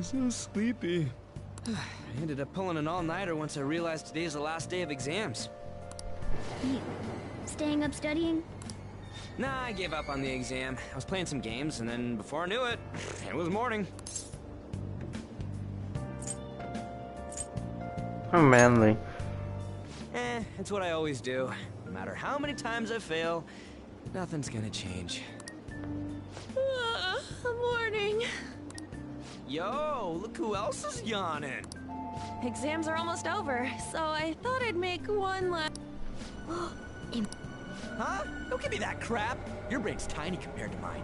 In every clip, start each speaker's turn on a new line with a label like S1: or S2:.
S1: So sleepy.
S2: I ended up pulling an all-nighter once I realized today's the last day of exams.
S3: You staying up studying?
S2: Nah, I gave up on the exam. I was playing some games, and then before I knew it, it was morning.
S4: How manly.
S2: It's what I always do. No matter how many times I fail, nothing's gonna change.
S5: Morning.
S2: Yo, look who else is yawning.
S5: Exams are almost over, so I thought I'd make one last...
S2: Huh? Don't give me that crap. Your brain's tiny compared to mine.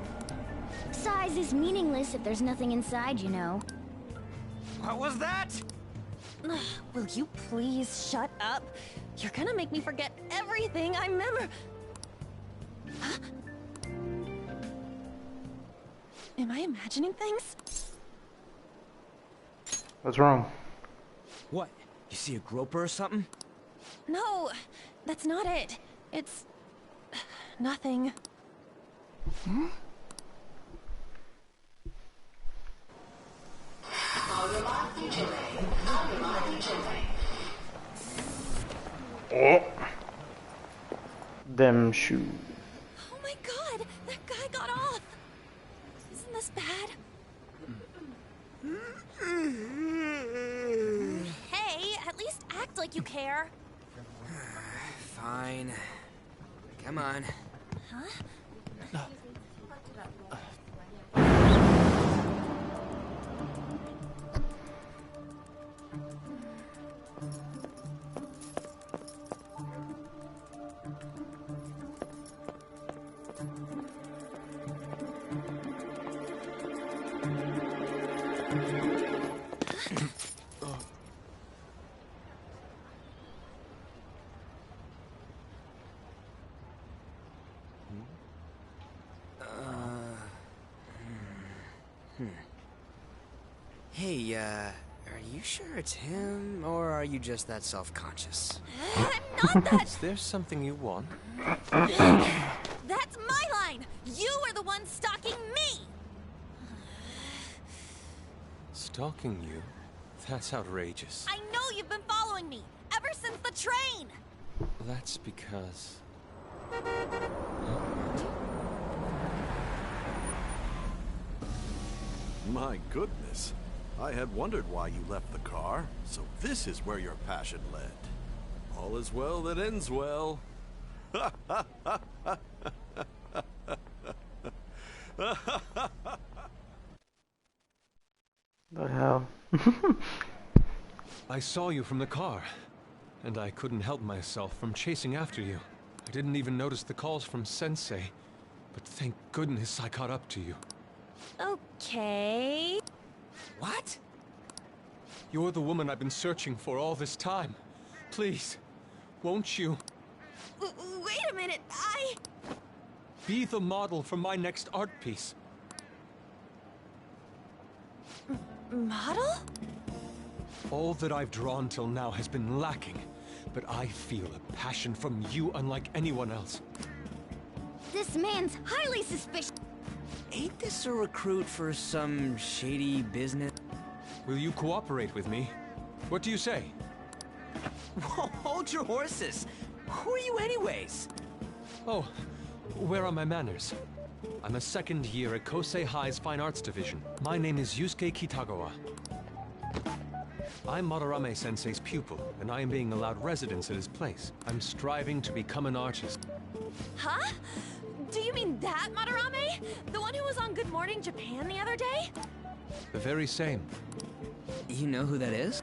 S3: Size is meaningless if there's nothing inside, you know.
S2: What was that?
S5: Will you please shut up? You're gonna make me forget everything I remember. Huh? Am I imagining things?
S4: What's wrong?
S2: What? You see a groper or something?
S5: No, that's not it. It's... nothing.
S4: Hmm? Oh. Them shoes.
S5: Oh my god, that guy got off. Isn't this bad? Hey, at least act like you care.
S2: Fine. Come on.
S5: Huh?
S2: Hey, are you sure it's him, or are you just that self-conscious?
S5: I'm not that...
S1: Is there something you want?
S5: That's my line! You are the one stalking me!
S1: Stalking you? That's outrageous.
S5: I know you've been following me, ever since the train!
S1: That's because...
S6: My goodness. I had wondered why you left the car, so this is where your passion led. All is well that ends well.
S4: The hell?
S1: I saw you from the car, and I couldn't help myself from chasing after you. I didn't even notice the calls from Sensei, but thank goodness I caught up to you.
S5: Okay...
S2: What?
S1: You're the woman I've been searching for all this time. Please, won't you?
S5: Wait a minute,
S1: Be the model for my next art piece.
S5: Model?
S1: All that I've drawn till now has been lacking, but I feel a passion from you unlike anyone else.
S3: This man's highly suspicious.
S2: Ain't this a recruit for some shady business?
S1: Will you cooperate with me? What do you say?
S2: Whoa, hold your horses! Who are you anyways?
S1: Oh, where are my manners? I'm a second year at Kosei High's Fine Arts Division. My name is Yusuke Kitagawa. I'm Madarame Sensei's pupil, and I am being allowed residence at his place. I'm striving to become an artist.
S5: Huh? Do you mean that Madarame? The one who was on Good Morning Japan the other day?
S1: The very same.
S2: You know who that is?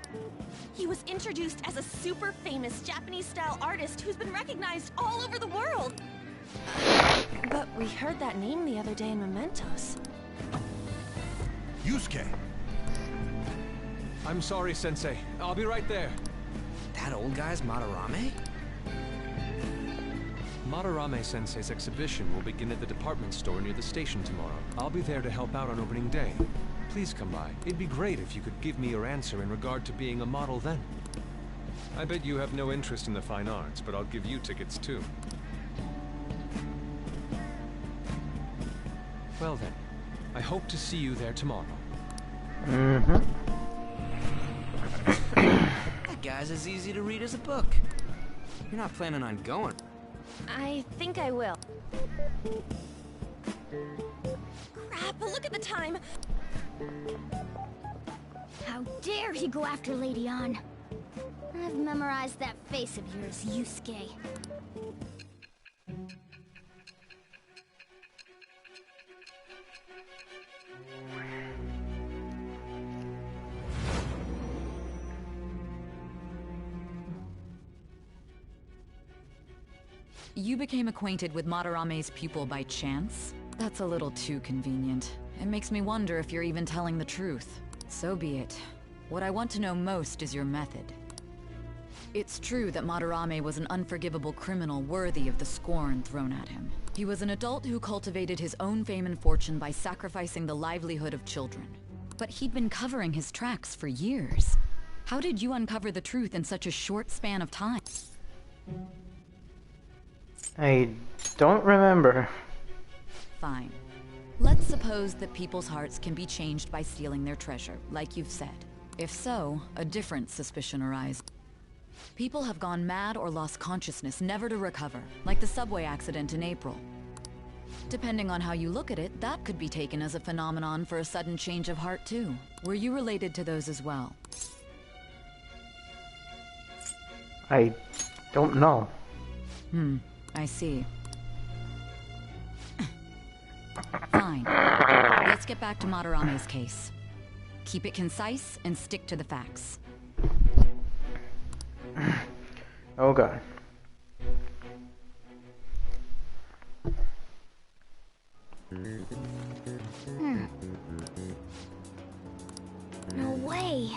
S5: He was introduced as a super famous Japanese-style artist who's been recognized all over the world. But we heard that name the other day in Mementos.
S6: Yusuke!
S1: I'm sorry, Sensei. I'll be right there.
S2: That old guy's Madarame?
S1: Madarame Sensei's exhibition will begin at the department store near the station tomorrow. I'll be there to help out on opening day. Please come by. It'd be great if you could give me your answer in regard to being a model then. I bet you have no interest in the fine arts, but I'll give you tickets too. Well then, I hope to see you there tomorrow.
S4: Mm-hmm.
S2: That guy's as easy to read as a book. You're not planning on going.
S5: I think I will. Crap, look at the time.
S3: How dare he go after Lady Ann? I've memorized that face of yours, Yusuke.
S7: You became acquainted with Madarame's pupil by chance? That's a little too convenient. It makes me wonder if you're even telling the truth. So be it. What I want to know most is your method. It's true that Madarame was an unforgivable criminal worthy of the scorn thrown at him. He was an adult who cultivated his own fame and fortune by sacrificing the livelihood of children. But he'd been covering his tracks for years. How did you uncover the truth in such a short span of time?
S4: I don't remember.
S7: Fine. Let's suppose that people's hearts can be changed by stealing their treasure, like you've said. If so, a different suspicion arises. People have gone mad or lost consciousness, never to recover, like the subway accident in April. Depending on how you look at it, that could be taken as a phenomenon for a sudden change of heart too. Were you related to those as well?
S4: I don't know.
S7: I see. Fine. Let's get back to Madarame's case. Keep it concise and stick to the facts.
S4: Oh god.
S3: No way.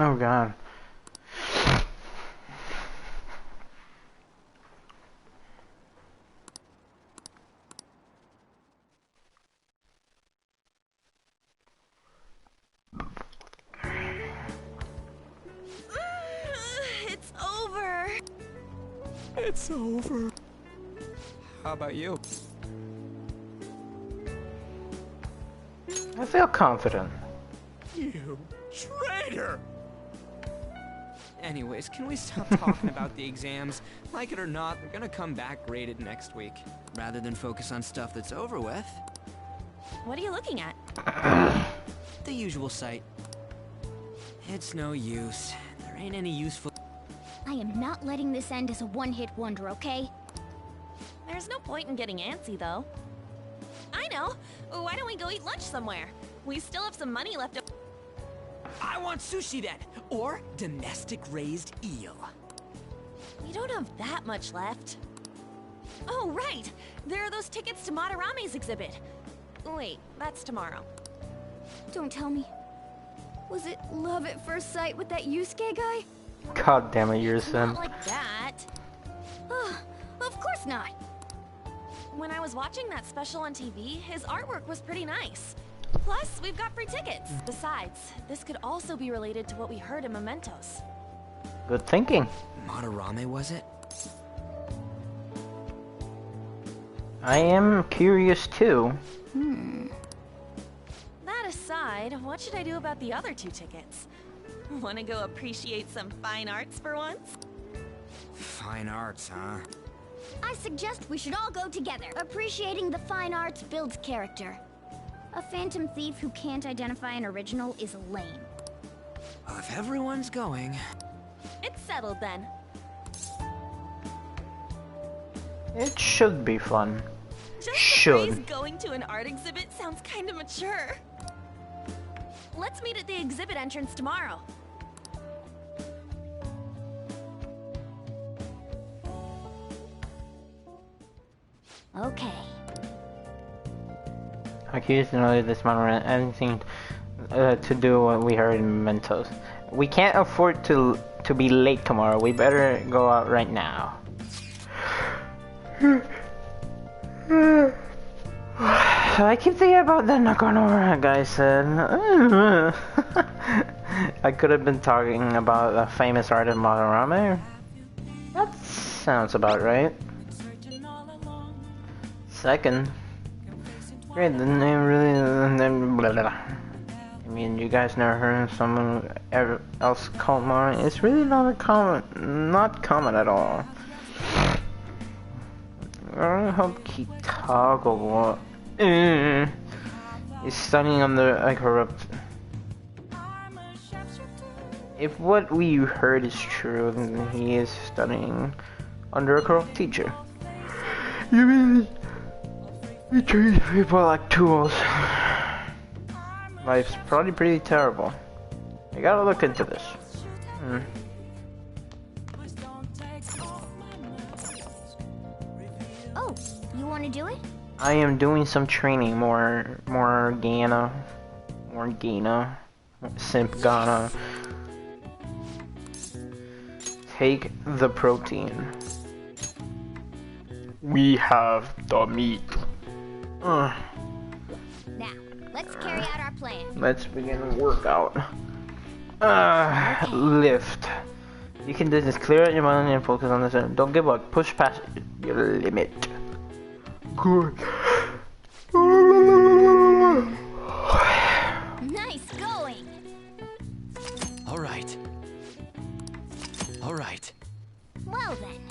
S4: Oh god.
S5: It's over.
S2: It's over. How about you?
S4: I feel confident.
S2: You traitor! Anyways, can we stop talking about the exams? Like it or not, they're gonna come back graded next week. Rather than focus on stuff that's over with.
S5: What are you looking at?
S2: The usual site. It's no use. There ain't any useful...
S3: I am not letting this end as a one-hit wonder, okay?
S5: There's no point in getting antsy, though. I know. Why don't we go eat lunch somewhere? We still have some money left.
S2: I want sushi then! Or domestic-raised eel.
S5: We don't have that much left. Oh, right! There are those tickets to Madarame's exhibit. Wait, that's tomorrow.
S3: Don't tell me. Was it love at first sight with that Yusuke guy?
S4: God damn it, you're a sim.
S5: Not like that.
S3: Of course not.
S5: When I was watching that special on TV, his artwork was pretty nice. Plus, we've got free tickets. Besides, this could also be related to what we heard in Mementos.
S4: Good thinking.
S2: Madarame, was it?
S4: I am curious too.
S5: That aside, what should I do about the other 2 tickets? Want to go appreciate some fine arts for once?
S2: Fine arts, huh?
S3: I suggest we should all go together. Appreciating the fine arts builds character. A phantom thief who can't identify an original is lame.
S2: Well, if everyone's going...
S5: It's settled then.
S4: It should be fun.
S5: Just
S4: Should.
S5: the phrase going to an art exhibit sounds kind of mature. Let's meet at the exhibit entrance tomorrow.
S3: Okay.
S4: Accused to know this monorail anything to do what we heard in Mementos. We can't afford to be late tomorrow. We better go out right now. I keep thinking about the Nakamura guy said. I could have been talking about a famous artist Madarame. That sounds about right. Second. Great, the name really... blah, blah, blah. I mean, you guys never heard of someone else called Mara? It's really not common at all. I hope Kitago is studying under a corrupt... If what we heard is true, then he is studying under a corrupt teacher. You mean he treats people like tools? Life's probably pretty terrible. I gotta look into this.
S3: Oh, you want to do it?
S4: I am doing some training, more Gana, Simp Ghana. Take the protein. We have the meat.
S3: Now, let's carry out our plan.
S4: Let's begin the workout. Lift. You can do this. Clear out your mind and focus on this. Don't give up. Push past your limit. Good.
S3: Nice going.
S1: All right. All right.
S3: Well then.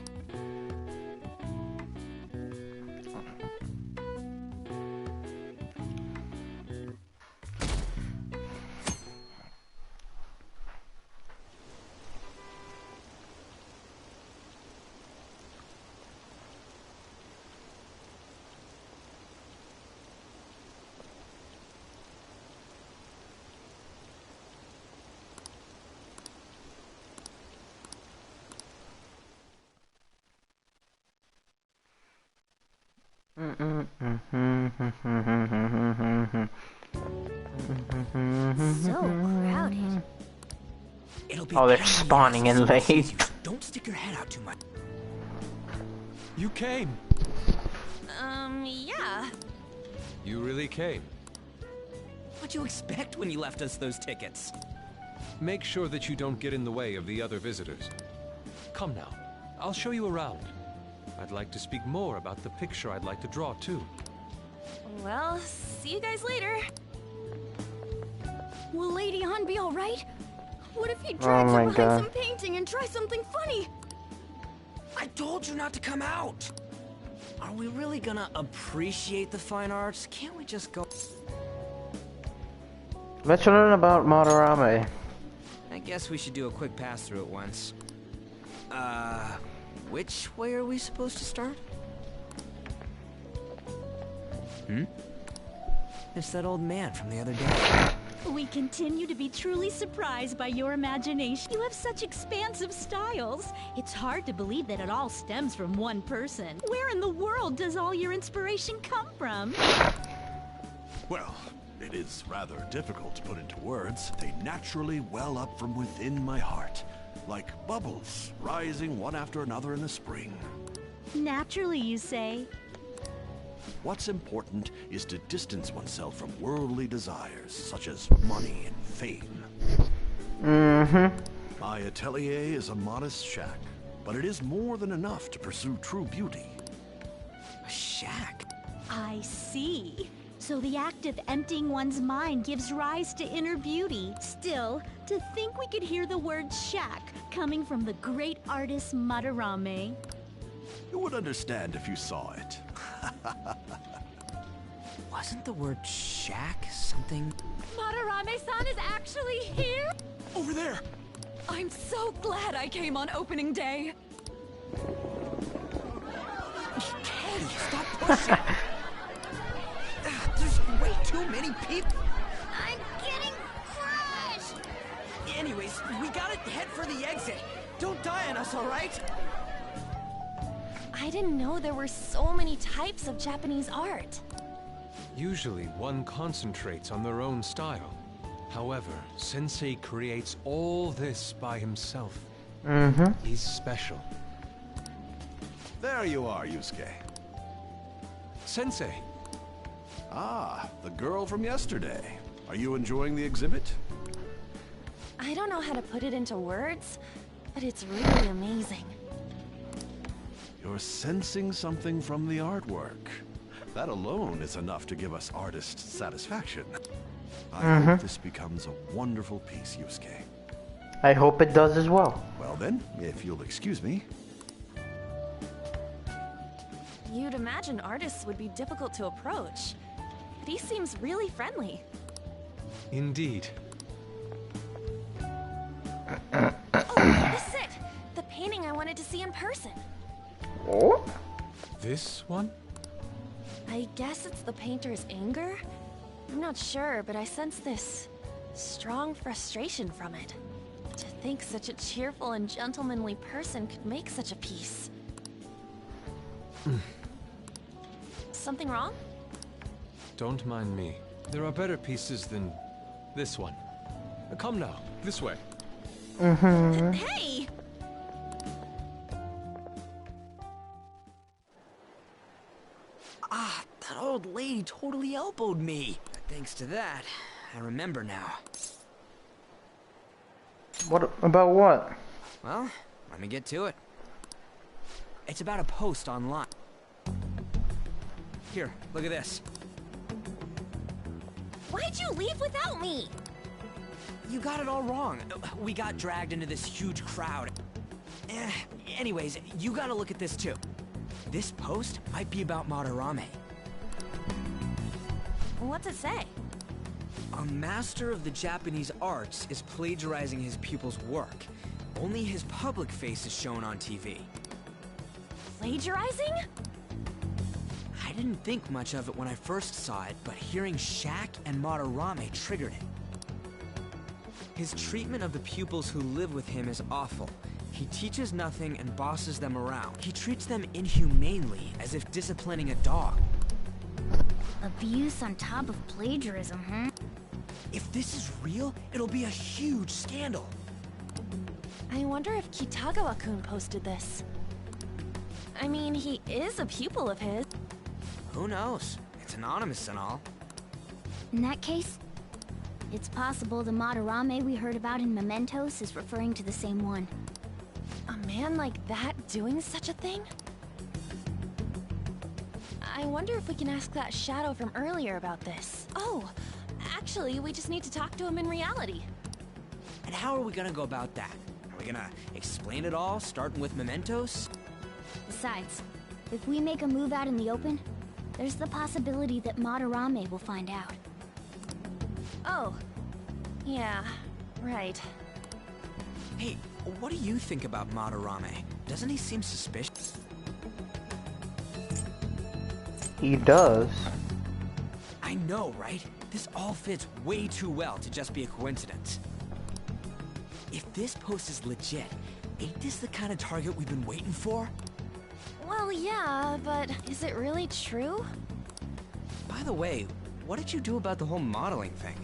S3: So crowded.
S4: Oh, they're spawning in late.
S2: Don't stick your head out too much.
S1: You came.
S5: Yeah.
S1: You really came.
S2: What'd you expect when you left us those tickets?
S1: Make sure that you don't get in the way of the other visitors. Come now. I'll show you around. I'd like to speak more about the picture I'd like to draw, too.
S5: Well, see you guys later.
S3: Will Lady Han be alright? What if he drags her behind some painting and tries something funny?
S2: I told you not to come out! Are we really gonna appreciate the fine arts? Can't we just go...
S4: Let's learn about Madarame.
S2: I guess we should do a quick pass through it once. Which way are we supposed to start? It's that old man from the other day.
S8: We continue to be truly surprised by your imagination. You have such expansive styles. It's hard to believe that it all stems from one person. Where in the world does all your inspiration come from?
S6: Well, it is rather difficult to put into words. They naturally well up from within my heart, like bubbles rising one after another in the spring.
S8: Naturally, you say?
S6: What's important is to distance oneself from worldly desires, such as money and fame. My atelier is a modest shack, but it is more than enough to pursue true beauty.
S2: A shack?
S8: I see. So the act of emptying one's mind gives rise to inner beauty. Still, to think we could hear the word shack coming from the great artist Madarame.
S6: You would understand if you saw it.
S2: Wasn't the word shack something?
S5: Madarame-san is actually here?
S2: Over there!
S5: I'm so glad I came on opening day.
S2: Hey, stop pushing! There's way too many people!
S3: I'm getting crushed!
S2: Anyways, we gotta head for the exit. Don't die on us, alright?
S5: I didn't know there were so many types of Japanese art.
S1: Usually, one concentrates on their own style. However, Sensei creates all this by himself. He's special.
S6: There you are, Yusuke.
S1: Sensei!
S6: Ah, the girl from yesterday. Are you enjoying the exhibit?
S5: I don't know how to put it into words, but it's really amazing.
S6: You're sensing something from the artwork. That alone is enough to give us artist satisfaction. I hope this becomes a wonderful piece, Yusuke.
S4: I hope it does as well.
S6: Well then, if you'll excuse me.
S5: You'd imagine artists would be difficult to approach, but he seems really friendly.
S1: Indeed.
S5: Oh, this is it! The painting I wanted to see in person.
S4: Oh?
S1: This one?
S5: I guess it's the painter's anger? I'm not sure, but I sense this strong frustration from it. To think such a cheerful and gentlemanly person could make such a piece. Something wrong?
S1: Don't mind me. There are better pieces than this one. Come now, this way.
S5: Hey!
S2: Ah, that old lady totally elbowed me. Thanks to that, I remember now.
S4: What about what?
S2: Well, let me get to it. It's about a post online. Here, look at this.
S5: Why'd you leave without me?
S2: You got it all wrong. We got dragged into this huge crowd. Anyways, you gotta look at this too. This post might be about Madarame.
S5: What's it say?
S2: A master of the Japanese arts is plagiarizing his pupil's work. Only his public face is shown on TV.
S5: Plagiarizing?
S2: I didn't think much of it when I first saw it, but hearing Shaq and Madarame triggered it. His treatment of the pupils who live with him is awful. He teaches nothing and bosses them around. He treats them inhumanely, as if disciplining a dog.
S3: Abuse on top of plagiarism, huh?
S2: If this is real, it'll be a huge scandal.
S5: I wonder if Kitagawa-kun posted this. I mean, he is a pupil of his.
S2: Who knows? It's anonymous and all.
S3: In that case, it's possible the Madarame we heard about in Mementos is referring to the same one.
S5: A man like that doing such a thing? I wonder if we can ask that shadow from earlier about this. Oh, actually, we just need to talk to him in reality.
S2: And how are we gonna go about that? Are we gonna explain it all, starting with Mementos?
S3: Besides, if we make a move out in the open, there's the possibility that Madarame will find out.
S5: Oh, yeah, right.
S2: Hey, what do you think about Madarame? Doesn't he seem suspicious?
S4: He does.
S2: I know, right? This all fits way too well to just be a coincidence. If this post is legit, ain't this the kind of target we've been waiting for?
S5: Well, yeah, but is it really true?
S2: By the way, what did you do about the whole modeling thing?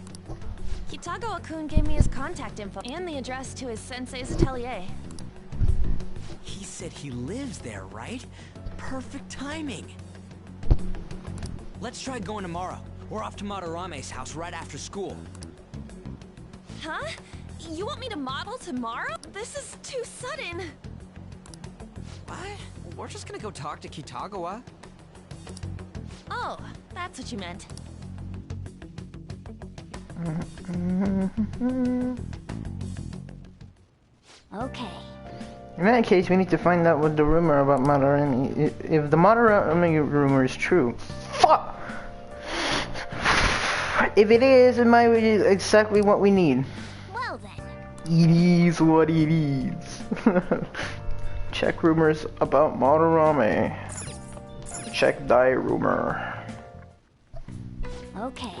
S5: Kitagawa-kun gave me his contact info and the address to his sensei's atelier.
S2: He said he lives there, right? Perfect timing. Let's try going tomorrow. We're off to Madarame's house right after school.
S5: Huh? You want me to model tomorrow? This is too sudden.
S2: What? We're just gonna go talk to Kitagawa.
S5: Oh, that's what you meant.
S3: Okay.
S4: In that case, we need to find out what the rumor about Madarame. If the Madarame rumor is true, fuck. If it is, it might be exactly what we need.
S3: Well then.
S4: It is what it is. Check rumors about Madarame. Check die rumor.
S3: Okay.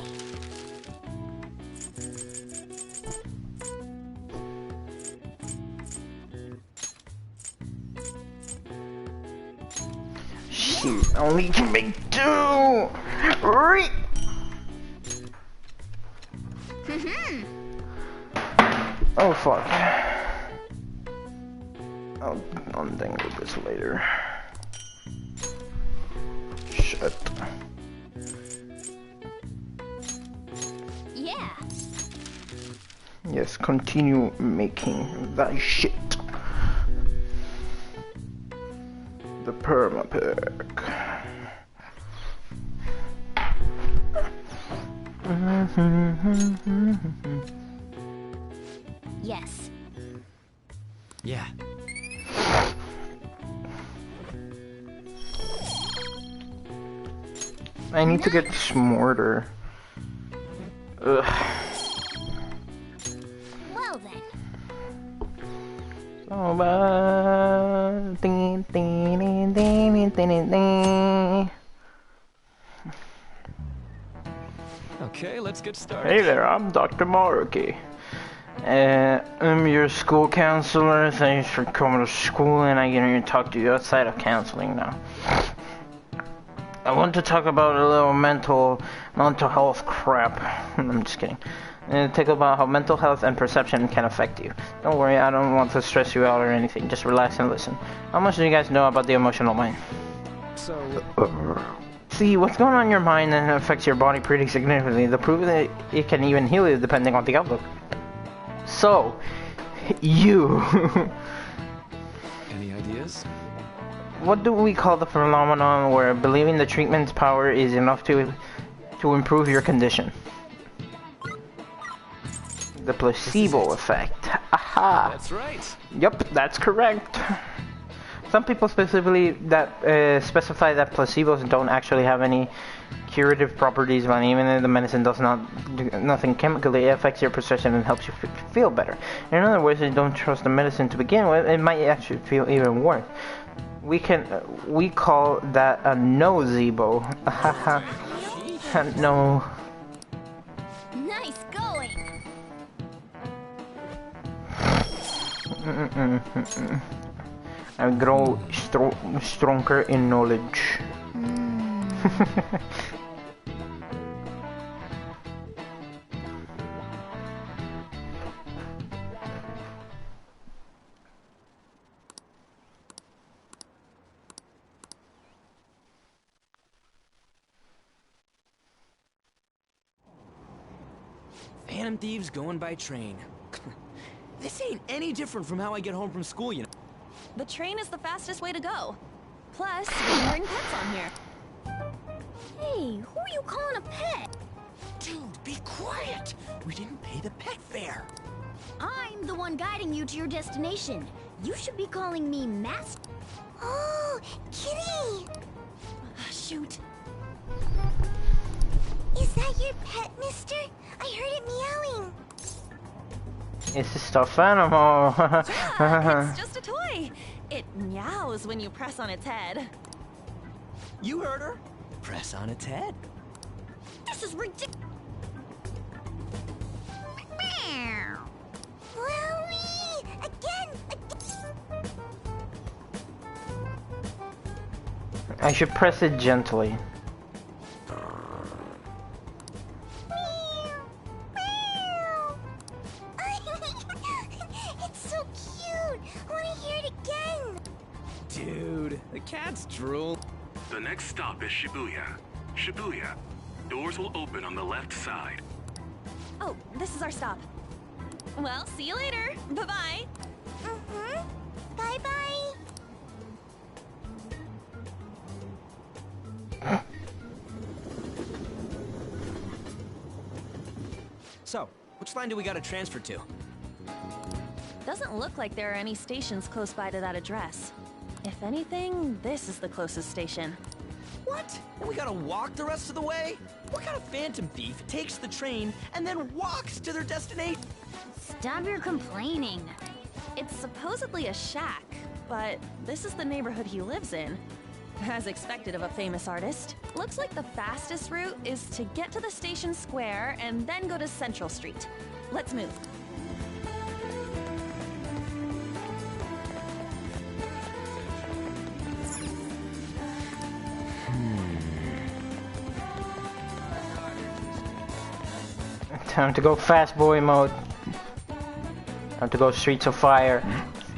S4: Shoot, only can make two. Re Oh fuck. I'll dangle this later. Shit.
S3: yeah.
S4: Yes, continue making that shit. The perma pick.
S3: Yes.
S2: Yeah.
S4: I need to get smarter. Ugh.
S3: Well then.
S1: Okay, let's get started.
S4: Hey there, I'm Dr. Maruki. I'm your school counselor. Thanks for coming to school, and I'm going to talk to you outside of counseling now. I want to talk about a little mental health crap. I'm just kidding. Talk about how mental health and perception can affect you. Don't worry, I don't want to stress you out or anything. Just relax and listen. How much do you guys know about the emotional mind?
S1: So,
S4: See, what's going on in your mind and affects your body pretty significantly. The proof that it can even heal you depending on the outlook. So, you.
S1: any ideas?
S4: What do we call the phenomenon where believing the treatment's power is enough to improve your condition? The placebo effect. Aha!
S1: That's right.
S4: Yep, that's correct. Some people specifically specify that placebos don't actually have any curative properties, but even if the medicine does not do nothing chemically, it affects your perception and helps you feel better. In other words, if you don't trust the medicine to begin with, it might actually feel even worse. We call that a nocebo. Haha. No.
S3: Nice going.
S4: I grow stronger in knowledge.
S2: Phantom thieves going by train. This ain't any different from how I get home from school, you know.
S5: The train is the fastest way to go. Plus, we can bring pets on here.
S3: Hey, who are you calling a pet?
S2: Dude, be quiet! We didn't pay the pet fare.
S3: I'm the one guiding you to your destination. You should be calling me Master. Oh, Kitty!
S5: Shoot.
S3: Is that your pet, mister? I heard it meowing.
S4: It's a stuffed animal.
S5: It's just a toy. It meows when you press on its head.
S2: You heard her. Press on its head.
S3: This is ridiculous. Chloe! Again!
S4: I should press it gently.
S3: It's so cute! I want to hear it again!
S2: Dude, the cat's drool.
S9: The next stop is Shibuya. Shibuya. Doors will open on the left side.
S5: Oh, this is our stop. Well, see you later. Bye-bye.
S3: Bye-bye!
S2: So, which line do we gotta transfer to?
S5: Doesn't look like there are any stations close by to that address. If anything, this is the closest station.
S2: What? And we gotta walk the rest of the way? What kind of phantom thief takes the train and then walks to their destination?
S3: Stop your complaining.
S5: It's supposedly a shack, but this is the neighborhood he lives in. As expected of a famous artist. Looks like the fastest route is to get to the station square and then go to Central Street. Let's move.
S4: Time to go fast boy mode. Time to go Streets of Fire.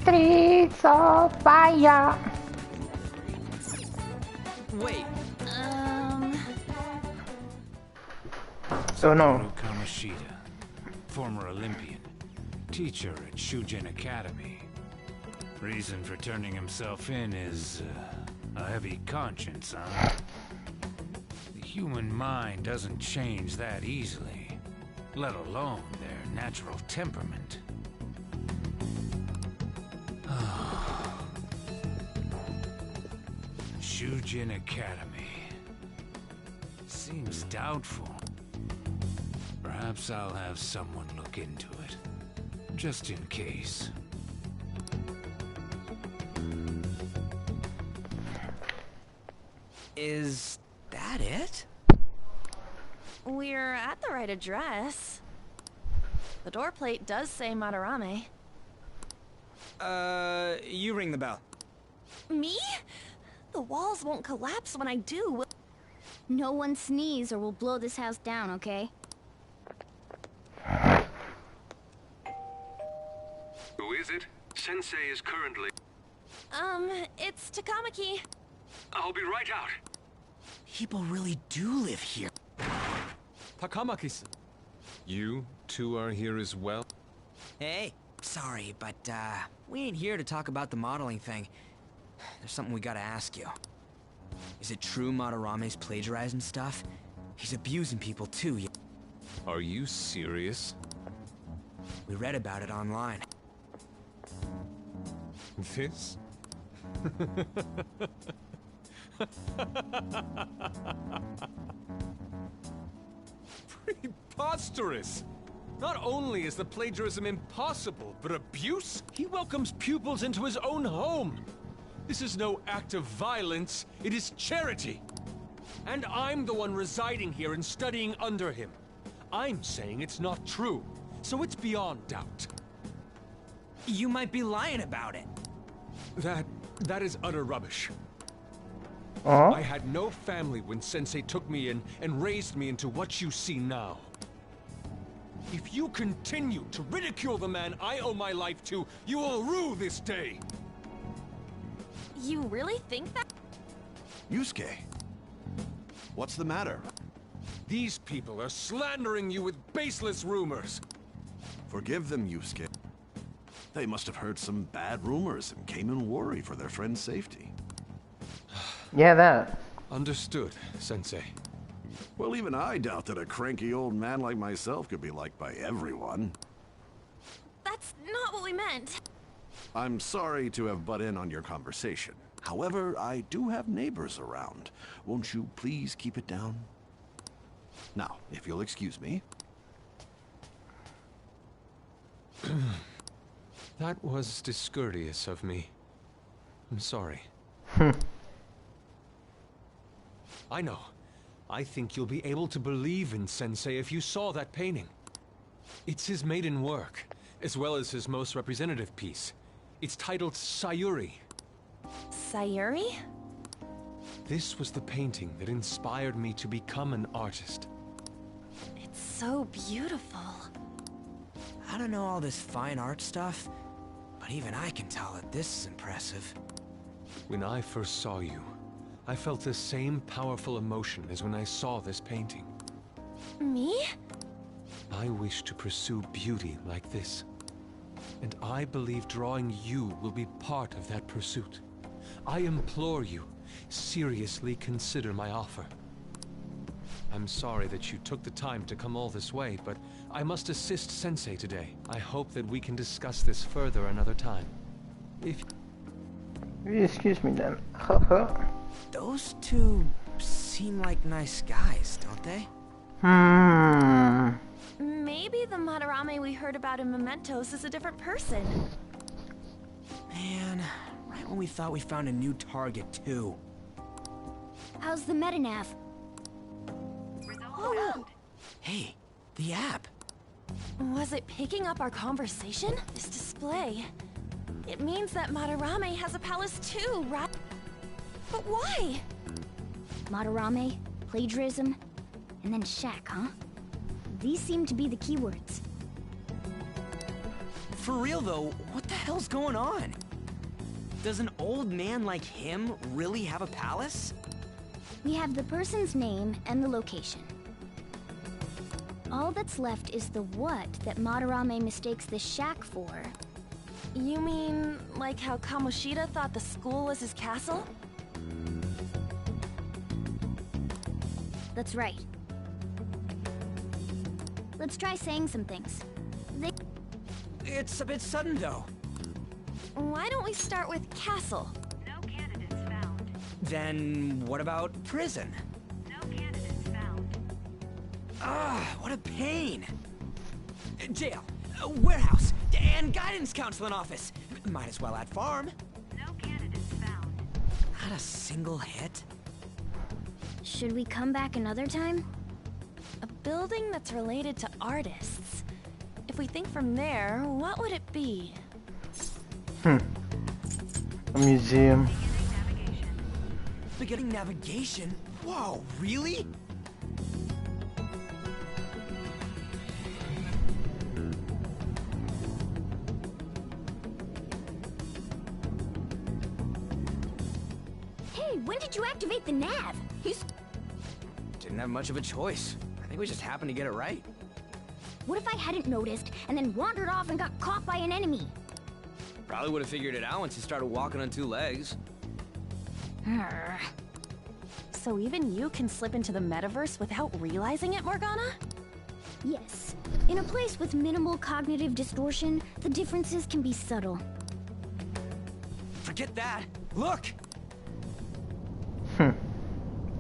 S4: Streets of Fire.
S2: Wait.
S4: Oh no.
S10: Yamashita, former Olympian, teacher at Shujin Academy. Reason for turning himself in is a heavy conscience, huh? The human mind doesn't change that easily, let alone their natural temperament. Shujin Academy. Seems doubtful. Perhaps I'll have someone look into it, just in case.
S2: Is that it?
S5: We're at the right address. The door plate does say Madarame.
S2: You ring the bell.
S5: Me? The walls won't collapse when I do.
S3: No one sneeze or we'll blow this house down, okay?
S9: Who is it? Sensei is currently...
S5: It's Takamaki.
S9: I'll be right out.
S2: People really do live here.
S1: Takamaki-san. You two are here as well?
S2: Hey, sorry, but, we ain't here to talk about the modeling thing. There's something we gotta ask you. Is it true Madarame's plagiarizing stuff? He's abusing people too.
S1: Are you serious?
S2: We read about it online.
S1: This? Preposterous! Not only is the plagiarism impossible, but abuse? He welcomes pupils into his own home! This is no act of violence, it is charity! And I'm the one residing here and studying under him. I'm saying it's not true, so it's beyond doubt.
S2: You might be lying about it.
S1: That is utter rubbish.
S4: Oh?
S1: I had no family when Sensei took me in and raised me into what you see now. If you continue to ridicule the man I owe my life to, you will rue this day!
S5: You really think that?
S6: Yusuke, what's the matter?
S1: These people are slandering you with baseless rumors.
S6: Forgive them, Yusuke. They must have heard some bad rumors and came in worry for their friend's safety.
S4: Yeah, that.
S1: Understood, Sensei.
S6: Well, even I doubt that a cranky old man like myself could be liked by everyone.
S5: That's not what we meant.
S6: I'm sorry to have butt in on your conversation. However, I do have neighbors around. Won't you please keep it down? Now, if you'll excuse me.
S1: That was discourteous of me. I'm sorry. I know. I think you'll be able to believe in Sensei if you saw that painting. It's his maiden work, as well as his most representative piece. It's titled Sayuri.
S5: Sayuri?
S1: This was the painting that inspired me to become an artist.
S5: It's so beautiful.
S2: I don't know all this fine art stuff, but even I can tell that this is impressive.
S1: When I first saw you, I felt the same powerful emotion as when I saw this painting.
S5: Me?
S1: I wish to pursue beauty like this. And I believe drawing you will be part of that pursuit. I implore you, seriously consider my offer. I'm sorry that you took the time to come all this way, but I must assist Sensei today. I hope that we can discuss this further another time. If...
S4: Excuse me then.
S2: Those two seem like nice guys, don't they?
S5: Maybe the Madarame we heard about in Mementos is a different person.
S2: Man, right when we thought we found a new target, too.
S3: How's the metanav?
S5: Oh,
S2: Hey, the app.
S5: was it picking up our conversation? This display. It means that Madarame has a palace too, right? But why?
S3: Madarame, plagiarism, and then Shaq, huh? These seem to be the keywords.
S2: For real though, what the hell's going on? Does an old man like him really have a palace?
S3: We have the person's name and the location. All that's left is the what that Madarame mistakes this shack for.
S5: You mean, like how Kamoshida thought the school was his castle?
S3: That's right. Let's try saying some things.
S2: It's a bit sudden, though.
S5: Why don't we start with castle?
S8: No candidates found.
S2: Then what about prison?
S8: No candidates found.
S2: Ah, what a pain. Jail, warehouse, and guidance counseling office. Might as well add farm.
S8: No candidates found.
S2: Not a single hit.
S3: Should we come back another time?
S5: A building that's related to artists. If we think from there, what would it be?
S4: A museum.
S2: Beginning navigation? Whoa, really?
S3: Hey, when did you activate the nav?
S2: Didn't have much of a choice. I think we just happened to get it right.
S3: What if I hadn't noticed and then wandered off and got caught by an enemy?
S2: Probably would have figured it out once you started walking on two legs.
S5: So even you can slip into the metaverse without realizing it, Morgana?
S3: Yes. In a place with minimal cognitive distortion, the differences can be subtle.
S2: Forget that. Look!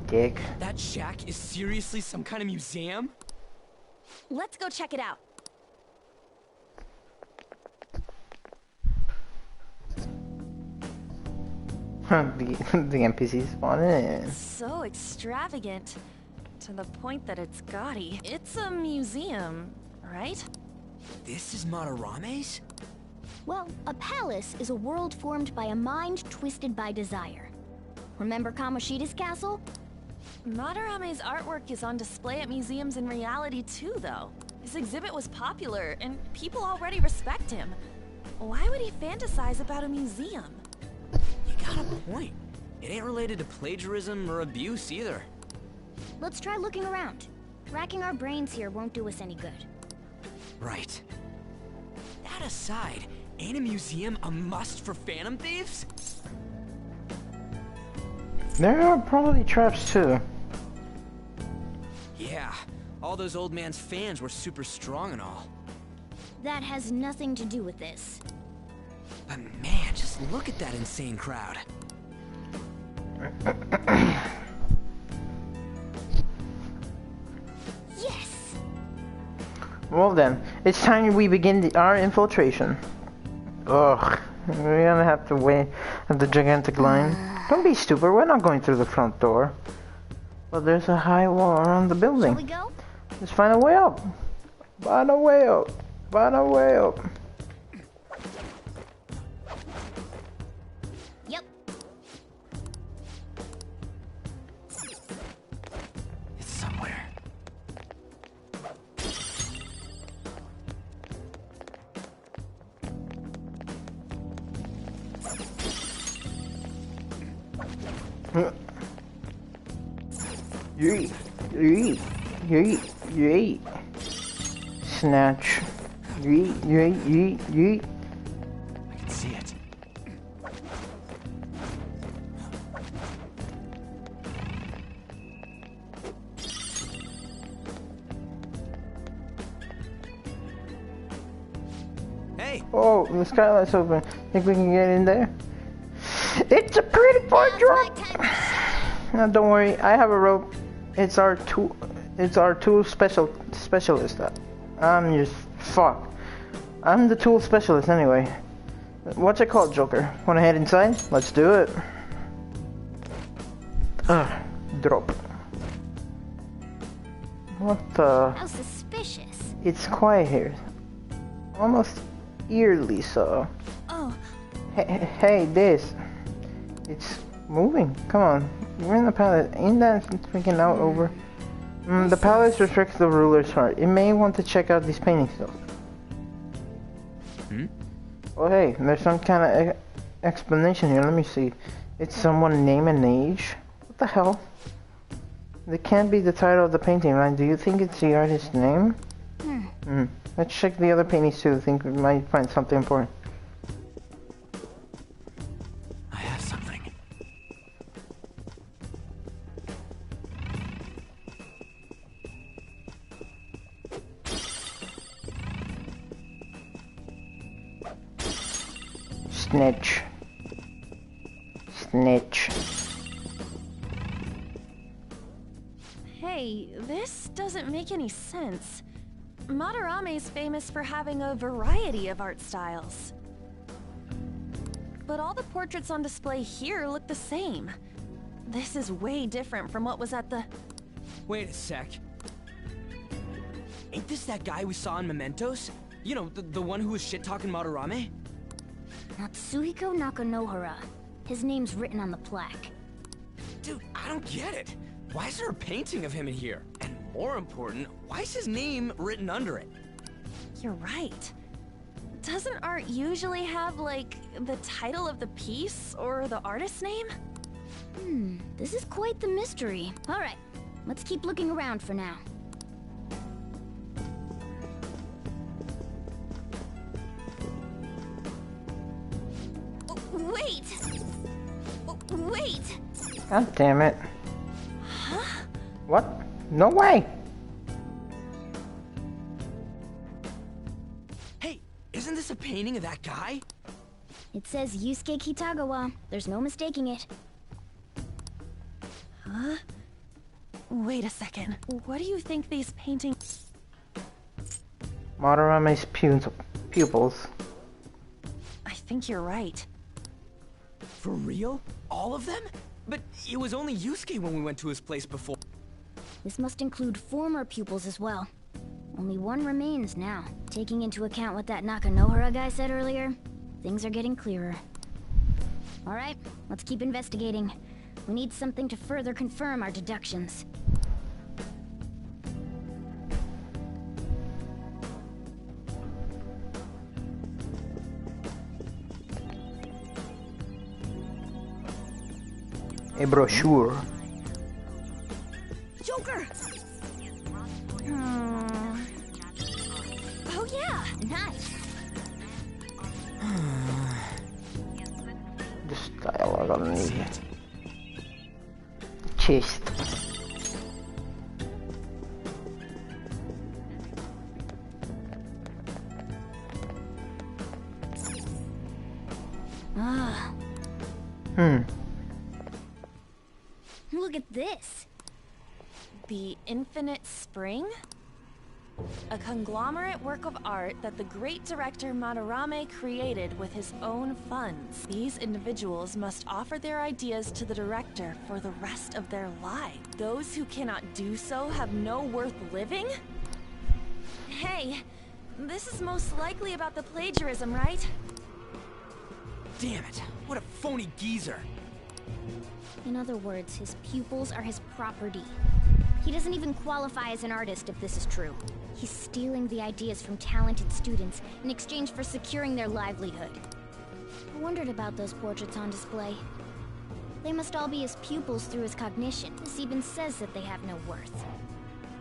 S4: Dick.
S2: That shack is seriously some kind of museum?
S5: Let's go check it out.
S4: the NPCs spawn in.
S5: So extravagant. To the point that it's gaudy. It's a museum, right?
S2: This is Madarame's?
S3: Well, a palace is a world formed by a mind twisted by desire. Remember Kamoshida's castle?
S5: Madarame's artwork is on display at museums in reality too, though. His exhibit was popular, and people already respect him. Why would he fantasize about a museum?
S2: You got a point. It ain't related to plagiarism or abuse either.
S3: Let's try looking around. Racking our brains here won't do us any good.
S2: Right. That aside, ain't a museum a must for Phantom Thieves?
S4: There are probably traps too.
S2: Yeah, all those old man's fans were super strong and all.
S3: That has nothing to do with this.
S2: But man, just look at that insane crowd.
S3: Yes!
S4: Well then, it's time we begin our infiltration. Ugh, we're gonna have to wait at the gigantic line. Don't be stupid, we're not going through the front door. Well, there's a high wall around the building.
S3: Shall we go?
S4: Let's find a way up. Find a way up. Find a way up.
S3: Yep.
S2: It's somewhere.
S4: Yeet. Yeet. Yeet. Yeet. Snatch. Yeet. Yeet. Yeet. Yeet.
S2: I can see it. Hey!
S4: Oh, the skylight's open. Think we can get in there? It's a pretty far drop. Now, don't worry, I have a rope. It's our tool. It's our tool specialist. I'm just fuck. I'm the tool specialist anyway. What's it called, Joker? Wanna head inside? Let's do it. Drop. What the?
S3: How suspicious.
S4: It's quiet here. Almost eerily so.
S5: Oh,
S4: Hey, this. It's moving. Come on. We're in the palace. Ain't that freaking out over? The palace restricts the ruler's heart. It may want to check out these paintings though. Oh hey, there's some kind of explanation here. Let me see. It's someone name and age? What the hell? That can't be the title of the painting, right? Do you think it's the artist's name? Let's check the other paintings too. I think we might find something important.
S2: I have something.
S4: Snitch. Snitch.
S5: Hey, this doesn't make any sense. Madarame's famous for having a variety of art styles. But all the portraits on display here look the same. This is way different from what was at the...
S2: Wait a sec. Ain't this that guy we saw in Mementos? You know, the one who was shit-talking Madarame?
S3: Natsuhiko Nakanohara. His name's written on the plaque.
S2: Dude, I don't get it. Why is there a painting of him in here? And more important, why is his name written under it?
S5: You're right. Doesn't art usually have, like, the title of the piece or the artist's name?
S3: This is quite the mystery. Alright, let's keep looking around for now. Wait! Wait!
S4: God damn it.
S5: Huh?
S4: What? No way!
S2: Hey, isn't this a painting of that guy?
S3: It says Yusuke Kitagawa. There's no mistaking it.
S5: Huh? Wait a second. What do you think these paintings...
S4: Madarame's pupils.
S5: I think you're right.
S2: For real? All of them? But it was only Yusuke when we went to his place before.
S3: This must include former pupils as well. Only one remains now. Taking into account what that Nakanohara guy said earlier, things are getting clearer. Alright, let's keep investigating. We need something to further confirm our deductions.
S4: A brochure.
S3: Joker! Oh yeah, nice.
S4: This dialogue on the chest.
S3: Ah. Look at this.
S5: The Infinite Spring? A conglomerate work of art that the great director Madarame created with his own funds. These individuals must offer their ideas to the director for the rest of their lives. Those who cannot do so have no worth living? Hey, this is most likely about the plagiarism, right?
S2: Damn it, what a phony geezer.
S3: In other words, his pupils are his property. He doesn't even qualify as an artist if this is true. He's stealing the ideas from talented students in exchange for securing their livelihood. I wondered about those portraits on display. They must all be his pupils through his cognition. This even says that they have no worth.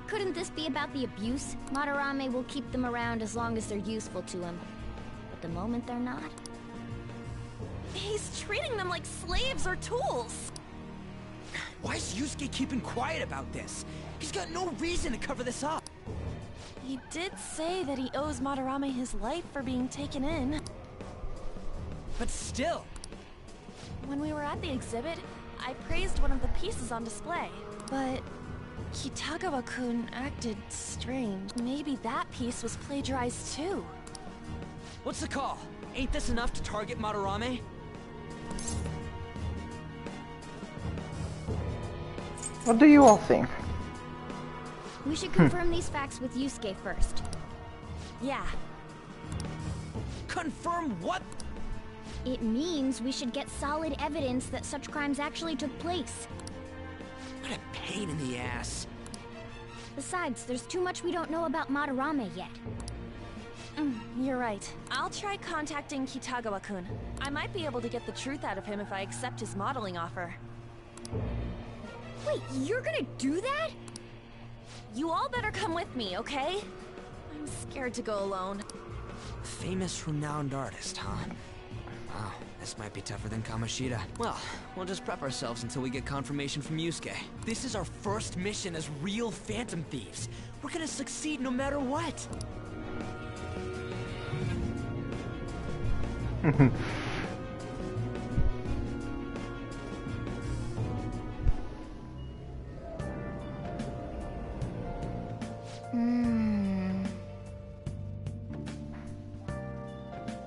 S3: Couldn't this be about the abuse? Madarame will keep them around as long as they're useful to him. But the moment they're not...
S5: He's treating them like slaves or tools!
S2: Why is Yusuke keeping quiet about this? He's got no reason to cover this up.
S5: He did say that he owes Madarame his life for being taken in.
S2: But still...
S5: When we were at the exhibit, I praised one of the pieces on display. But Kitagawa-kun acted strange. Maybe that piece was plagiarized too.
S2: What's the call? Ain't this enough to target Madarame?
S4: What do you all think?
S3: We should confirm these facts with Yusuke first.
S5: Yeah.
S2: Confirm what?
S3: It means we should get solid evidence that such crimes actually took place.
S2: What a pain in the ass.
S3: Besides, there's too much we don't know about Madarame yet.
S5: You're right. I'll try contacting Kitagawa-kun. I might be able to get the truth out of him if I accept his modeling offer.
S3: Wait, you're gonna do that?
S5: You all better come with me, okay? I'm I'm scared to go alone.
S2: Famous, renowned artist, huh? Wow, this might be tougher than Kamoshida. Well, we'll just prep ourselves until we get confirmation from Yusuke. This is our first mission as real Phantom Thieves. We're gonna succeed no matter what.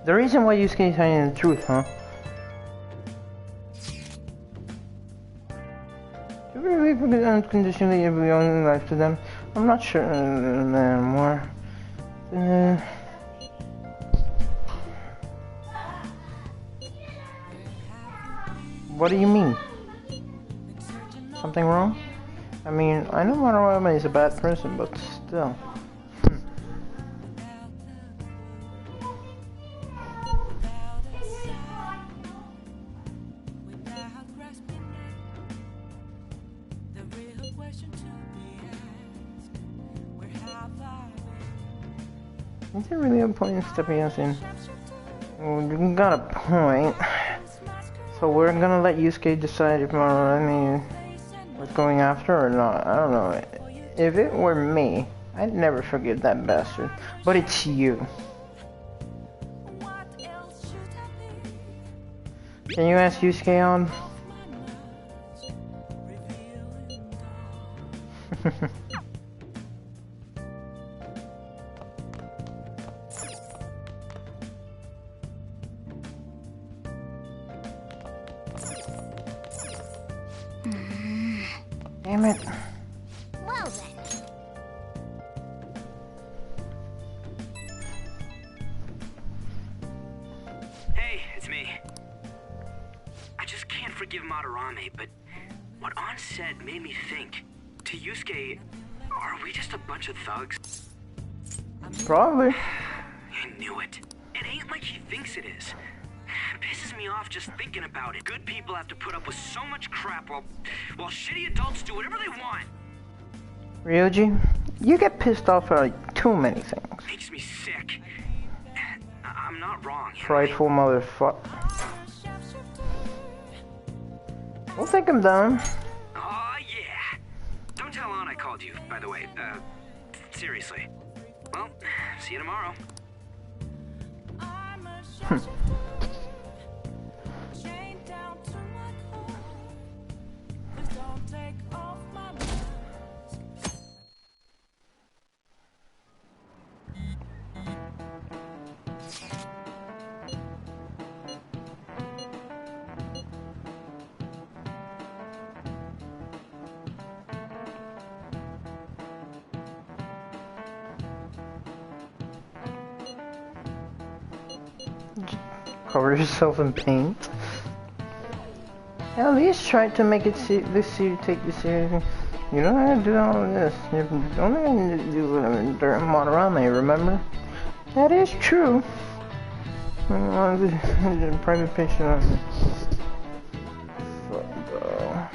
S4: The reason why Yusuke is hiding the truth, huh? Do we really forget unconditionally every own life to them? I'm not sure anymore. What do you mean? Something wrong? I mean, I know Madarame is a bad person, but still. Is there really a point in stepping us in? Well, you got a point. So we're gonna let Yusuke decide if Madarame was going after or not. I don't know. If it were me, I'd never forgive that bastard. But it's you. Can you ask Yusuke on? Damn it.
S3: Well then.
S11: Hey, it's me. I just can't forgive Madarame, but what An said made me think. To Yusuke, are we just a bunch of thugs?
S4: Probably.
S11: I knew it. It ain't like he thinks it is. It pisses me off just thinking about it. Good people have to put up with so much crap while shitty adults do whatever they want.
S4: Ryoji, you get pissed off at like too many things.
S11: Makes me sick. I'm not wrong.
S4: Prideful motherfucker. We'll take him down.
S11: Aw, yeah. Don't tell An I called you, by the way. Seriously. Well, see you tomorrow.
S4: Cover yourself in paint. At least try to make it take this seriously. You don't have to do all of this. You're only going to do it during Madarame, remember? That is true. Private patient on me. Fuck, bro.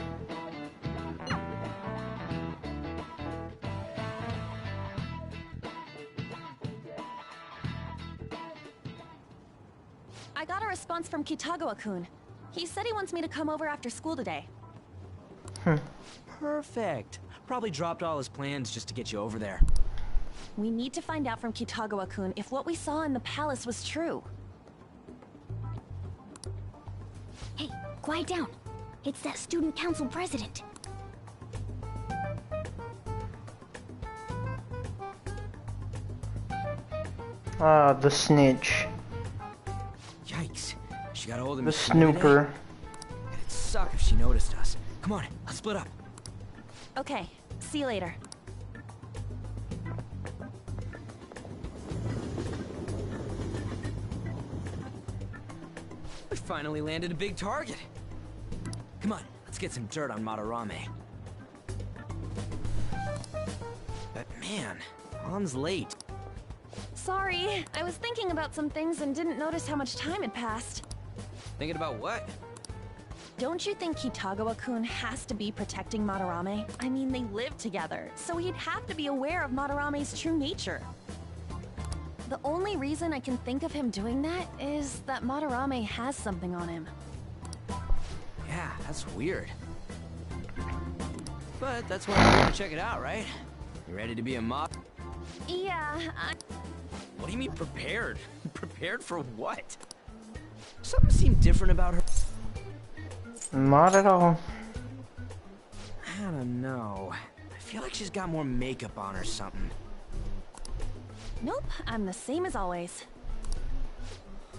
S5: I got a response from Kitagawa-kun. He said he wants me to come over after school today.
S2: Perfect. Probably dropped all his plans just to get you over there.
S5: We need to find out from Kitagawa-kun if what we saw in the palace was true.
S3: Hey, quiet down. It's that student council president.
S4: Ah, the snitch.
S2: Yikes. She got a hold of me.
S4: The snooper.
S2: It'd suck if she noticed us. Come on, let's split up.
S5: Okay, see you later.
S2: We finally landed a big target. Come on, let's get some dirt on Madarame. But man, An's late.
S5: Sorry, I was thinking about some things and didn't notice how much time had passed.
S2: Thinking about what?
S5: Don't you think Kitagawa-kun has to be protecting Madarame? I mean, they live together, so he'd have to be aware of Madarame's true nature. The only reason I can think of him doing that is that Madarame has something on him.
S2: Yeah, that's weird. But that's why we're gonna check it out, right? You ready to be a mob?
S5: Yeah,
S2: What do you mean prepared? Prepared for what? Something seemed different about her.
S4: Not at all.
S2: I don't know. I feel like she's got more makeup on or something.
S5: Nope, I'm the same as always.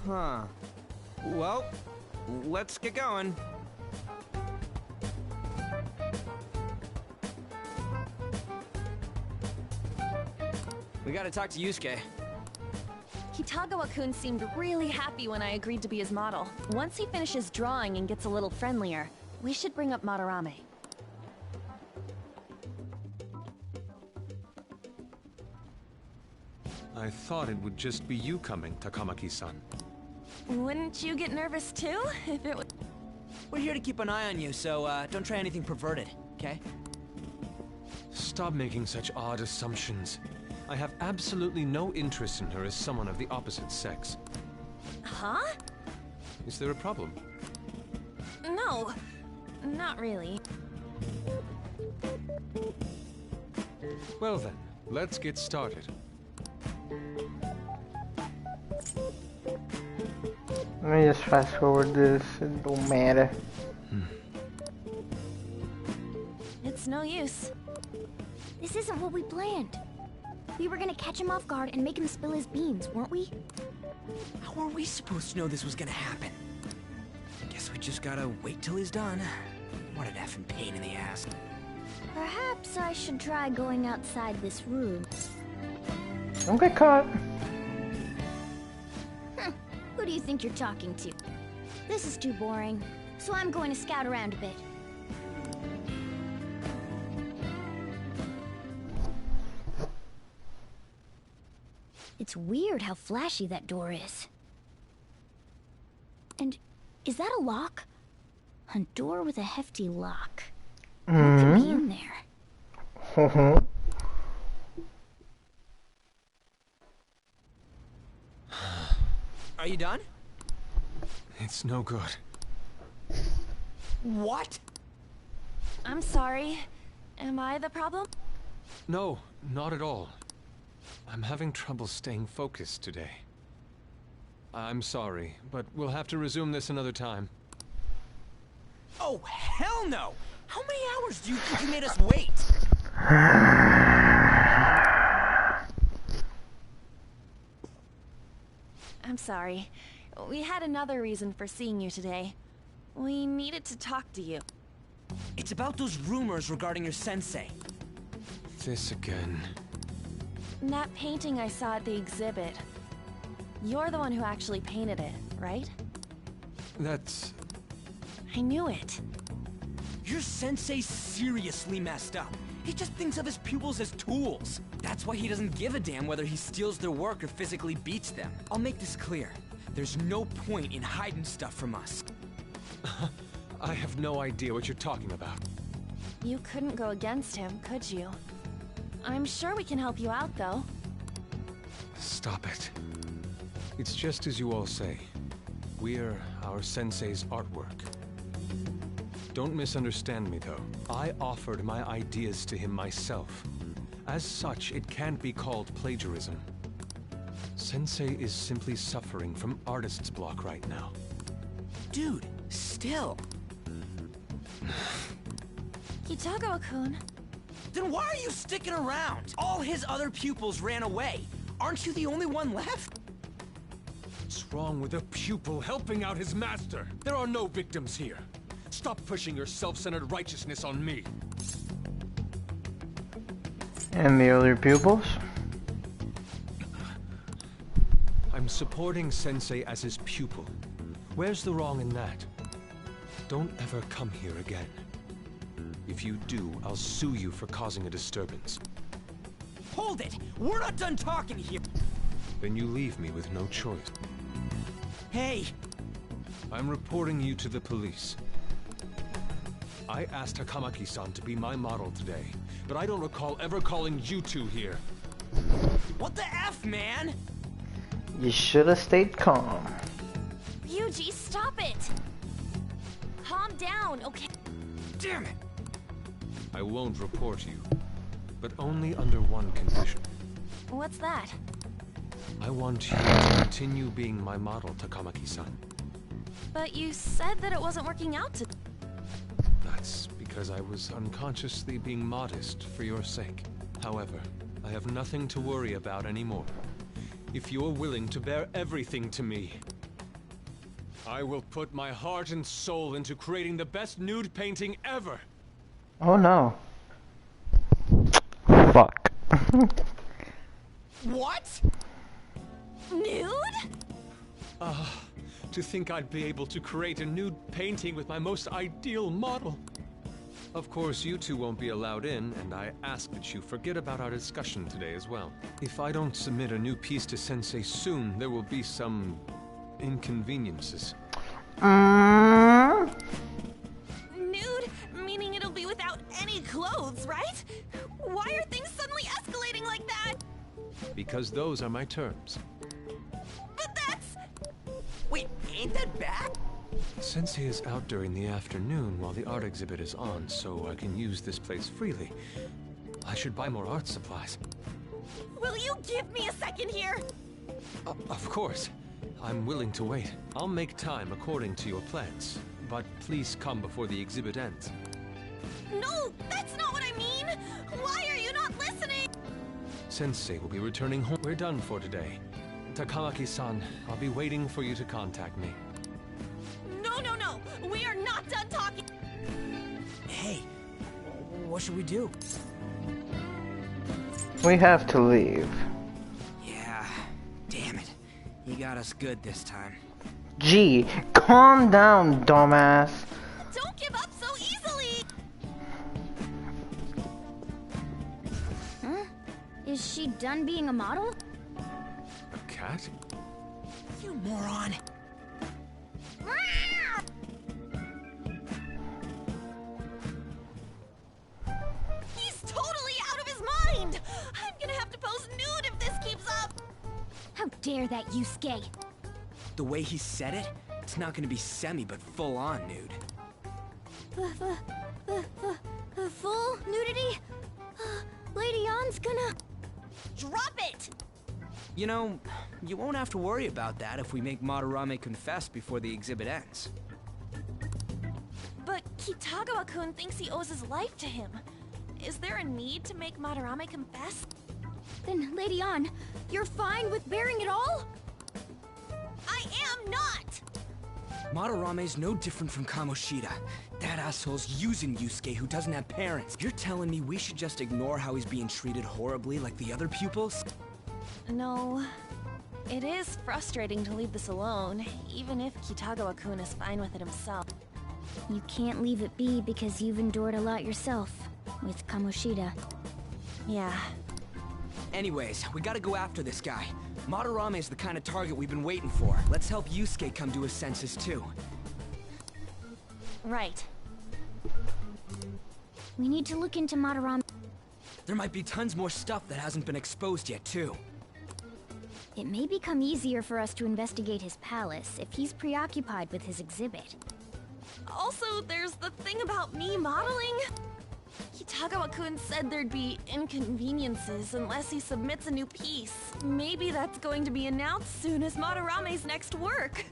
S2: Huh. Well, let's get going. We gotta talk to Yusuke.
S5: Kitagawa-kun seemed really happy when I agreed to be his model. Once he finishes drawing and gets a little friendlier, we should bring up Madarame.
S1: I thought it would just be you coming, Takamaki-san.
S5: Wouldn't you get nervous too, if it was—
S2: We're here to keep an eye on you, so don't try anything perverted, okay?
S1: Stop making such odd assumptions. I have absolutely no interest in her as someone of the opposite sex.
S5: Huh?
S1: Is there a problem?
S5: No, not really.
S1: Well then, let's get started.
S4: Let me just fast forward this, it don't matter.
S5: It's no use.
S3: This isn't what we planned. We were gonna catch him off guard and make him spill his beans, weren't we?
S2: How are we supposed to know this was gonna happen? Guess we just gotta wait till he's done. What an effing pain in the ass.
S3: Perhaps I should try going outside this room.
S4: Don't get caught.
S3: Who do you think you're talking to? This is too boring, so I'm going to scout around a bit. It's weird how flashy that door is. And is that a lock? A door with a hefty lock. What could be in there?
S2: Are you done?
S1: It's no good.
S2: What?
S5: I'm sorry. Am I the problem?
S1: No, not at all. I'm having trouble staying focused today. I'm sorry, but we'll have to resume this another time.
S2: Oh, hell no! How many hours do you think you made us wait?
S5: I'm sorry. We had another reason for seeing you today. We needed to talk to you.
S2: It's about those rumors regarding your sensei.
S1: This again.
S5: That painting I saw at the exhibit. You're the one who actually painted it, right?
S1: That's...
S5: I knew it.
S2: Your sensei's seriously messed up. He just thinks of his pupils as tools. That's why he doesn't give a damn whether he steals their work or physically beats them. I'll make this clear. There's no point in hiding stuff from us.
S1: I have no idea what you're talking about.
S5: You couldn't go against him, could you? I'm sure we can help you out, though.
S1: Stop it. It's just as you all say. We're our sensei's artwork. Don't misunderstand me, though. I offered my ideas to him myself. As such, it can't be called plagiarism. Sensei is simply suffering from artist's block right now.
S2: Dude, still.
S5: Kitagawa-kun.
S2: Then why are you sticking around? All his other pupils ran away. Aren't you the only one left?
S1: What's wrong with a pupil helping out his master? There are no victims here. Stop pushing your self-centered righteousness on me.
S4: And the other pupils?
S1: I'm supporting Sensei as his pupil. Where's the wrong in that? Don't ever come here again. If you do, I'll sue you for causing a disturbance.
S2: Hold it! We're not done talking here!
S1: Then you leave me with no choice.
S2: Hey!
S1: I'm reporting you to the police. I asked Takamaki-san to be my model today, but I don't recall ever calling you two here.
S2: What the F, man?
S4: You should have stayed calm.
S5: Yuji, stop it! Calm down, okay?
S2: Damn it!
S1: I won't report you, but only under one condition.
S5: What's that?
S1: I want you to continue being my model, Takamaki-san.
S5: But you said that it wasn't working out to...
S1: That's because I was unconsciously being modest for your sake. However, I have nothing to worry about anymore. If you're willing to bear everything to me, I will put my heart and soul into creating the best nude painting ever!
S4: Oh no. Fuck.
S5: What? Nude?
S1: To think I'd be able to create a nude painting with my most ideal model. Of course, you two won't be allowed in, and I ask that you forget about our discussion today as well. If I don't submit a new piece to Sensei soon, there will be some inconveniences.
S5: Nude? Meaning it'll be without any clothes, right? Why are things suddenly escalating like that?
S1: Because those are my terms.
S5: But that's...
S2: Wait, ain't that bad?
S1: Sensei is out during the afternoon while the art exhibit is on, so I can use this place freely. I should buy more art supplies.
S5: Will you give me a second here?
S1: Of course. I'm willing to wait. I'll make time according to your plans. But please come before the exhibit ends.
S5: No, that's not what I mean! Why are you not listening?
S1: Sensei will be returning home. We're done for today. Takamaki-san, I'll be waiting for you to contact me.
S5: No, we are not done talking!
S2: Hey, what should we do?
S4: We have to leave.
S2: Yeah, damn it. You got us good this time.
S4: Gee, calm down, dumbass.
S5: Don't give up so easily!
S3: Huh? Is she done being a model?
S1: A cat?
S2: You moron.
S5: He's totally out of his mind! I'm gonna have to pose nude if this keeps up!
S3: How dare that, Yusuke?
S2: The way he said it, it's not gonna be semi, but full-on nude.
S3: Full nudity? Lady Ann's gonna...
S5: Drop it!
S2: You know, you won't have to worry about that if we make Madarame confess before the exhibit ends.
S5: But Kitagawa-kun thinks he owes his life to him. Is there a need to make Madarame confess?
S3: Then, Lady Ann, you're fine with bearing it all?
S5: I am not!
S2: Madarame's no different from Kamoshida. That asshole's using Yusuke who doesn't have parents. You're telling me we should just ignore how he's being treated horribly like the other pupils?
S5: No. It is frustrating to leave this alone, even if Kitagawa-kun is fine with it himself.
S3: You can't leave it be because you've endured a lot yourself, with Kamoshida.
S5: Yeah.
S2: Anyways, we gotta go after this guy. Madarame is the kind of target we've been waiting for. Let's help Yusuke come to his senses too.
S5: Right.
S3: We need to look into Madarame.
S2: There might be tons more stuff that hasn't been exposed yet too.
S3: It may become easier for us to investigate his palace if he's preoccupied with his exhibit.
S5: Also, there's the thing about me modeling. Kitagawa-kun said there'd be inconveniences unless he submits a new piece. Maybe that's going to be announced soon as Madarame's next work.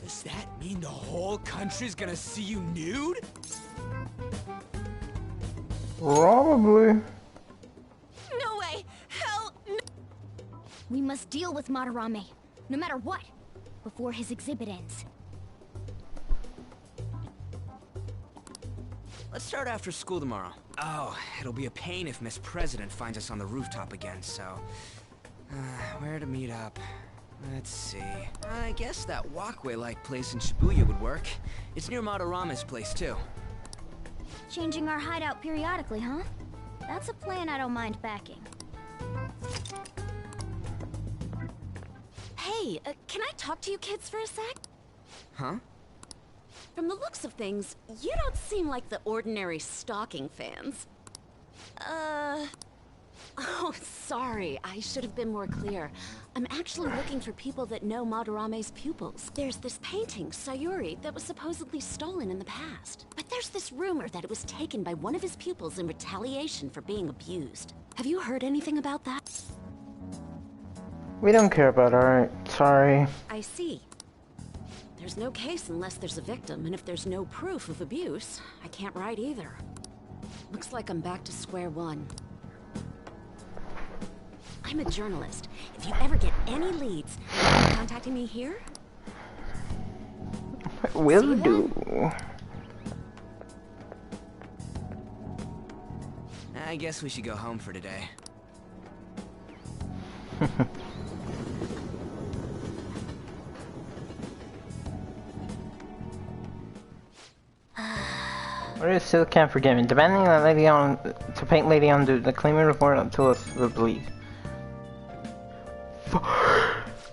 S2: Does that mean the whole country's gonna see you nude?
S4: Probably.
S5: No way! Hell no!
S3: We must deal with Madarame, no matter what, before his exhibit ends.
S2: Let's start after school tomorrow. Oh, it'll be a pain if Miss President finds us on the rooftop again, so... where to meet up? Let's see... I guess that walkway-like place in Shibuya would work. It's near Madarame's place, too.
S3: Changing our hideout periodically, huh? That's a plan I don't mind backing.
S5: Hey, can I talk to you kids for a sec?
S2: Huh?
S12: From the looks of things, you don't seem like the ordinary stalking fans. Oh, sorry. I should have been more clear. I'm actually looking for people that know Madarame's pupils. There's this painting, Sayuri, that was supposedly stolen in the past. But there's this rumor that it was taken by one of his pupils in retaliation for being abused. Have you heard anything about that?
S4: We don't care about art. Sorry.
S12: I see. There's no case unless there's a victim, and if there's no proof of abuse, I can't write either. Looks like I'm back to square one. I'm a journalist. If you ever get any leads, are you contacting me here?
S4: Will do.
S2: I guess we should go home for today.
S4: I still can't forgive me. Demanding that lady on to paint Lady on the claiming report until it's the bleed.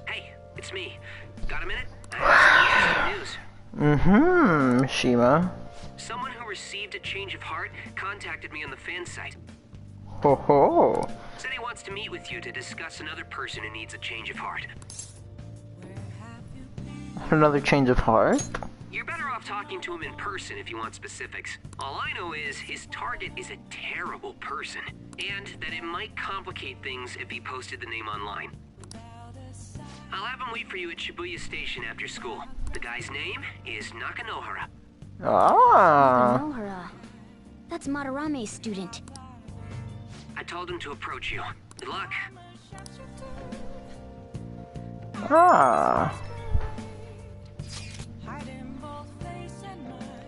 S11: Hey, it's me. Got a minute? I have some news.
S4: Shima.
S11: Someone who received a change of heart contacted me on the fan site.
S4: Ho ho.
S11: Said he wants to meet with you to discuss another person who needs a change of heart.
S4: Another change of heart?
S11: You're better off talking to him in person if you want specifics. All I know is his target is a terrible person, and that it might complicate things if he posted the name online. I'll have him wait for you at Shibuya Station after school. The guy's name is Nakanohara.
S4: Ah.
S3: Nakanohara. That's Madarame's student.
S11: I told him to approach you. Good luck.
S4: Ah.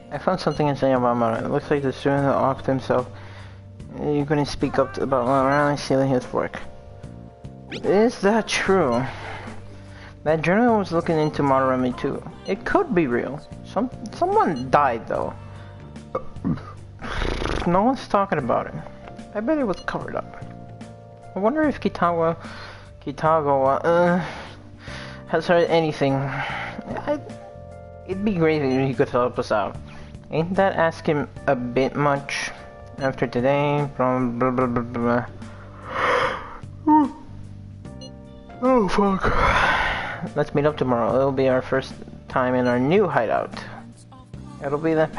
S4: I found something insane about Mara. It looks like the student that offed himself. You couldn't speak up about Mara stealing his work. Is that true? That journal was looking into Madarame too. It could be real. Someone died though. No one's talking about it. I bet it was covered up. I wonder if Kitagawa has heard anything. It'd be great if he could help us out. Ain't that asking a bit much? After today, blah blah blah blah blah. Oh fuck. Let's meet up tomorrow. It'll be our first time in our new hideout. It'll be that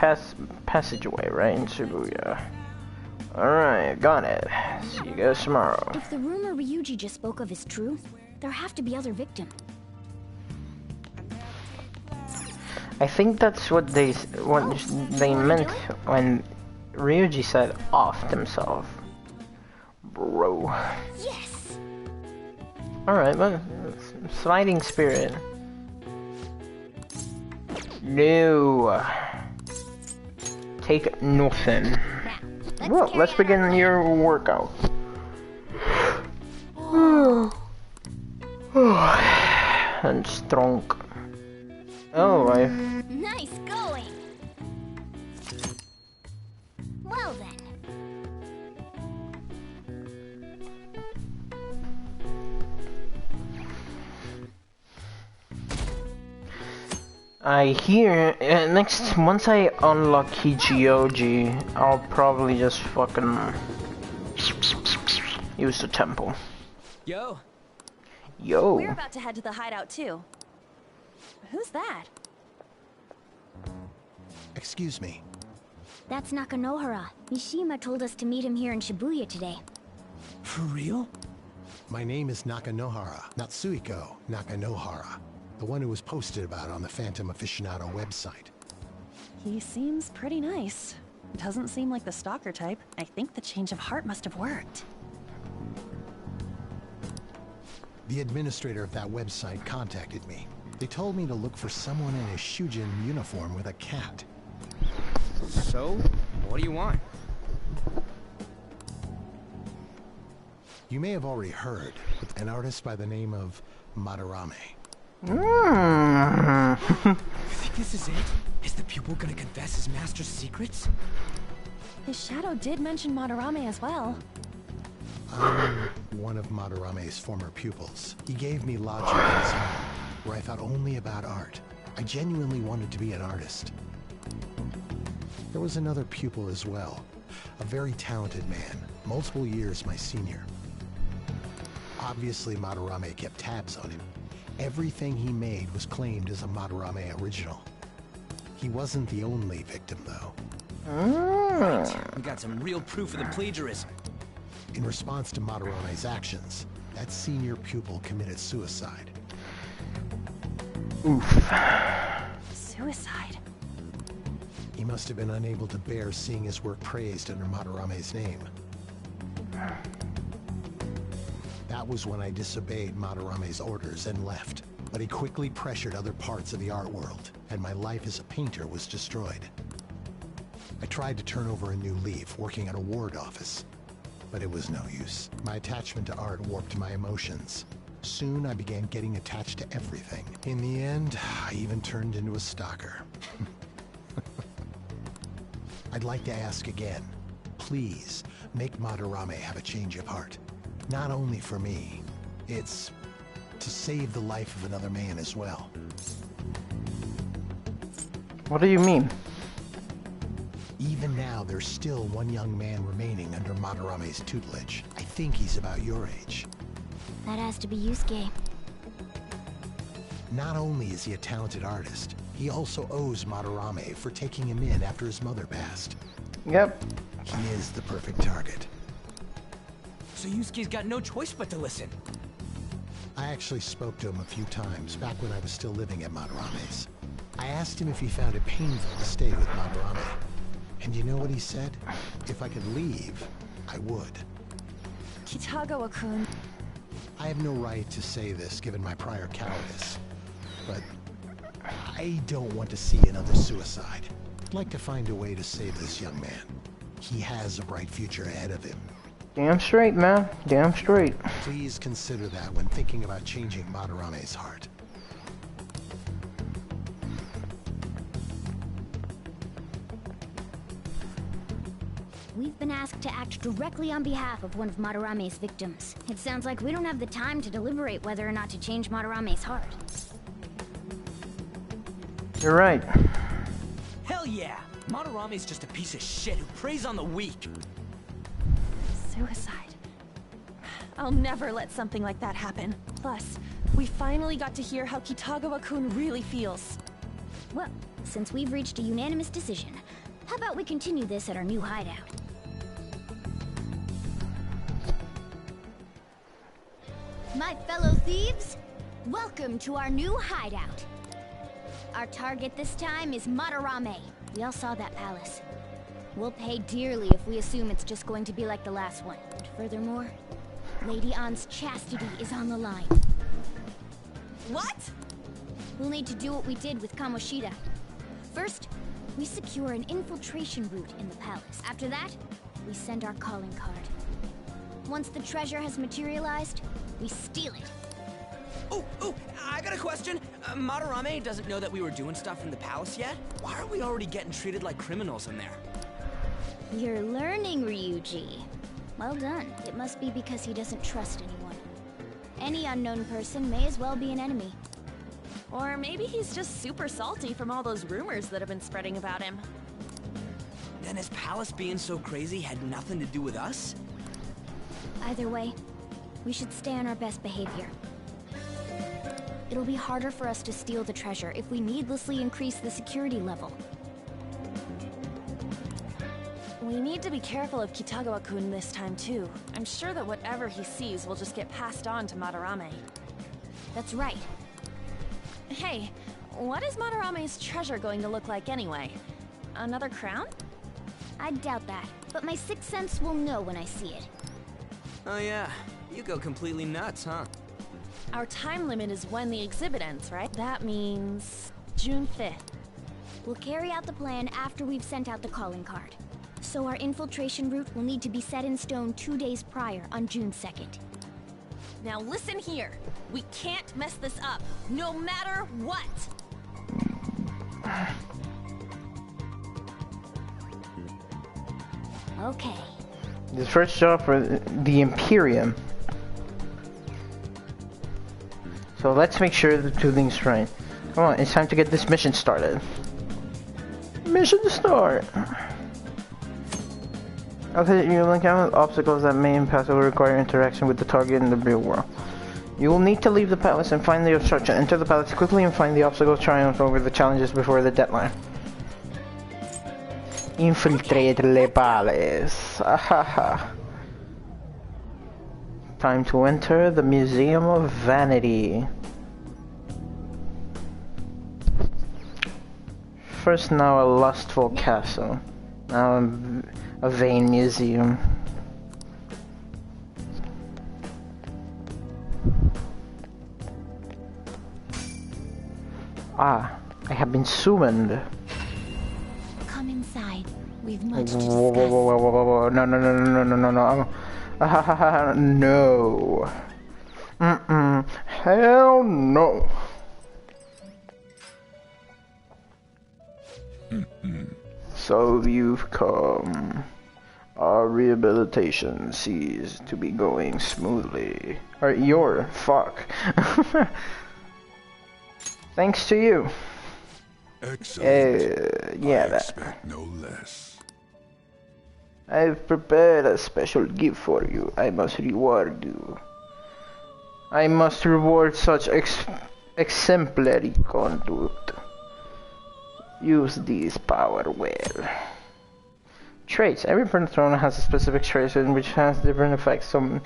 S4: passageway right in Shibuya. Alright, got it. See you guys tomorrow.
S3: If the rumor Ryuji just spoke of is true, there have to be other victims.
S4: I think that's what they meant when Ryuji said offed himself. Bro.
S3: Yes.
S4: Alright, well, sliding spirit. No. Take nothing. Well, let's begin your workout. And strong. Oh,
S3: Nice going. Well then.
S4: I hear once I unlock Kichioji, I'll probably just fucking use the temple.
S2: Yo.
S5: We're about to head to the hideout too. Who's that?
S13: Excuse me.
S3: That's Nakanohara. Mishima told us to meet him here in Shibuya today.
S2: For real?
S13: My name is Nakanohara, Natsuhiko Nakanohara. The one who was posted about on the Phantom Aficionado website.
S5: He seems pretty nice. Doesn't seem like the stalker type. I think the change of heart must have worked.
S13: The administrator of that website contacted me. They told me to look for someone in a Shujin uniform with a cat.
S2: So, what do you want?
S13: You may have already heard, an artist by the name of Madarame.
S2: You think this is it? Is the pupil gonna confess his master's secrets?
S5: His shadow did mention Madarame as well.
S13: I'm one of Madarame's former pupils. He gave me lodging in his home, where I thought only about art. I genuinely wanted to be an artist. There was another pupil as well, a very talented man, multiple years my senior. Obviously, Madarame kept tabs on him. Everything he made was claimed as a Madarame original. He wasn't the only victim, though.
S2: Right. We got some real proof of the plagiarism.
S13: In response to Madarame's actions, that senior pupil committed suicide.
S4: Oof.
S5: Suicide?
S13: He must have been unable to bear seeing his work praised under Madarame's name. That was when I disobeyed Madarame's orders and left. But he quickly pressured other parts of the art world, and my life as a painter was destroyed. I tried to turn over a new leaf, working at a ward office. But it was no use. My attachment to art warped my emotions. Soon I began getting attached to everything. In the end, I even turned into a stalker. I'd like to ask again. Please, make Madarame have a change of heart. Not only for me. It's to save the life of another man as well.
S4: What do you mean?
S13: Even now, there's still one young man remaining under Madarame's tutelage. I think he's about your age.
S3: That has to be Yusuke.
S13: Not only is he a talented artist, he also owes Madarame for taking him in after his mother passed.
S4: Yep.
S13: He is the perfect target.
S2: So Yusuke's got no choice but to listen.
S13: I actually spoke to him a few times back when I was still living at Madarame's. I asked him if he found it painful to stay with Madarame. And you know what he said? If I could leave, I would.
S5: Kitagawa-kun.
S13: I have no right to say this given my prior cowardice, but I don't want to see another suicide. I'd like to find a way to save this young man. He has a bright future ahead of him.
S4: Damn straight, man. Damn straight.
S13: Please consider that when thinking about changing Madarame's heart.
S3: We've been asked to act directly on behalf of one of Madarame's victims. It sounds like we don't have the time to deliberate whether or not to change Madarame's heart.
S4: You're right.
S2: Hell yeah! Madarame's just a piece of shit who preys on the weak.
S5: Suicide. I'll never let something like that happen. Plus, we finally got to hear how Kitagawa-kun really feels.
S3: Well, since we've reached a unanimous decision, how about we continue this at our new hideout? My fellow thieves, welcome to our new hideout. Our target this time is Madarame. We all saw that palace. We'll pay dearly if we assume it's just going to be like the last one. And furthermore, Lady Ann's chastity is on the line.
S5: What?
S3: We'll need to do what we did with Kamoshida. First, we secure an infiltration route in the palace. After that, we send our calling card. Once the treasure has materialized, we steal it.
S2: Oh, I got a question. Madarame doesn't know that we were doing stuff in the palace yet? Why are we already getting treated like criminals in there?
S3: You're learning, Ryuji. Well done. It must be because he doesn't trust anyone. Any unknown person may as well be an enemy.
S5: Or maybe he's just super salty from all those rumors that have been spreading about him.
S2: Then his palace being so crazy had nothing to do with us?
S3: Either way, we should stay on our best behavior. It'll be harder for us to steal the treasure if we needlessly increase the security level.
S5: We need to be careful of Kitagawa-kun this time too. I'm sure that whatever he sees will just get passed on to Madarame.
S3: That's right.
S5: Hey, what is Madarame's treasure going to look like anyway? Another crown?
S3: I doubt that, but my sixth sense will know when I see it.
S2: Oh yeah, you go completely nuts, huh?
S5: Our time limit is when the exhibit ends, right? That means June 5th.
S3: We'll carry out the plan after we've sent out the calling card. So our infiltration route will need to be set in stone 2 days prior on June 2nd.
S5: Now listen here. We can't mess this up, no matter what!
S3: Okay.
S4: The first job for the Imperium. So let's make sure the two things right. Come on, it's time to get this mission started. Mission start! Okay, you will encounter obstacles that may impact or require interaction with the target in the real world. You will need to leave the palace and find the obstruction. Enter the palace quickly and find the obstacles, triumph over the challenges before the deadline. Infiltrate the palace. Ahaha. Time to enter the Museum of Vanity. First now a lustful castle. Now a vain museum. Ah, I have been summoned.
S12: Come inside. We've much to
S4: Whoa,
S12: discuss.
S4: whoa. No. No. Hell no. So you've come. Our rehabilitation seems to be going smoothly. Or fuck. Thanks to you.
S6: Excellent.
S4: Yeah,
S6: I
S4: that.
S6: expect no less.
S4: I've prepared a special gift for you. I must reward you. I must reward such exemplary conduct. Use these power well. Traits. Every persona has a specific trait which has different effects. Some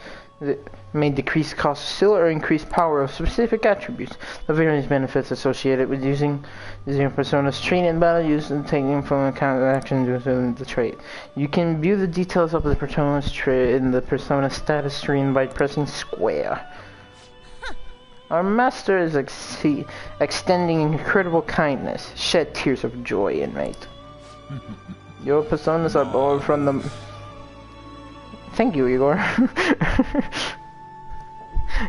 S4: may decrease cost still or increase power of specific attributes. The various benefits associated with using a persona's trait in battle use and taking from account action due to the trait. You can view the details of the persona's trait in the persona status screen by pressing square. Our master is extending incredible kindness. Shed tears of joy, inmate. Your personas are born from the... Thank you, Igor.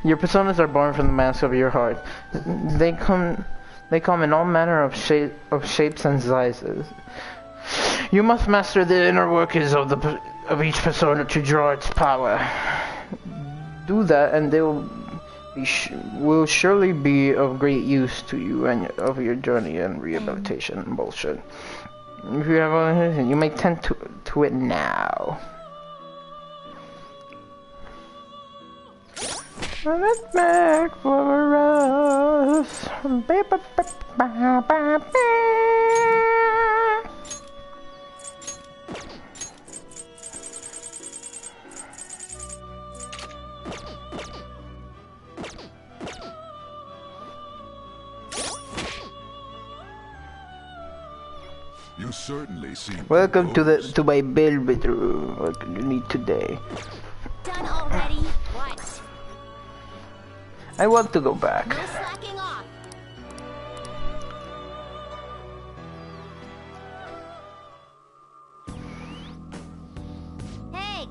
S4: Your personas are born from the mask of your heart. They come in all manner of shapes and sizes. You must master the inner workings of each persona to draw its power. Do that, and they will surely be of great use to you and of your journey and rehabilitation bullshit. If you have anything, you may tend to it now. Let's make for us.
S6: You certainly seem
S4: Welcome to my velvet room. What do you need today?
S12: Done already? What?
S4: I want to go back.
S12: No slacking off.
S3: Hey!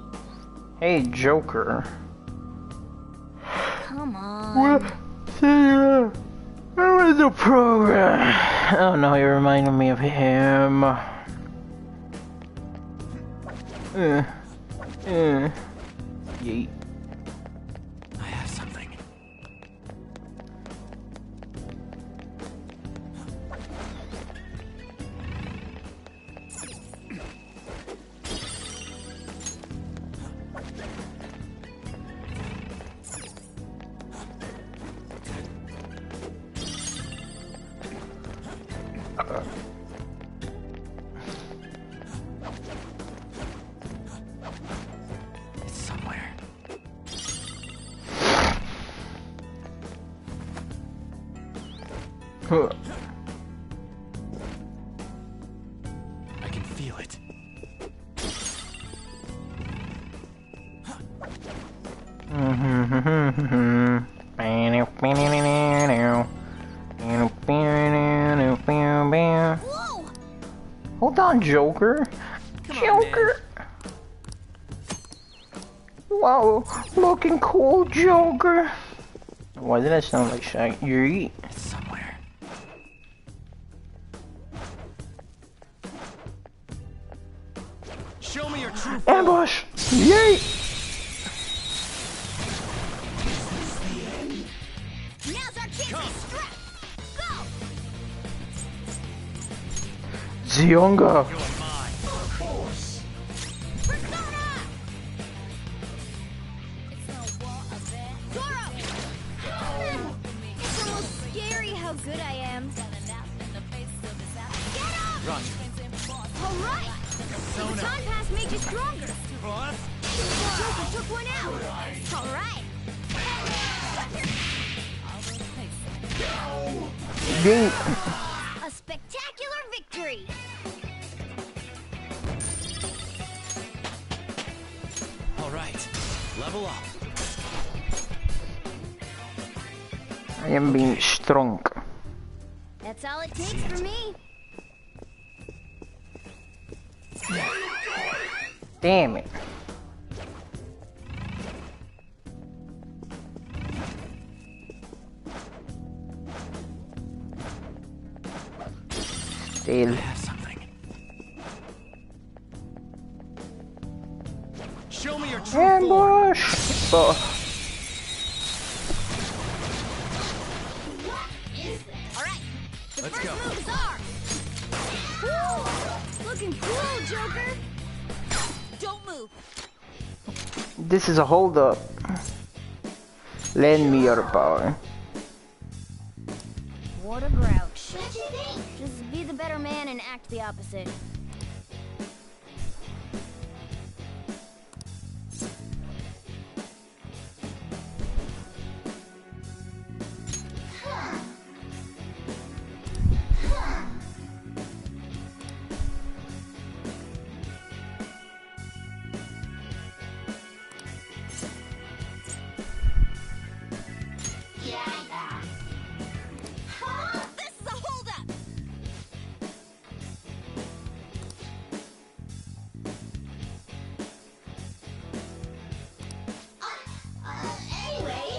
S4: Hey, Joker.
S3: Come on.
S4: Where was the program? Oh no, you're reminding me of him. Yeet.
S2: I have something. It's somewhere. I can feel it.
S12: Whoa!
S4: Hold on, Joker. Joker. Wow, looking cool, Joker. Why did I sound like Shaq? Yeet.
S2: It's somewhere.
S1: Show me your true
S4: Ambush! Yeet!
S3: Now's our chance to strike! Go!
S4: Zionga!
S3: Persona! good I am. Get up!
S1: Roger.
S3: All right! The time pass made you stronger. Joker took one out. All right. A spectacular victory.
S1: All right. Level up.
S4: I am being strong.
S3: That's all it takes for me.
S4: Damn it. Still.
S1: I have something. Show me your true form.
S4: Ambush! Oh.
S3: Alright, the
S1: Let's
S3: first
S1: go.
S3: move is ours. Woo! Looking cool, Joker. Don't move.
S4: This is a hold up. Lend me your power.
S3: What a grouch. Just be the better man and act the opposite.
S5: This is a holdup!
S3: Anyway.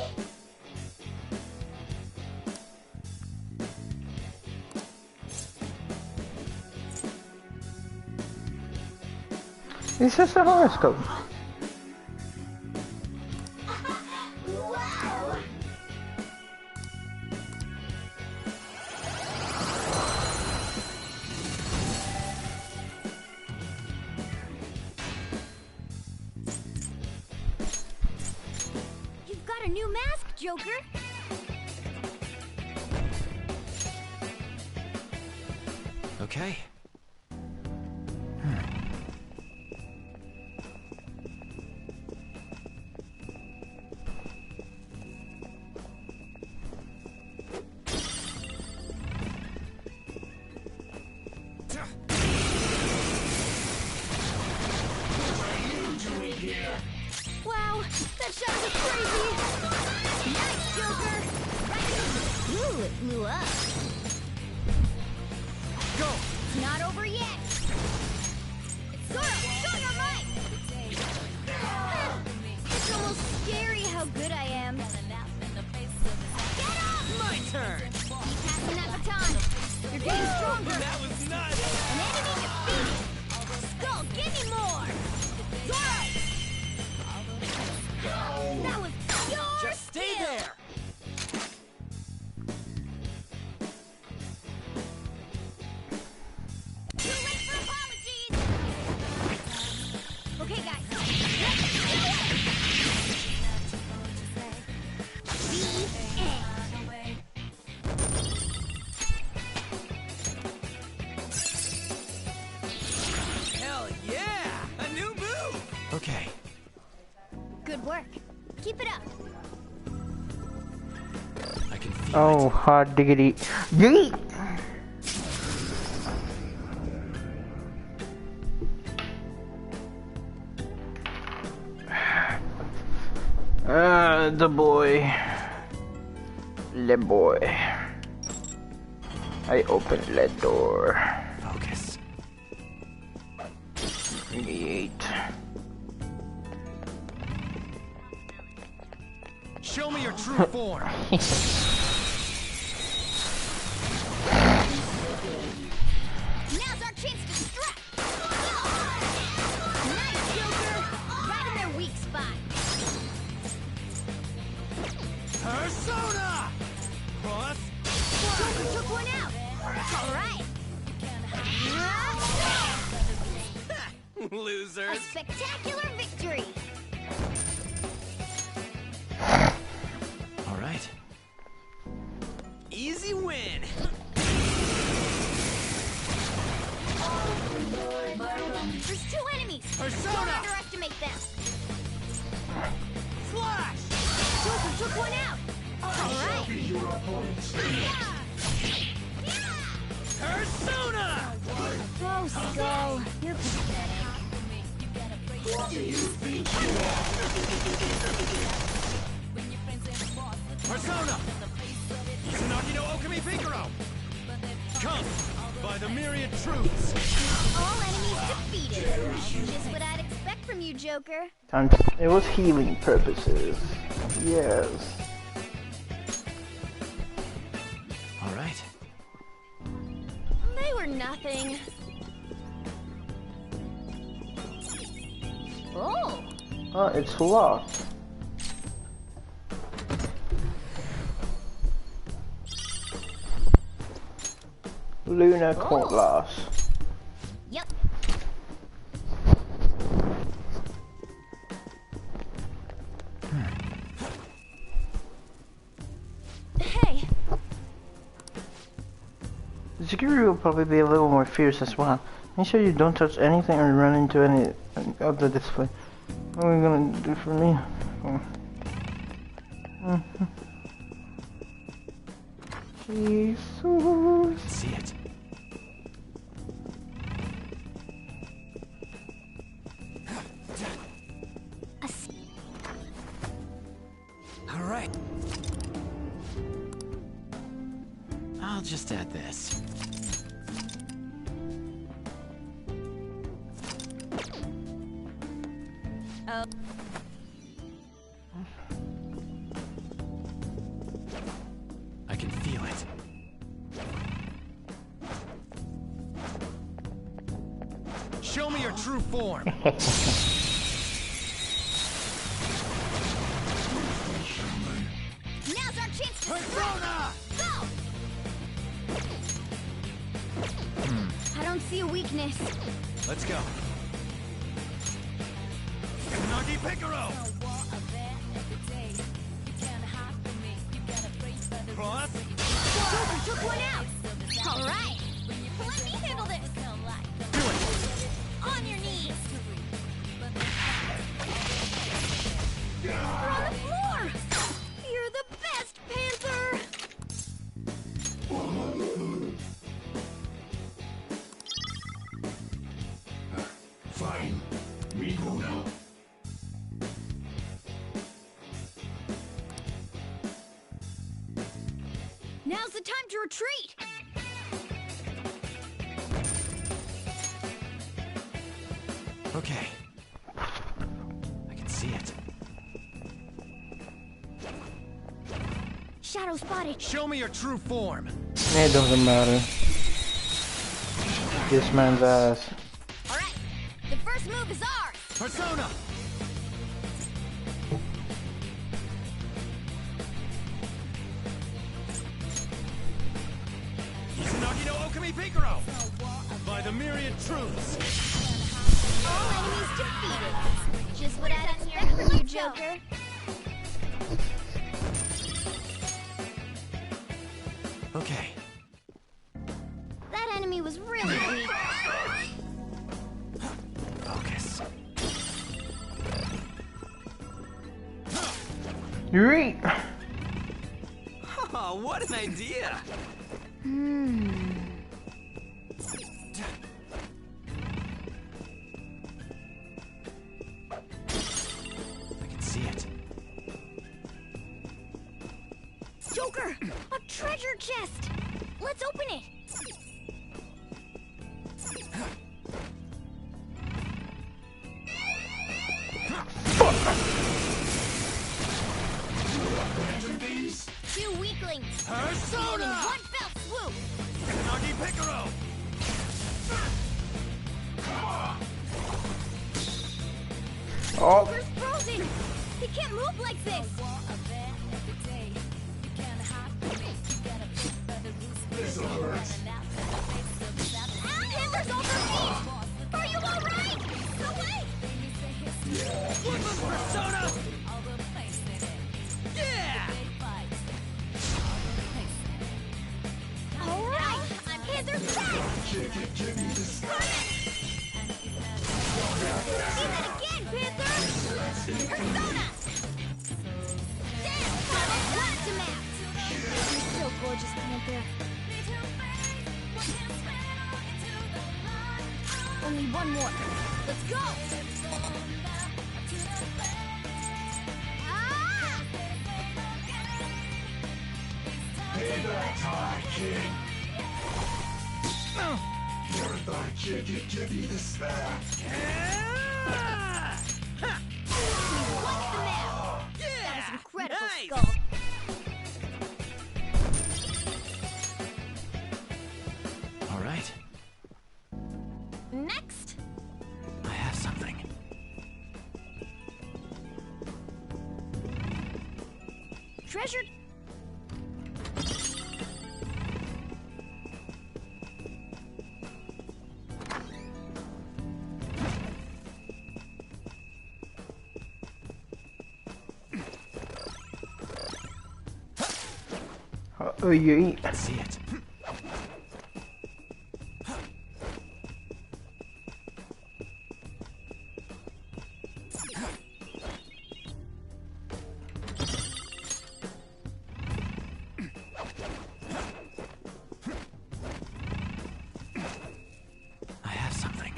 S4: It's just a horoscope.
S3: Wow. You've got a new mask, Joker.
S1: Okay.
S3: Wow, that shot was crazy. Nice, Joker. Right. Ooh, it blew up.
S1: Go!
S3: It's not over yet. Sora, show your might. It's almost scary how good I am. Get up!
S1: My turn!
S3: Keep passing that baton. You're getting stronger.
S1: That was nuts!
S3: An enemy defeated. Skull, give me more. Zoro! That was pure
S1: Just stay
S3: skill.
S1: there!
S3: Too late for apologies. Okay, guys. Let's do it.
S1: Hell yeah! A new move! Okay.
S3: Good work. Keep it up.
S1: I can feel
S4: Oh, hot diggity. Yeet! The boy. Le boy. I opened the door.
S1: Focus.
S4: Yeet.
S1: Show me your true form!
S3: Now's our chance to strike. Nice, Joker. Right in their weak spot.
S1: Persona! Cross!
S3: Joker took one out. All right. A
S1: Losers!
S3: spectacular victory.
S1: Alright.
S2: Easy win!
S3: There's two enemies!
S2: Persona!
S3: Don't underestimate them!
S2: Flash!
S3: Joker took one out! Alright!
S2: Persona!
S3: Go, Skull! You're pathetic.
S2: Persona! Izanagi no Okami Picaro! Come, by the myriad truths!
S3: All enemies defeated. Just what I'd expect from you, Joker.
S4: It was healing purposes. Yes.
S2: Alright.
S5: They were nothing.
S3: Oh!
S4: Oh, it's locked. Lunar Court Glass.
S3: Yep.
S5: Hey!
S4: The security will probably be a little more fierce as well. Make sure you don't touch anything or run into any of the display. What are you gonna do for me? Jesus.
S2: See it. Alright. I'll just add this.
S5: Oh.
S2: I can feel it. Show me your true form.
S3: Now's our chance to
S2: Persona!
S3: go! I don't see a weakness.
S2: Let's go. Nagi Picaro! Cross?
S3: Joker took one out! Alright! Let me handle this!
S2: Do it!
S3: On your knees! You're on the floor! You're the best, Panther!
S14: Fine. We go now.
S3: Now's the time to retreat!
S2: Okay. I can see it.
S3: Shadow spotted.
S2: Show me your true form.
S4: It doesn't matter. This man's ass.
S3: Alright, the first move is ours!
S2: Persona! Izanagi no Okami Picaro! By the myriad truths!
S3: All enemies defeated. Just what I'd expect from you, Joker.
S2: Okay.
S3: That enemy was really weak.
S2: Focus.
S4: Great.
S2: Oh, what an idea! I can see it.
S3: Joker! A treasure chest! Let's open it! Two weaklings!
S2: Persona!
S3: In one fell swoop!
S2: Nagi Picaro!
S4: Oh.
S3: Joker's frozen! He can't move like this!
S14: This'll hurt.
S3: Panther's over me! Are you alright? Away!
S2: Persona! Yeah!
S14: Give me the spell.
S3: Do that again, Panther! Persona! Damn, blast him out! You're so gorgeous, Panther. Only one more. Let's go! Ah!
S14: Payback time, kid. Marathon kid, give me the spell.
S3: What's the matter? That was incredible, Skull.
S11: All right.
S5: Next!
S11: I have something.
S3: Treasured.
S4: Oh, you eat.
S11: Let's see it. I have something.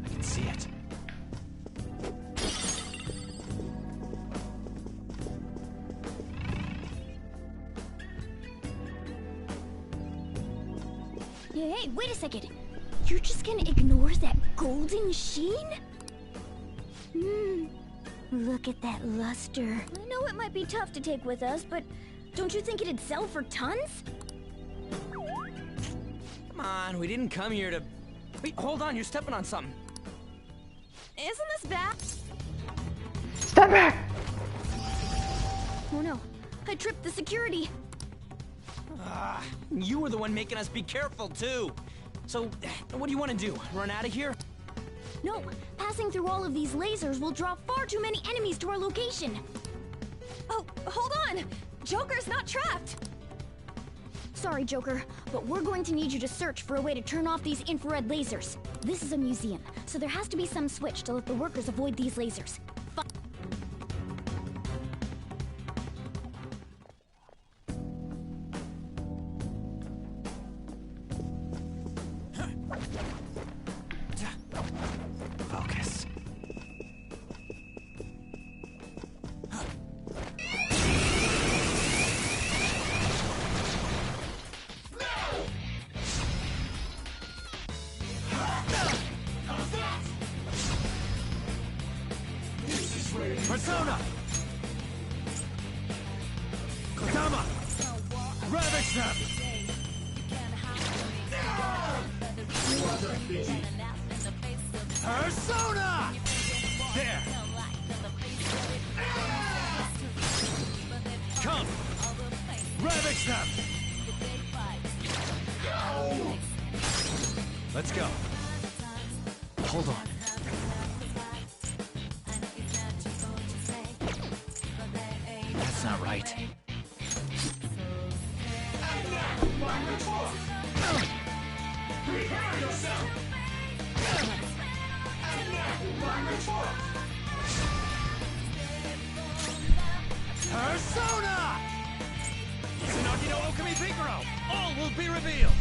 S11: I can see it.
S3: Hey, wait a second. You're just gonna ignore that golden sheen? Look at that luster. I know it might be tough to take with us, but don't you think it'd sell for tons?
S2: Come on, we didn't come here to... Wait, hold on, you're stepping on something.
S5: Isn't this bad?
S4: Stand back!
S3: Oh no, I tripped the security.
S2: You were the one making us be careful, too. So, what do you want to do? Run out of here?
S3: No, passing through all of these lasers will draw far too many enemies to our location.
S5: Oh, hold on! Joker's not trapped!
S3: Sorry, Joker, but we're going to need you to search for a way to turn off these infrared lasers. This is a museum, so there has to be some switch to let the workers avoid these lasers.
S11: Focus.
S10: Persona! Kodama! Ravage them! Persona! There! Come! Ravage them! Let's go.
S11: Hold on. That's not right.
S14: Prepare yourself.
S10: Persona! Tsunagi no Okami Picaro! All will be revealed!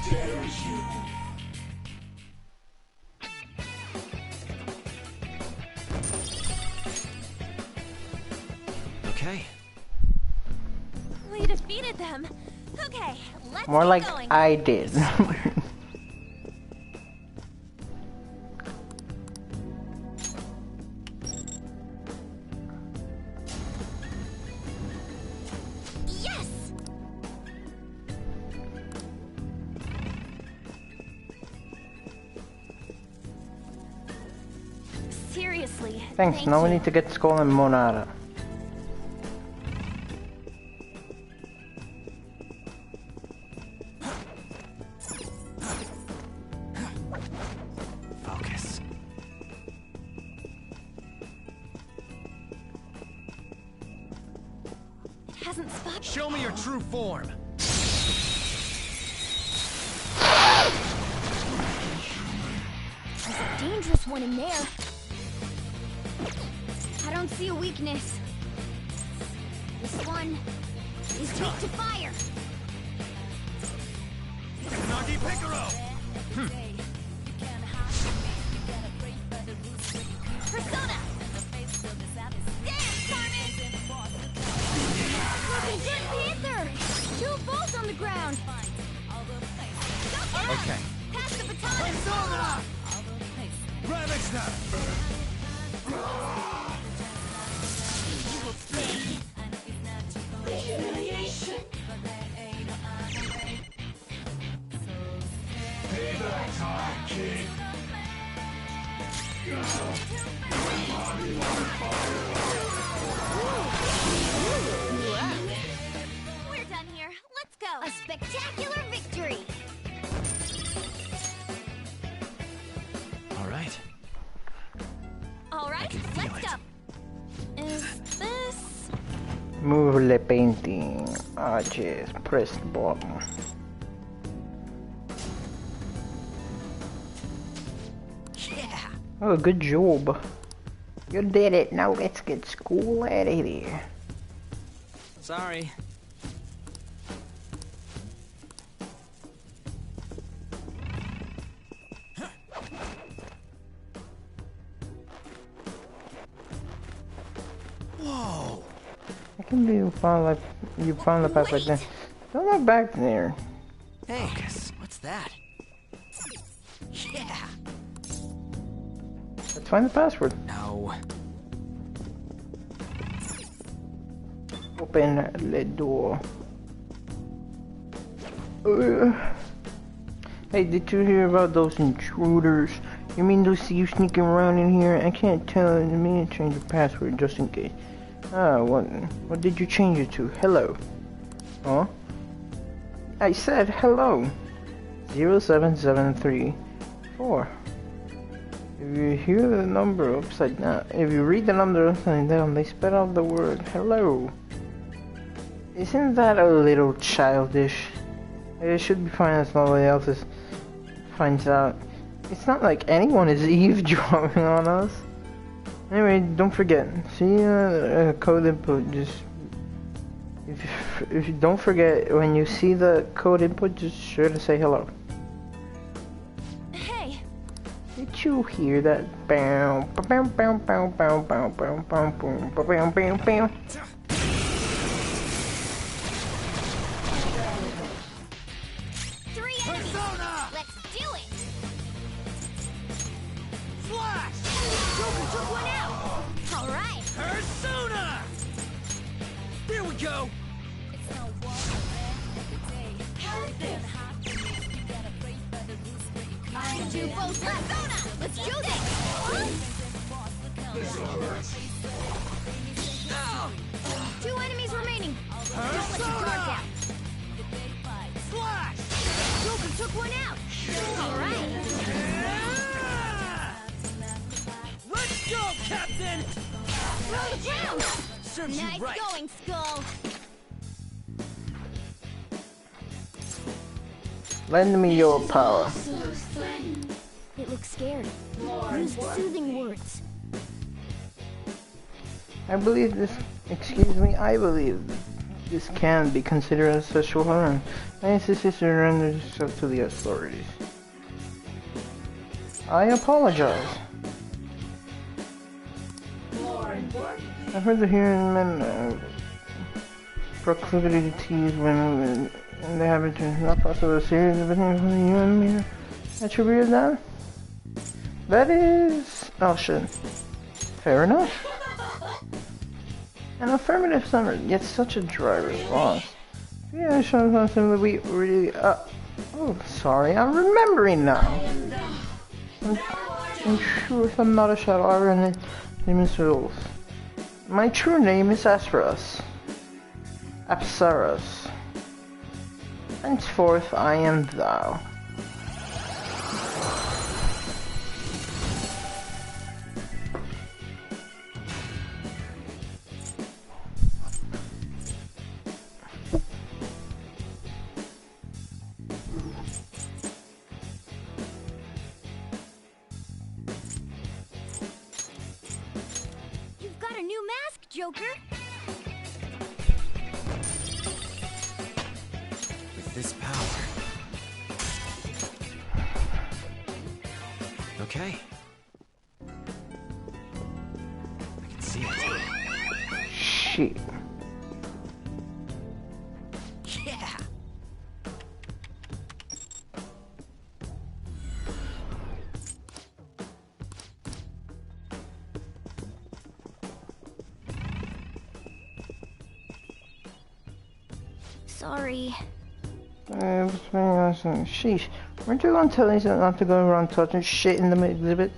S14: Dare you?
S11: Okay.
S5: We defeated them. Okay, let's
S4: More
S5: get
S4: like
S5: going.
S4: I did.
S5: Yes! Seriously.
S4: Thanks,
S5: thank
S4: now we
S5: you.
S4: need to get Skull and Monada.
S5: hasn't spotted.
S1: Show me your true form.
S3: There's a dangerous one in there. I don't see a weakness. This one is weak to fire.
S1: Nagi Picaro!
S3: Persona! Dance, Carmen! Looking good, Panther! 2 bolts on the ground!
S1: Okay.
S3: Pass the baton!
S1: Persona! Ravage them!
S14: Humiliation. Payback time, kid.
S3: We're done here. Let's go. A spectacular victory.
S1: All right.
S5: All right, let's go. Is this?
S4: Move the painting. Ah, just press the button.
S2: Yeah.
S4: Oh, good job. You did it. Now let's get school out of here.
S2: Sorry.
S4: I can be you found the path like that. Don't look back there.
S2: Hey, what's that? Yeah.
S4: Let's find the password.
S2: No.
S4: Open the door. Hey, did you hear about those intruders? You mean those thieves sneaking around in here? I can't tell. Let me change the password just in case. Ah, what did you change it to? Hello. Huh? I said hello. 07734. If you hear the number upside down, if you read the number upside down, they spell out the word hello. Isn't that a little childish? It should be fine as nobody else finds out. It's not like anyone is eavesdropping on us. Anyway, don't forget. See code input. Just if you don't forget when you see the code input, just sure to say hello.
S5: Hey.
S4: Did you hear that? Bow, bow, bow, bow, bow, bow, bow, bow, bow, bow, bow, bow.
S2: Go!
S3: Two boats left. Let's do this! Two enemies remaining. Don't let your guard down.
S2: Slash!
S3: Joker took one out. All right.
S2: Let's go, Captain!
S3: Throw the ground.
S2: Serves
S3: Nice
S2: you right.
S3: going, Skull.
S4: Lend me your power.
S3: It looks scared. Use soothing words.
S4: I believe this can be considered as sexual harm. I insist you surrender yourself to the authorities. I apologize. I've heard the hearing men proclivity to tease women and they have it not possible a series of things for you and me attributed that? That is option. Fair enough. An affirmative summary, yet such a dry response. Yeah, something we really oh sorry, I'm remembering now. In truth, I'm not a shadow, I run in Demon's rules. My true name is Apsaras. Henceforth, I am thou.
S3: Joker?
S2: With this power... Okay. I can see it.
S4: Shit.
S2: Yeah!
S3: Sorry.
S4: Sheesh. Weren't you gonna tell me not to go around touching shit in the exhibit?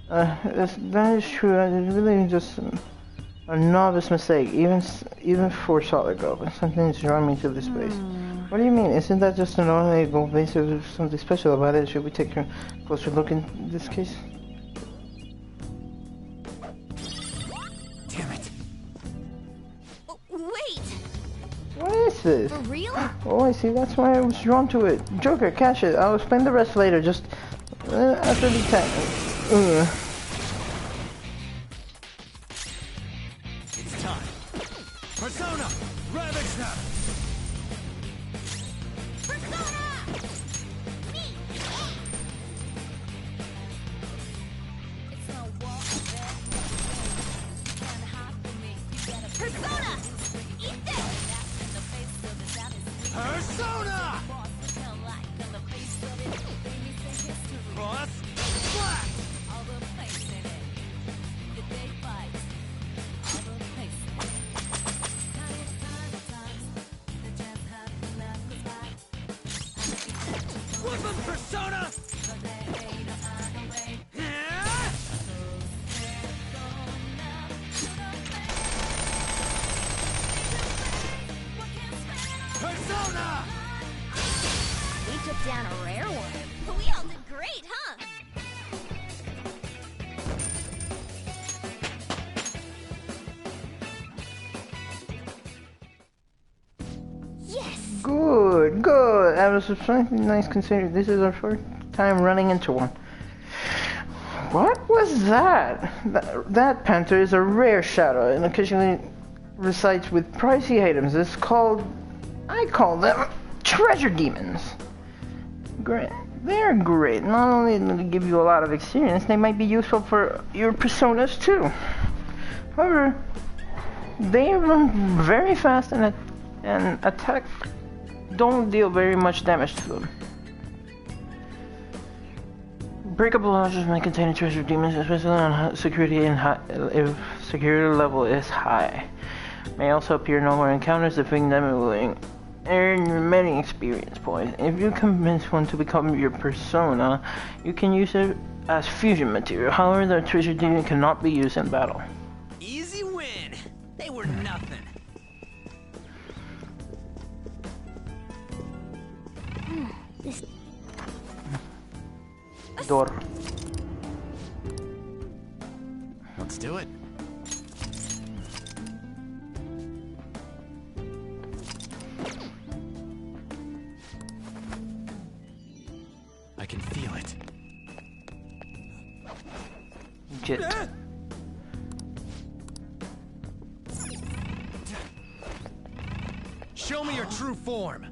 S4: That is true. It's really just a novice mistake, even for solid gold. But something's drawing me to this place. What do you mean? Isn't that just an ordinary gold base? There's something special about it. Should we take a closer look in this case?
S2: Damn it.
S3: Wait!
S4: What is this?
S3: For real?
S4: Oh, I see. That's why I was drawn to it. Joker, catch it. I'll explain the rest later. Just after the time.
S2: It's time. Persona! Ravage now!
S3: Persona! Eat this!
S2: Persona! Cross! Flat! What's up, Persona? Persona!
S3: We took down a rare one. We all did great, huh? Yes!
S4: Good, good. That was something nice considering this is our first time running into one. What was that? That panther is a rare shadow and occasionally resides with pricey items. It's called... I call them treasure demons. Great. They're great. Not only do they give you a lot of experience, they might be useful for your personas too. However, they run very fast and attack don't deal very much damage to them. Breakable lodges may contain treasure demons, especially on security if security level is high. May also appear in normal encounters. Defeating them will earn many experience points. If you convince one to become your persona, you can use it as fusion material. However, the treasure demon cannot be used in battle.
S2: Easy win! They were nothing.
S3: This...
S4: Door.
S2: Let's do it. I can feel it.
S4: Jet.
S2: Show me your true form.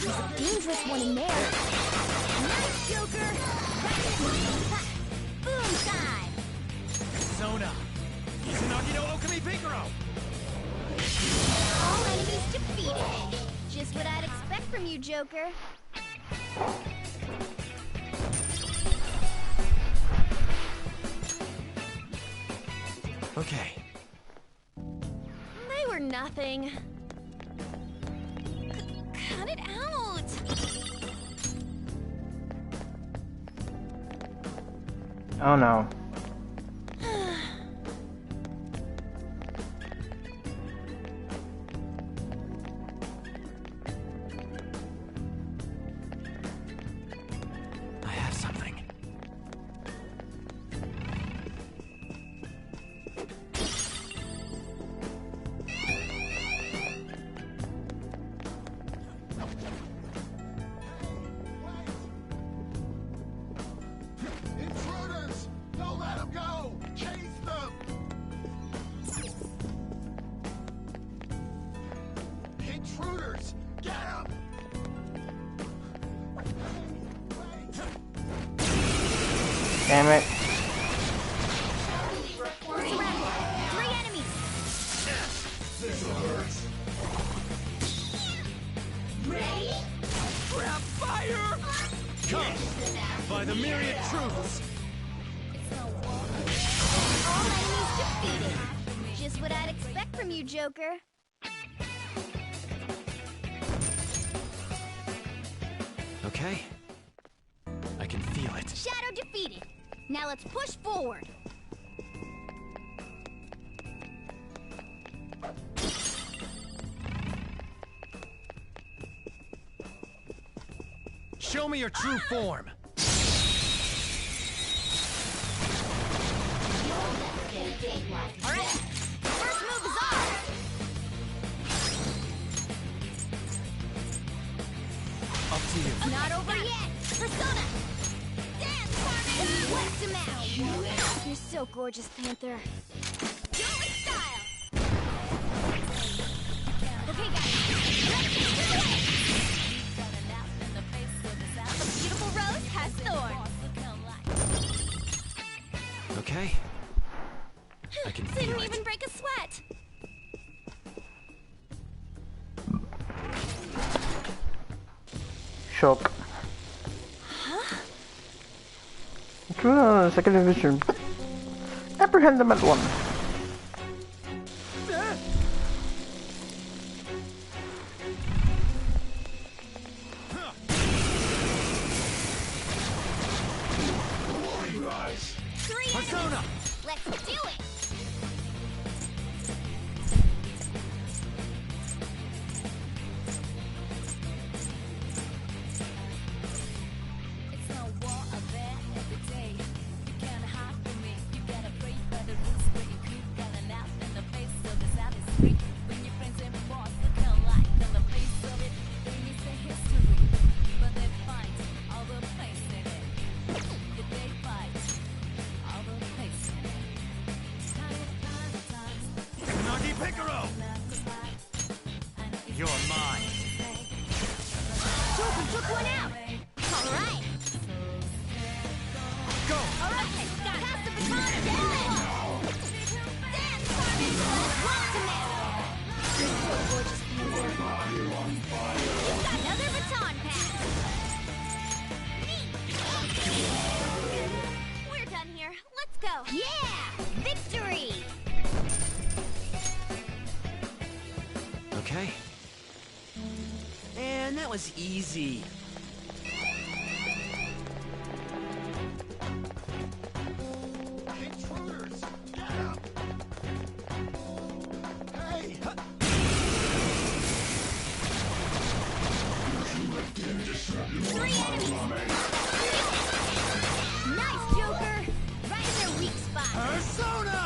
S3: There's a dangerous one in there. Nice, Joker! Boom time!
S2: Persona! Izanagi no Okami Pinkaro!
S3: All enemies defeated. Just what I'd expect from you, Joker.
S2: Okay.
S5: They were nothing. Cut it out!
S4: Oh no.
S2: I have something.
S4: Damn it.
S1: Grab fire! Come! By the myriad truths!
S3: All enemies defeated. Just what I'd expect from you, Joker.
S1: Okay. I can feel it.
S3: Shadow defeated. Now let's push forward.
S1: Show me your true form.
S3: Alright, first move is off.
S1: Up to you.
S3: Not over yet. Persona. Dance, Carmen. What's the matter? You're so gorgeous, Panther. Do it with style. Okay, guys. Let's get to it. A beautiful rose has thorns.
S1: Okay. I can feel
S5: Didn't
S1: it.
S5: even break a sweat.
S4: Shock. Second division. Apprehend them at once.
S1: Persona!
S3: Let's do it.
S1: You're mine.
S3: Joker took one out. All right.
S1: Go.
S3: All right. Pass the baton down. Dance, Carmen. What's the matter? You're so gorgeous, Panther. You've got another baton pass.
S5: We're done here. Let's go.
S3: Yeah! Victory!
S1: Okay.
S2: Man, that was easy.
S13: Intruders! Get up! Hey!
S3: Three enemies! Nice, Joker! Right in their weak spot.
S1: Persona!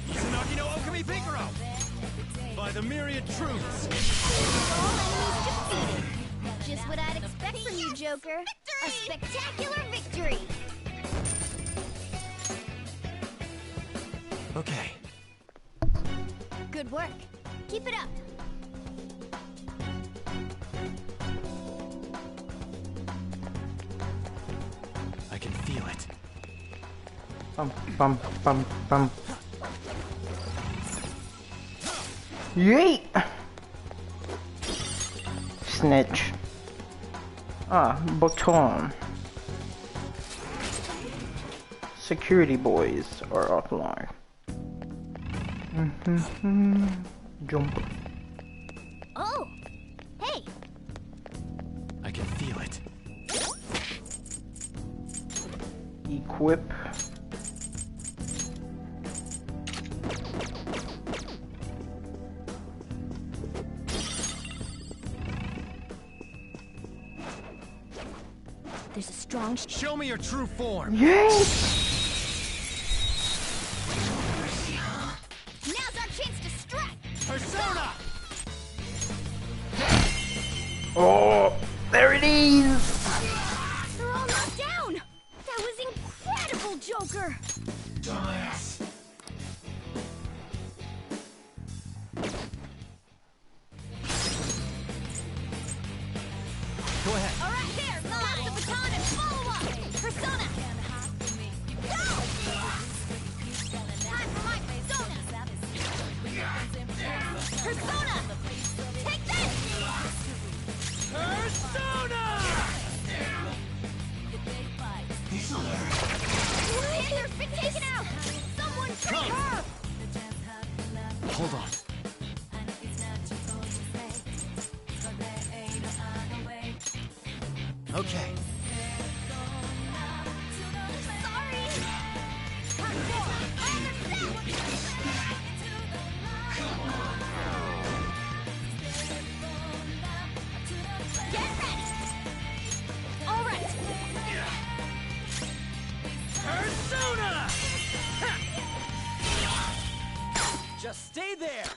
S1: Izanagi no Okami Pinkaro! By the myriad truths!
S3: All enemies defeated. Just what I'd expect from you, Joker. A spectacular victory!
S1: Okay.
S3: Good work. Keep it up.
S1: I can feel it.
S4: Bum, bum, bum, bum. Yeet! Snitch. Ah, baton. Security boys are offline. Jump.
S3: Oh! Hey!
S1: I can feel it.
S4: Equip.
S3: There's a strong
S1: Show me your true form.
S4: Yes!
S3: Now's our chance to strike!
S1: Persona!
S4: Oh, there it is!
S3: They're all knocked down! That was incredible, Joker!
S14: Dumbass.
S2: Go ahead.
S3: All right, there. Pass the baton and follow up. Persona. Go! Time for my persona. Persona. Take this.
S2: Persona!
S3: Hitler's been taken out. Someone free her.
S2: Hold on. Okay.
S3: Sorry. Get ready. All right.
S2: Persona! Just stay there.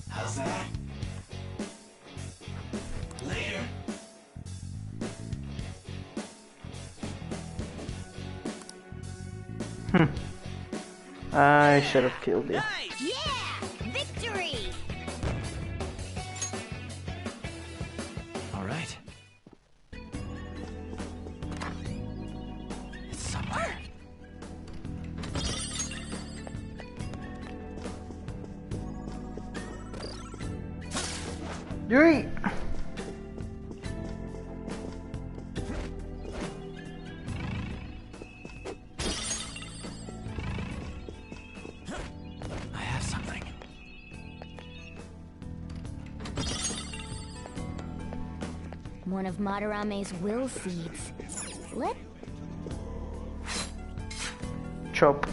S14: How's that? Later.
S4: I should have killed you.
S3: Yeah! Victory!
S2: All right. It's somewhere.
S4: Yuri!
S2: I have something.
S3: One of Madarame's will seeds. Let
S4: Chop.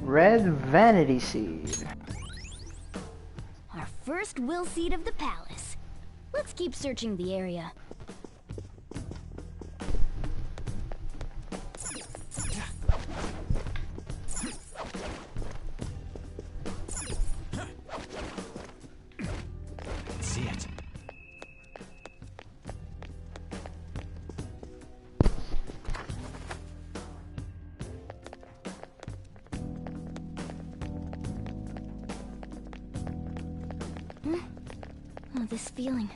S4: Red Vanity seed.
S3: our first will seed of the palace. Let's keep searching the area.
S2: See it.
S3: Oh, this feeling.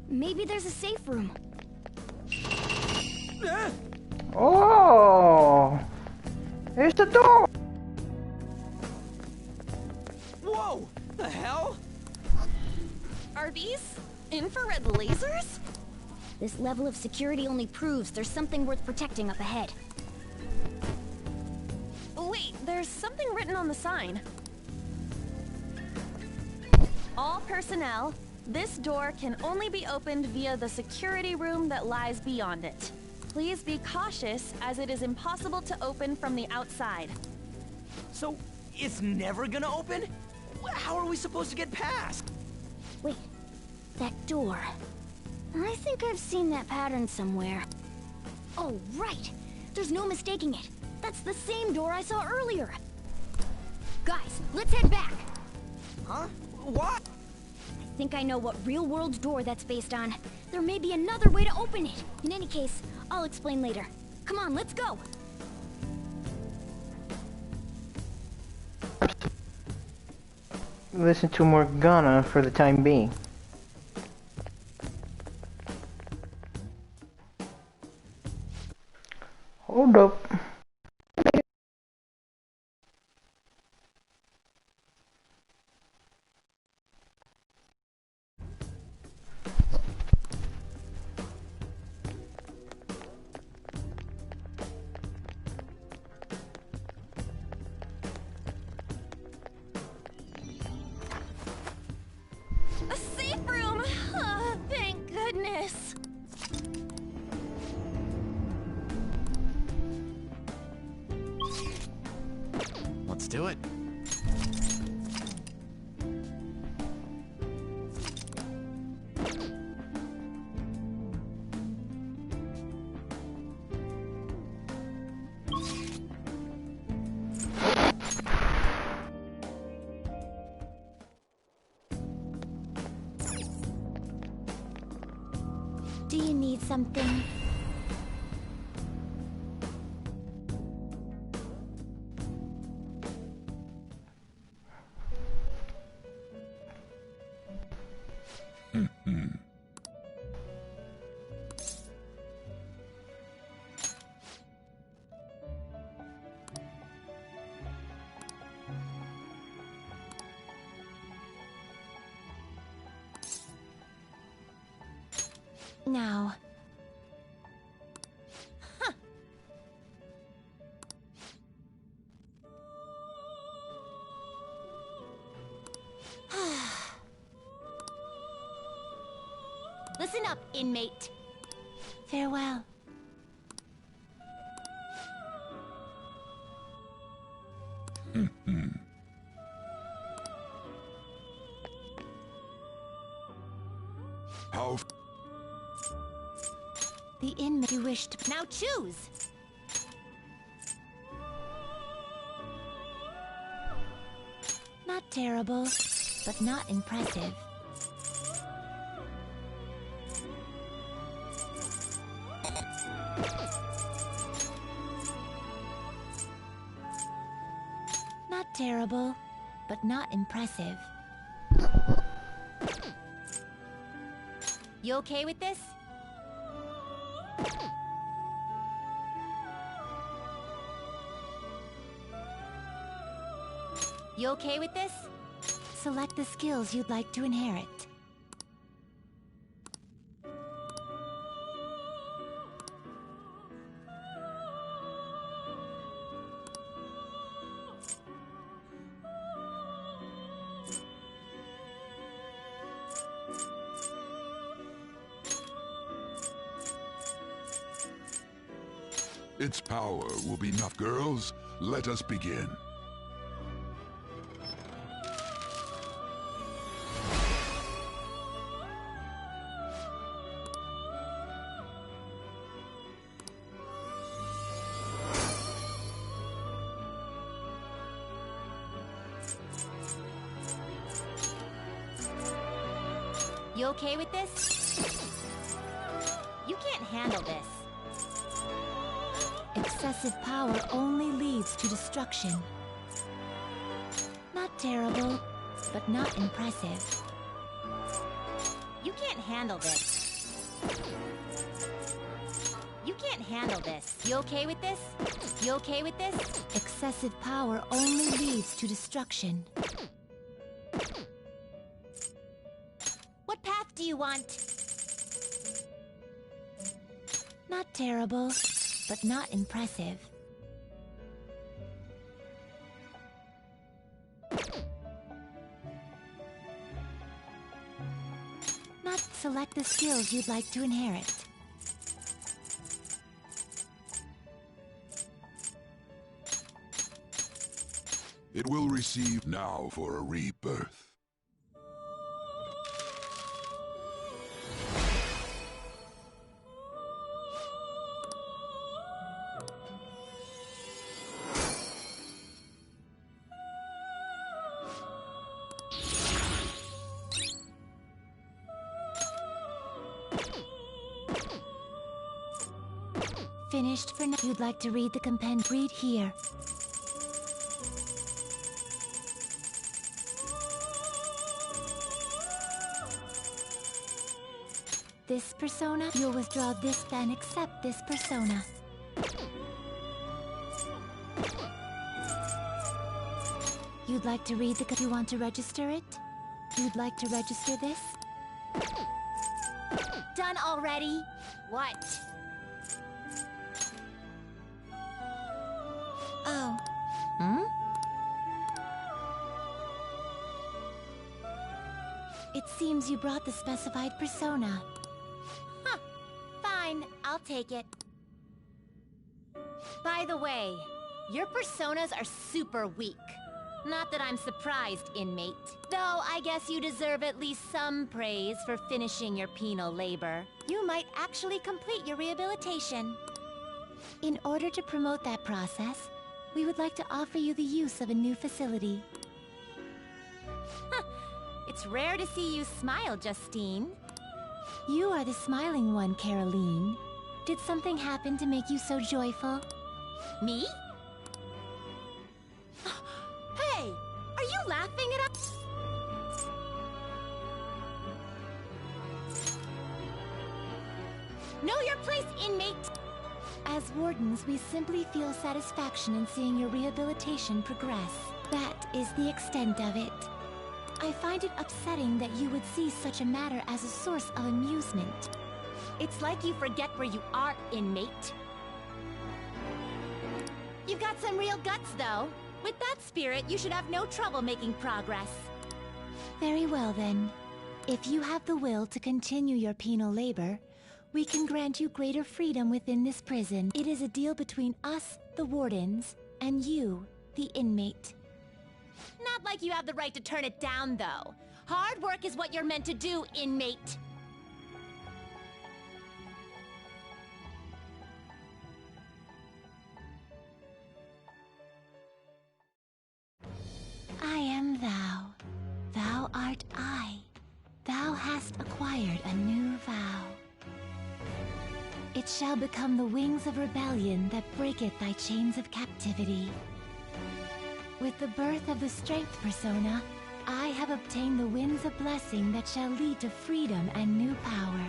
S3: Maybe there's a safe room.
S4: Oh! There's the door!
S2: Whoa! The hell?
S5: Are these infrared lasers?
S3: This level of security only proves there's something worth protecting up ahead.
S5: Wait, there's something written on the sign. All personnel, this door can only be opened via the security room that lies beyond it. Please be cautious, as it is impossible to open from the outside.
S2: So, it's never gonna open? How are we supposed to get past?
S3: Wait, that door. I think I've seen that pattern somewhere. Oh, right! There's no mistaking it. That's the same door I saw earlier. Guys, let's head back.
S2: Huh? What?
S3: I think I know what real-world door that's based on. There may be another way to open it. In any case, I'll explain later. Come on, let's go!
S4: Listen to Morgana for the time being. Hold up.
S5: A safe room! Ah, thank goodness!
S2: Let's do it.
S3: Do you need something? Now. Listen up, inmate. Farewell.
S6: How?
S3: The inmate you wish to... Now choose! Not terrible, but not impressive. Not terrible, but not impressive. You okay with this? You okay with this? Select the skills you'd like to inherit.
S15: Its power will be enough, girls. Let us begin.
S3: You okay with this? You can't handle this. Excessive power only leads to destruction. Not terrible, but not impressive. You can't handle this. You can't handle this. You okay with this? You okay with this? Excessive power only leads to destruction. What path do you want? Not terrible, but not impressive. Not select the skills you'd like to inherit.
S15: It will receive now for a rebirth.
S3: Finished for now. You'd like to read the compendium? Read here. This persona, you'll withdraw this, then accept this persona. You'd like to read the... You want to register it? You'd like to register this? Done already? What? Oh. It seems you brought the specified persona. Huh. Fine, I'll take it. By the way, your personas are super weak. Not that I'm surprised, inmate. Though I guess you deserve at least some praise for finishing your penal labor. You might actually complete your rehabilitation. In order to promote that process, we would like to offer you the use of a new facility. Huh. It's rare to see you smile, Justine.
S16: You are the smiling one, Caroline. Did something happen to make you so joyful?
S8: Me? Hey! Are you laughing at us? Know your place, inmate!
S16: As wardens, we simply feel satisfaction in seeing your rehabilitation progress. That is the extent of it. I find it upsetting that you would see such a matter as a source of amusement.
S8: It's like you forget where you are, inmate. You've got some real guts, though. With that spirit, you should have no trouble making progress.
S16: Very well, then. If you have the will to continue your penal labor, we can grant you greater freedom within this prison. It is a deal between us, the wardens, and you, the inmate.
S8: Not like you have the right to turn it down, though. Hard work is what you're meant to do, inmate.
S16: I am thou. Thou art I. Thou hast acquired a new vow. It shall become the wings of rebellion that breaketh thy chains of captivity. With the birth of the strength persona, I have obtained the winds of blessing that shall lead to freedom and new power.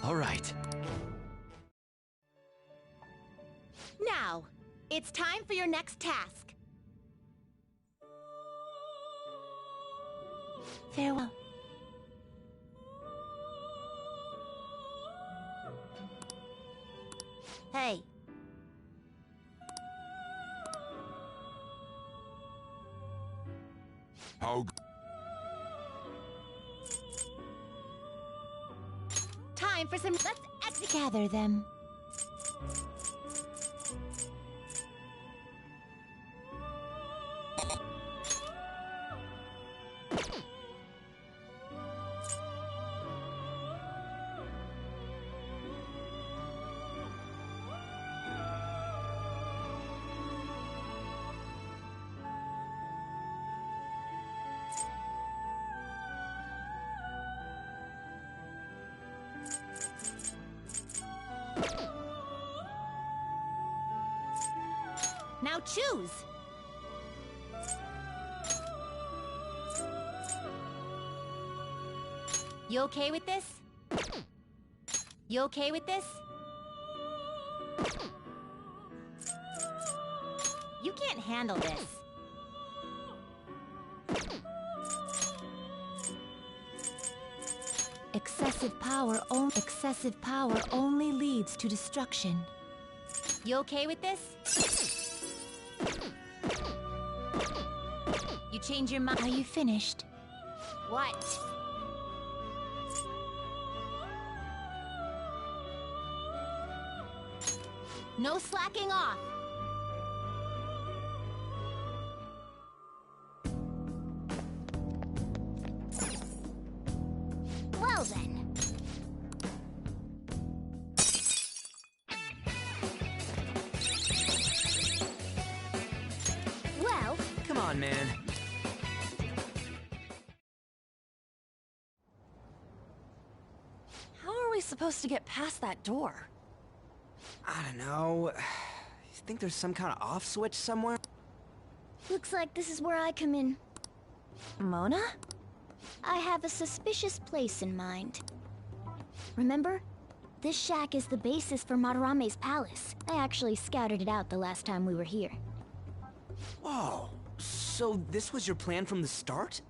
S2: All right.
S8: Now, it's time for your next task.
S16: Farewell.
S8: Hey.
S15: How?
S8: Time for some... Let's
S16: gather them.
S8: Now choose! You okay with this? You okay with this? You can't handle this.
S16: Excessive power only leads to destruction.
S8: You okay with this? You change your mind?
S16: Are you finished?
S8: What? No slacking off!
S3: Well then. Well...
S2: Come on, man.
S5: How are we supposed to get past that door?
S2: I don't know. You think there's some kind of off switch somewhere?
S3: Looks like this is where I come in.
S5: Mona?
S3: I have a suspicious place in mind. Remember? This shack is the basis for Madarame's palace. I actually scouted it out the last time we were here.
S2: Whoa. So this was your plan from the start?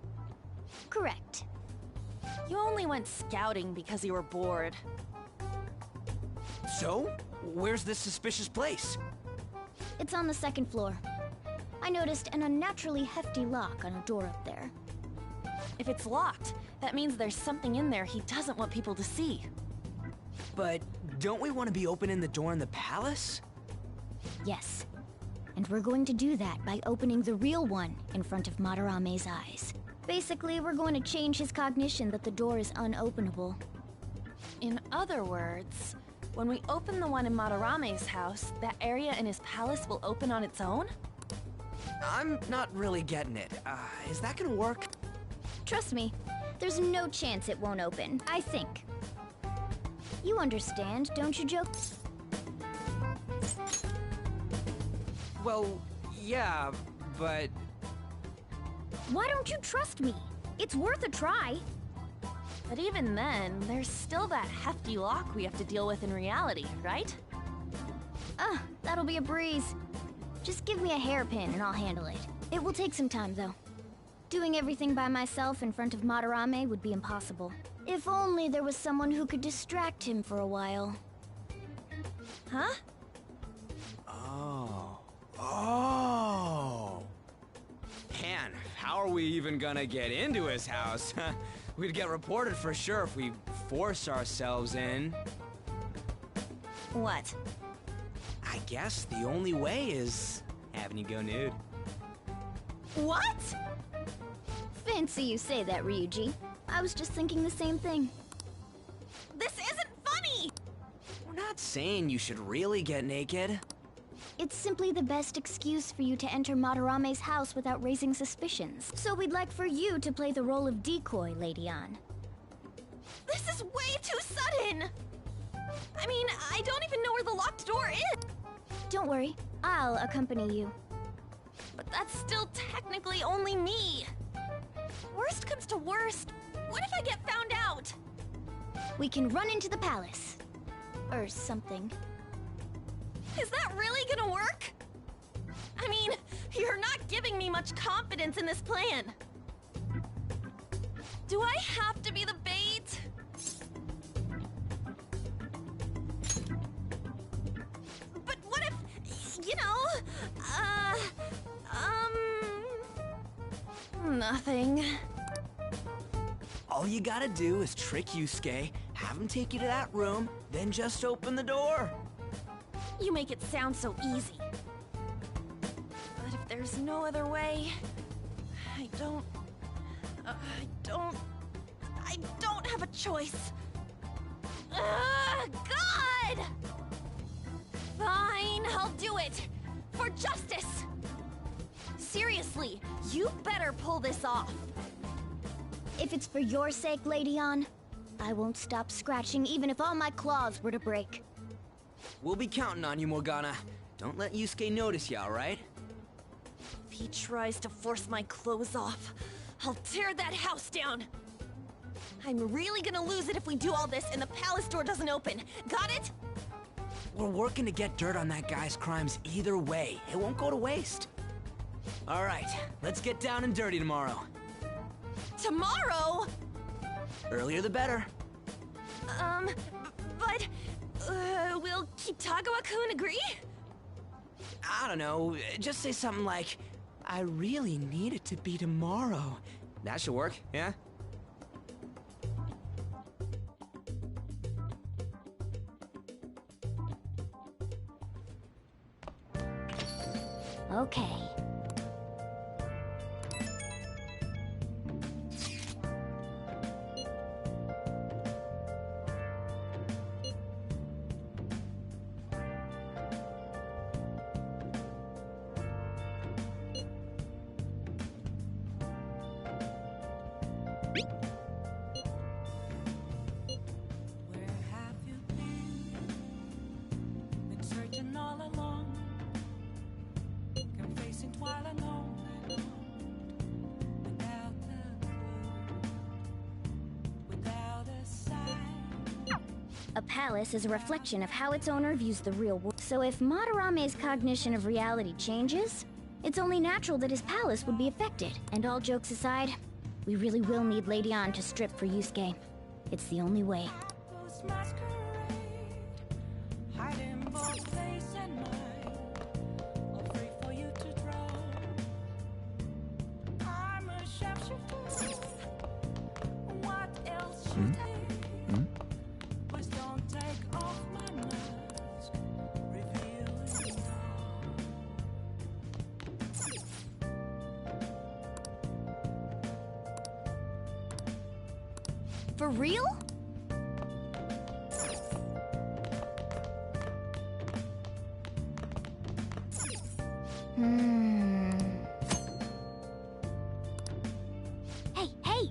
S3: Correct.
S5: You only went scouting because you were bored.
S2: So? Where's this suspicious place?
S3: It's on the second floor. I noticed an unnaturally hefty lock on a door up there.
S5: If it's locked, that means there's something in there he doesn't want people to see.
S2: But don't we want to be opening the door in the palace?
S3: Yes. And we're going to do that by opening the real one in front of Madarame's eyes. Basically, we're going to change his cognition that the door is unopenable.
S5: In other words, when we open the one in Madarame's house, that area in his palace will open on its own?
S2: I'm not really getting it. Is that gonna work?
S3: Trust me, there's no chance it won't open, I think. You understand, don't you, Joke?
S2: Well, yeah, but...
S3: Why don't you trust me? It's worth a try.
S5: But even then, there's still that hefty lock we have to deal with in reality, right?
S3: That'll be a breeze. Just give me a hairpin and I'll handle it. It will take some time, though. Doing everything by myself in front of Madarame would be impossible. If only there was someone who could distract him for a while.
S5: Huh?
S2: Oh. Man, how are we even gonna get into his house? We'd get reported for sure if we force ourselves in.
S5: What?
S2: I guess the only way is having you go nude.
S5: What?
S3: Fancy you say that, Ryuji. I was just thinking the same thing.
S5: This isn't funny!
S2: We're not saying you should really get naked.
S3: It's simply the best excuse for you to enter Madarame's house without raising suspicions. So we'd like for you to play the role of decoy, Lady Ann.
S5: This is way too sudden! I mean, I don't even know where the locked door is!
S3: Don't worry, I'll accompany you.
S5: But that's still technically only me! Worst comes to worst, what if I get found out?
S3: We can run into the palace. Or something.
S5: Is that really gonna work? I mean, you're not giving me much confidence in this plan. Do I have to be the bait? But what if, you know, nothing.
S2: All you gotta do is trick Yusuke, have him take you to that room, then just open the door.
S5: You make it sound so easy. But if there's no other way, I don't have a choice. God! Fine, I'll do it. For justice. Seriously, you better pull this off.
S3: If it's for your sake, Lady Ann, I won't stop scratching even if all my claws were to break.
S2: We'll be counting on you, Morgana. Don't let Yusuke notice you, alright?
S5: If he tries to force my clothes off, I'll tear that house down. I'm really gonna lose it if we do all this and the palace door doesn't open. Got it?
S2: We're working to get dirt on that guy's crimes either way. It won't go to waste. Alright, let's get down and dirty tomorrow.
S5: Tomorrow?
S2: Earlier the better.
S5: But... will Kitagawa-kun agree?
S2: I don't know, just say something like, I really need it to be tomorrow. That should work, yeah?
S3: Okay. A palace is a reflection of how its owner views the real world. So if Madarame's cognition of reality changes, it's only natural that his palace would be affected. And all jokes aside, we really will need Lady Ann to strip for Yusuke. It's the only way. For real? Hey, hey!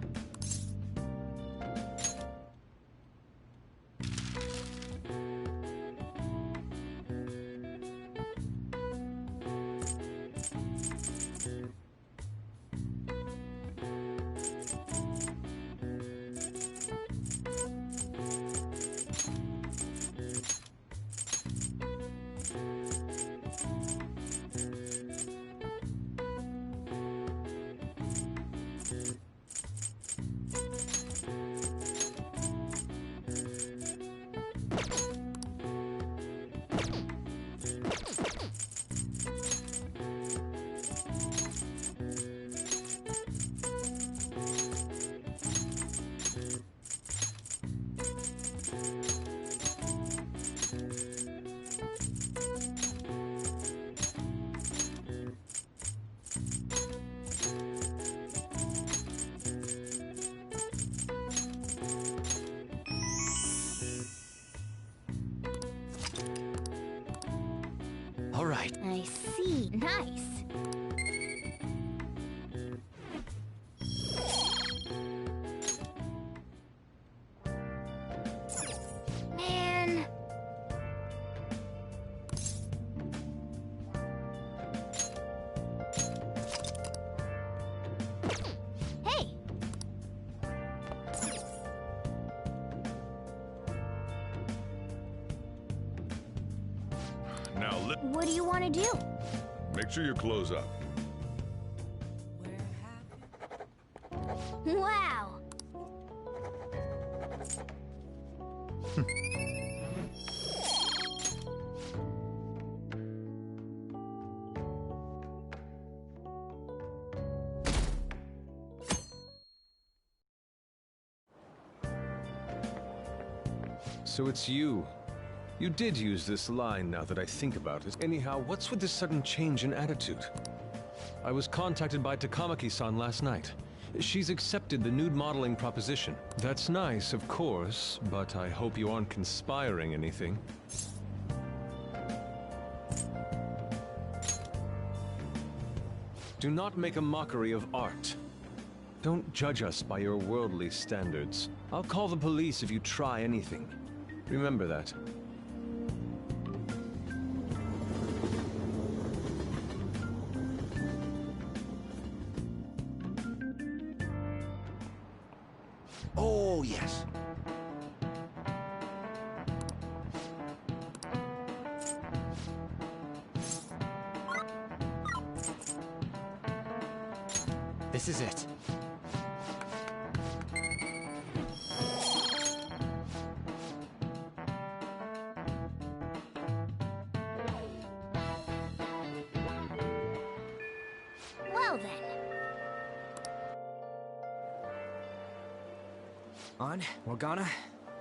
S2: All right.
S3: I see. Nice. Man. Hey.
S15: Now
S3: What do you want to do?
S15: make sure your clothes up.
S3: Wow.
S1: So it's you. You did use this line now that I think about it. Anyhow, what's with this sudden change in attitude? I was contacted by Takamaki-san last night. She's accepted the nude modeling proposition. That's nice, of course, but I hope you aren't conspiring anything. Do not make a mockery of art. Don't judge us by your worldly standards. I'll call the police if you try anything. Remember that.
S2: Oh, yes. This is it.
S3: Well then.
S2: On, Morgana,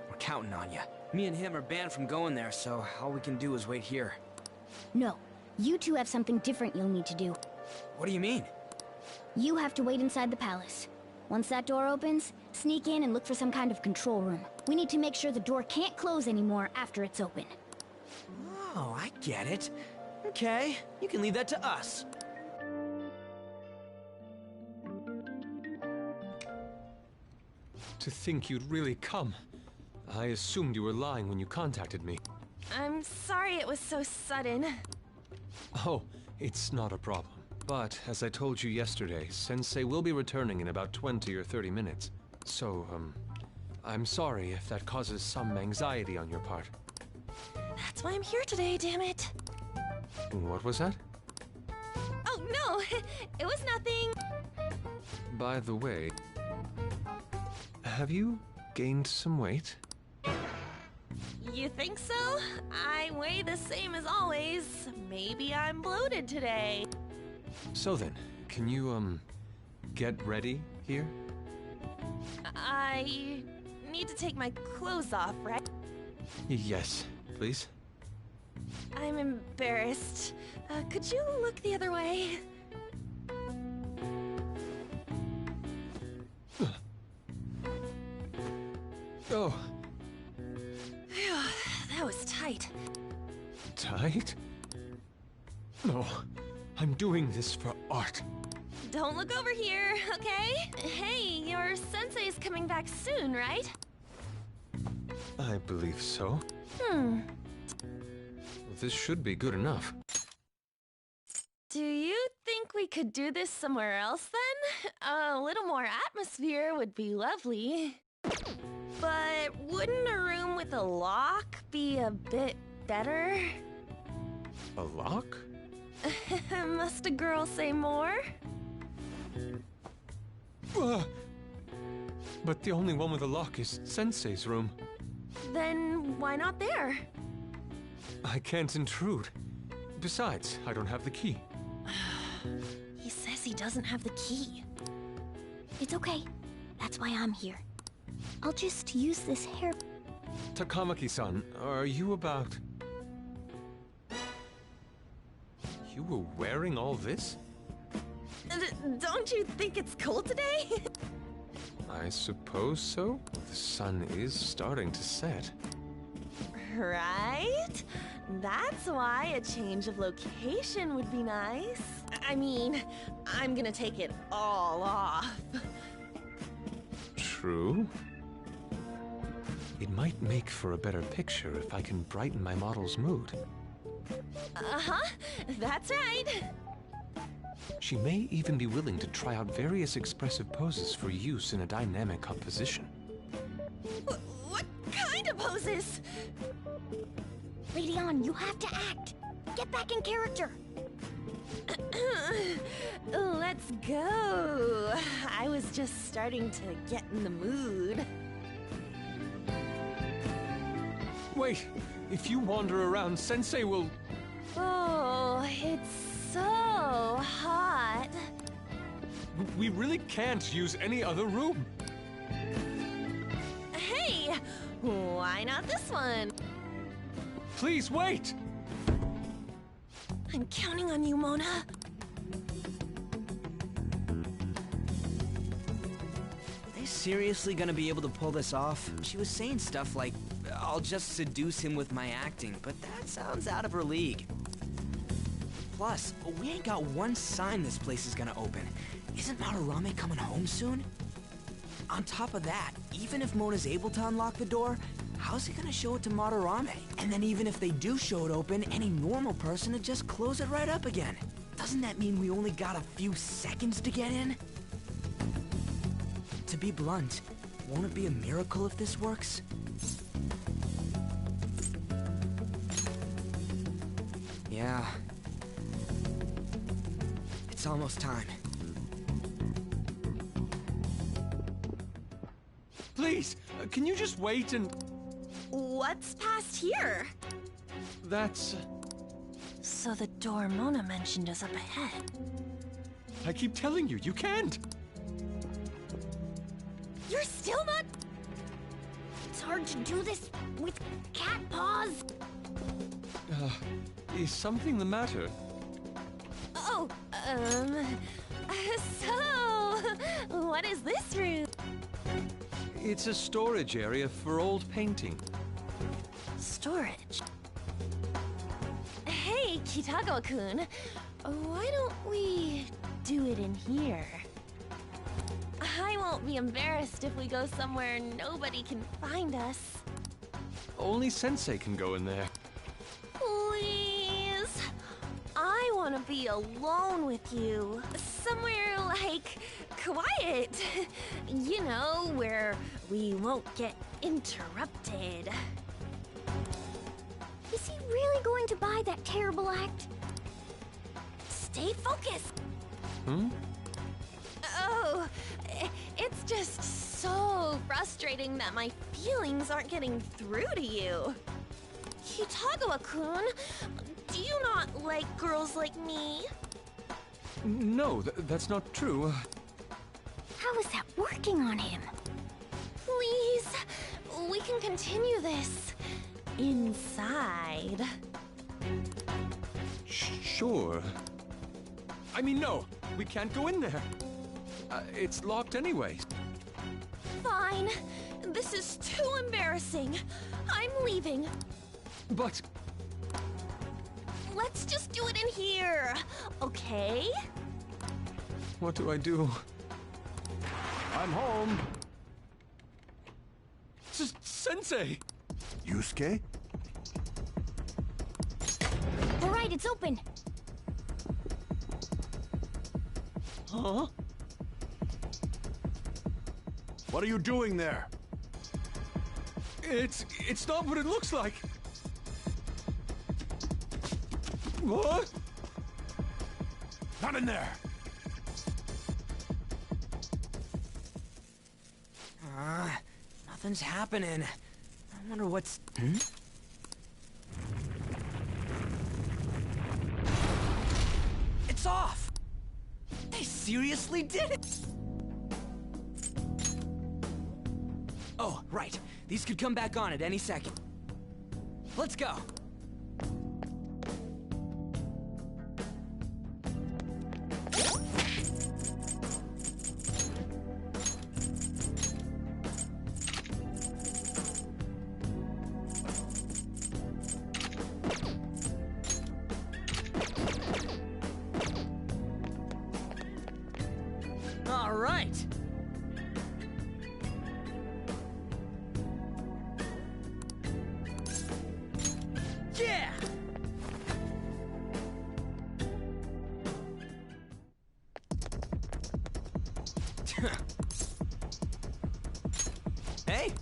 S2: we're counting on you. Me and him are banned from going there, so all we can do is wait here.
S3: No. You two have something different you'll need to do.
S2: What do you mean?
S3: You have to wait inside the palace. Once that door opens, sneak in and look for some kind of control room. We need to make sure the door can't close anymore after it's open.
S2: Oh, I get it. Okay, you can leave that to us.
S1: To think you'd really come. I assumed you were lying when you contacted me.
S5: I'm sorry it was so sudden.
S1: Oh, it's not a problem. But, as I told you yesterday, Sensei will be returning in about 20 or 30 minutes. So, I'm sorry if that causes some anxiety on your part.
S5: That's why I'm here today, damn it.
S1: What was that?
S5: Oh, no, it was nothing.
S1: By the way, have you gained some weight?
S5: You think so? I weigh the same as always. Maybe I'm bloated today.
S1: So then, can you, get ready here?
S5: I need to take my clothes off, right?
S1: Yes, please.
S5: I'm embarrassed. Could you look the other way?
S1: Oh.
S5: Phew, that was tight.
S1: Tight? No, I'm doing this for art.
S5: Don't look over here, okay? Hey, your sensei's coming back soon, right?
S1: I believe so. This should be good enough.
S5: Do you think we could do this somewhere else then? A little more atmosphere would be lovely. But wouldn't a room with a lock be a bit better?
S1: A lock?
S5: Must a girl say more?
S1: But the only one with a lock is Sensei's room.
S5: Then why not there?
S1: I can't intrude. Besides, I don't have the key.
S5: He says he doesn't have the key.
S3: It's okay. That's why I'm here. I'll just use this hair.
S1: Takamaki-san, are you about... You were wearing all this?
S5: Don't you think it's cold today?
S1: I suppose so. The sun is starting to set.
S5: Right? That's why a change of location would be nice. I mean, I'm gonna take it all off.
S1: True. It might make for a better picture if I can brighten my model's mood.
S5: Uh-huh, that's right.
S1: She may even be willing to try out various expressive poses for use in a dynamic composition.
S5: What kind of poses?
S3: Lady On, you have to act. Get back in character.
S5: Let's go. I was just starting to get in the mood.
S1: Wait! If you wander around, Sensei will...
S5: Oh, it's so hot.
S1: We really can't use any other room.
S5: Hey, why not this one?
S1: Please wait!
S5: I'm counting on you, Mona.
S2: Are they seriously gonna be able to pull this off? She was saying stuff like, I'll just seduce him with my acting, but that sounds out of her league. Plus, we ain't got one sign this place is gonna open. Isn't Madarame coming home soon? On top of that, even if Mona's able to unlock the door, how's he gonna show it to Madarame? And then even if they do show it open, any normal person would just close it right up again. Doesn't that mean we only got a few seconds to get in? To be blunt, won't it be a miracle if this works? Yeah. It's almost time.
S1: Please, can you just wait and...
S5: What's past here?
S1: That's...
S5: So the door Mona mentioned is up ahead.
S1: I keep telling you, you can't!
S5: You're still not...
S3: It's hard to do this with cat paws.
S1: Is something the matter?
S5: Oh, so... What is this room?
S1: It's a storage area for old painting.
S5: Storage? Hey, Kitago-kun. Why don't we do it in here? I won't be embarrassed if we go somewhere nobody can find us.
S1: Only Sensei can go in there.
S5: Please. I want to be alone with you. Somewhere, like, quiet. You know, where we won't get interrupted.
S3: Is he really going to buy that terrible act?
S5: Stay focused.
S1: Hmm?
S5: Oh, it's just so frustrating that my feelings aren't getting through to you. Kitagawa-kun, do you not like girls like me?
S1: No, that's not true.
S3: How is that working on him?
S5: Please, we can continue this inside.
S1: Sure. I mean, no, we can't go in there. It's locked anyway.
S5: Fine. This is too embarrassing. I'm leaving.
S1: But...
S5: Let's just do it in here, okay?
S1: what do I do? I'm home. Sensei!
S6: Yusuke?
S3: All right, it's open.
S1: Huh?
S6: What are you doing there?
S1: It's not what it looks like. What?
S6: Not in there!
S2: Nothing's happening. I wonder what's... It's off! They seriously did it! Oh, right. These could come back on at any second. Let's go! All right! Yeah! Hey!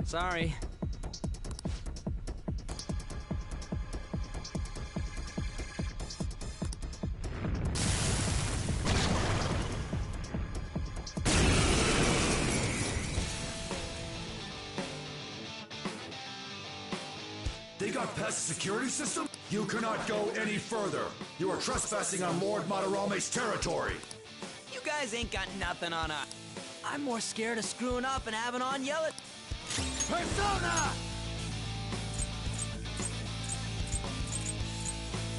S2: Sorry.
S17: They got past the security system? You cannot go any further. You are trespassing on Lord Madarame's territory.
S2: You guys ain't got nothing on us. I'm more scared of screwing up and having on yell at...
S17: Persona!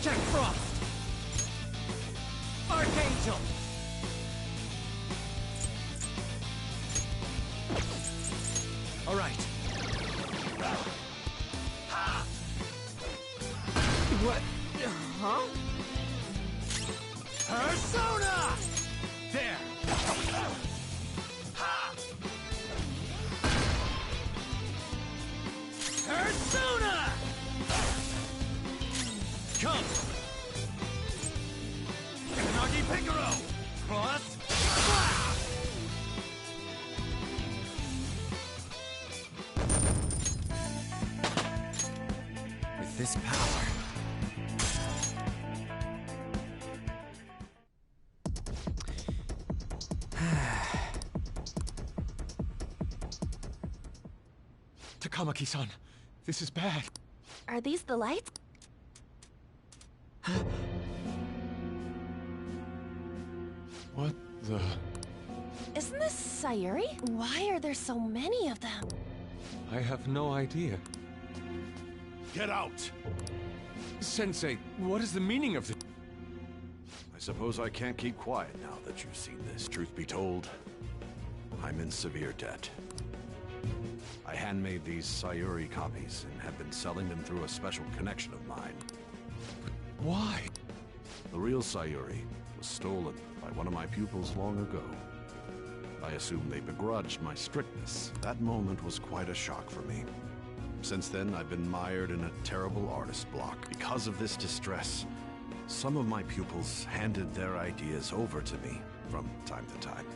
S2: Jack Frost! Archangel! All right. What? Huh?
S17: Persona!
S2: There!
S17: Persona!
S2: Come!
S17: Kanagi Picaro! Cross!
S2: With this power...
S1: Takamaki-san, this is bad.
S5: Are these the lights?
S1: What the...
S5: Isn't this Sayuri? Why are there so many of them?
S1: I have no idea.
S6: Get out!
S1: Sensei, what is the meaning of this?
S6: I suppose I can't keep quiet now that you've seen this. Truth be told, I'm in severe debt. I handmade these Sayuri copies and have been selling them through a special connection of mine.
S1: Why?
S6: The real Sayuri was stolen by one of my pupils long ago. I assume they begrudged my strictness. That moment was quite a shock for me. Since then, I've been mired in a terrible artist block. Because of this distress, some of my pupils handed their ideas over to me from time to time.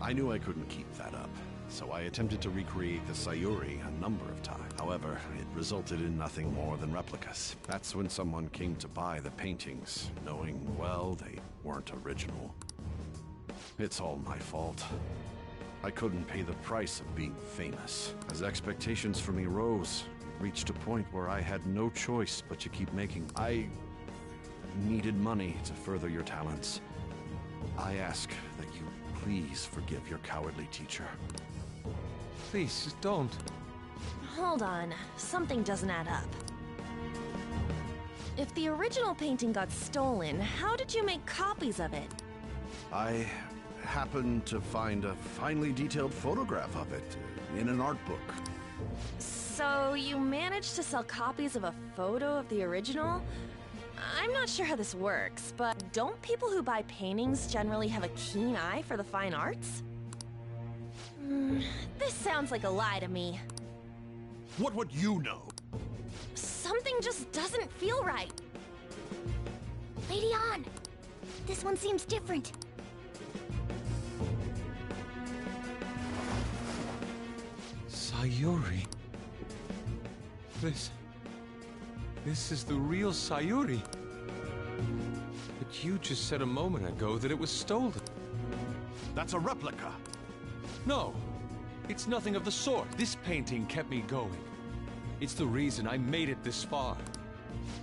S6: I knew I couldn't keep that up, so I attempted to recreate the Sayuri a number of times. However, it resulted in nothing more than replicas. That's when someone came to buy the paintings, knowing, well, they weren't original. It's all my fault. I couldn't pay the price of being famous. As expectations for me rose, it reached a point where I had no choice but to keep making. I needed money to further your talents. I ask that you please forgive your cowardly teacher.
S1: Please, don't.
S5: Hold on. Something doesn't add up. If the original painting got stolen, how did you make copies of it?
S6: I happened to find a finely detailed photograph of it in an art book.
S5: So you managed to sell copies of a photo of the original? I'm not sure how this works, but don't people who buy paintings generally have a keen eye for the fine arts? This sounds like a lie to me.
S6: What would you know?
S5: Something just doesn't feel right.
S3: Lady An! This one seems different.
S1: Sayuri. This is the real Sayuri. But you just said a moment ago that it was stolen.
S6: That's a replica.
S1: No, it's nothing of the sort. This painting kept me going. It's the reason I made it this far.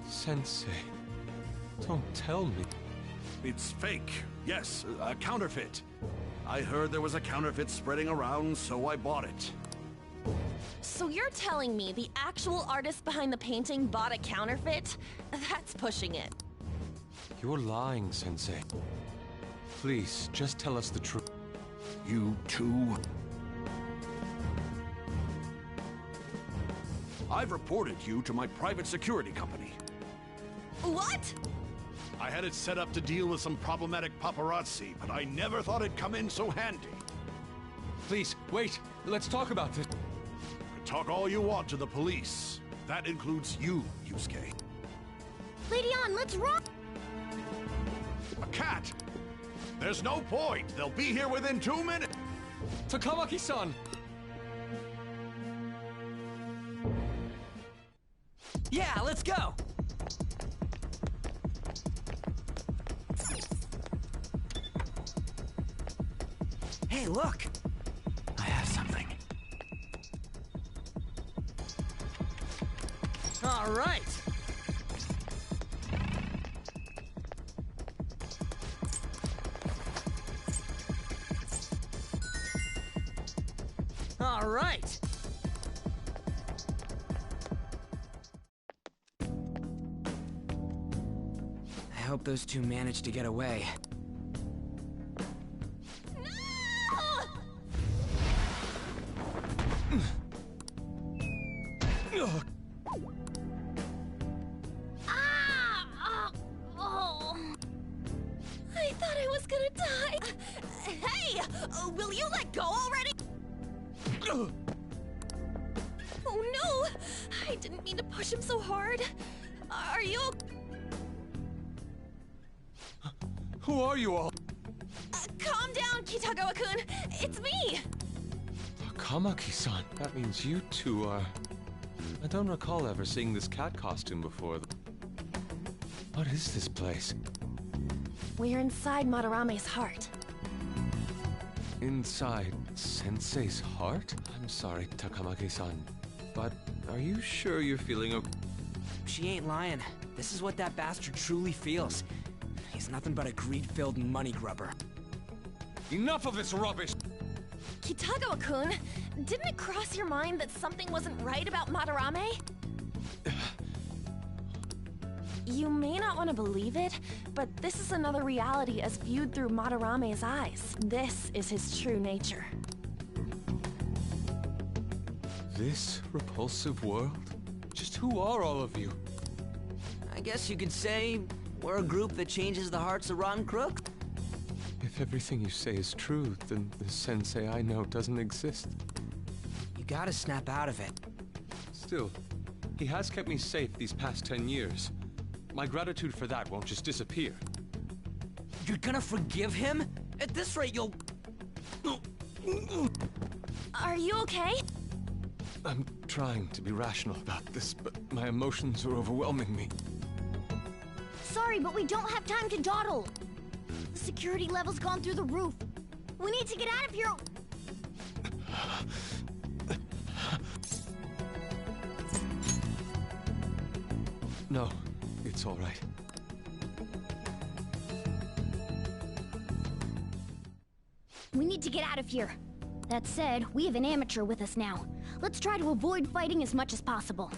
S1: Sensei, don't tell me.
S6: It's fake. Yes, a counterfeit. I heard there was a counterfeit spreading around, so I bought it.
S5: So you're telling me the actual artist behind the painting bought a counterfeit? That's pushing it.
S1: You're lying, Sensei. Please, just tell us the truth.
S6: You too? I've reported you to my private security company.
S5: What?
S6: I had it set up to deal with some problematic paparazzi, but I never thought it'd come in so handy.
S1: Please, wait. Let's talk about this.
S6: Talk all you want to the police. That includes you, Yusuke.
S3: Lady An, let's run!
S6: A cat! There's no point. They'll be here within 2 minutes.
S1: Takamaki-san!
S2: Yeah, let's go! Hey, look! I have something. All right! All right! I hope those two managed to get away.
S5: I thought I was gonna die. Hey! Will you let go already? Oh no! I didn't mean to push him so hard. Are you...
S1: Who are you all?
S5: Calm down, Kitagawa-kun. It's me!
S1: Takamaki-san. That means you two are... I don't recall ever seeing this cat costume before. What is this place?
S5: We're inside Madarame's heart.
S1: Inside Sensei's heart? I'm sorry, Takamaki-san, but are you sure you're feeling okay?
S2: She ain't lying. This is what that bastard truly feels. He's nothing but a greed-filled money grubber.
S1: Enough of this rubbish!
S5: Kitagawa-kun, didn't it cross your mind that something wasn't right about Madarame? You may not want to believe it, but this is another reality as viewed through Madarame's eyes. This is his true nature.
S1: This repulsive world? Just who are all of you?
S2: I guess you could say we're a group that changes the hearts of rotten crooks.
S1: If everything you say is true, then the Sensei I know doesn't exist.
S2: gotta snap out of it.
S1: Still, he has kept me safe these past 10 years. My gratitude for that won't just disappear.
S2: You're gonna forgive him? At this rate, you'll...
S5: Are you okay?
S1: I'm trying to be rational about this, but my emotions are overwhelming me.
S3: Sorry, but we don't have time to dawdle. The security level's gone through the roof. We need to get out of here.
S1: No, it's all right.
S3: We need to get out of here. That said, we have an amateur with us now. Let's try to avoid fighting as much as possible.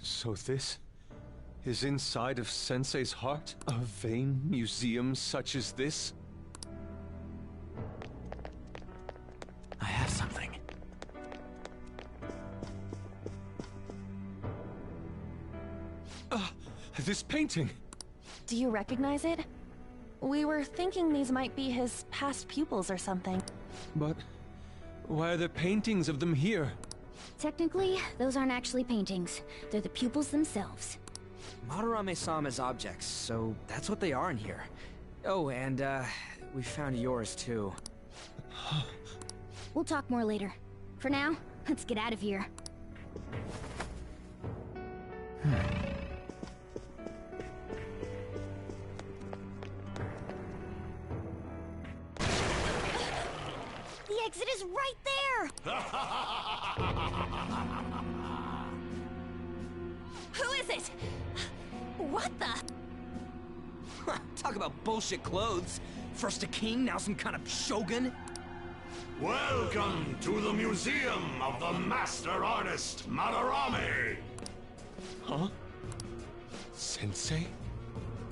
S1: So this is inside of Sensei's heart? A vain museum such as this?
S2: I have something.
S1: This painting!
S5: Do you recognize it? We were thinking these might be his past pupils or something.
S1: But why are there paintings of them here?
S3: Technically, those aren't actually paintings. They're the pupils themselves.
S2: Madarame saw them as objects, so that's what they are in here. Oh, and, we found yours, too.
S3: We'll talk more later. For now, let's get out of here. The exit is right there!
S5: Who is it? What the?
S2: Talk about bullshit clothes. First a king, now some kind of shogun.
S17: Welcome to the Museum of the Master Artist, Madarame!
S1: Huh? Sensei?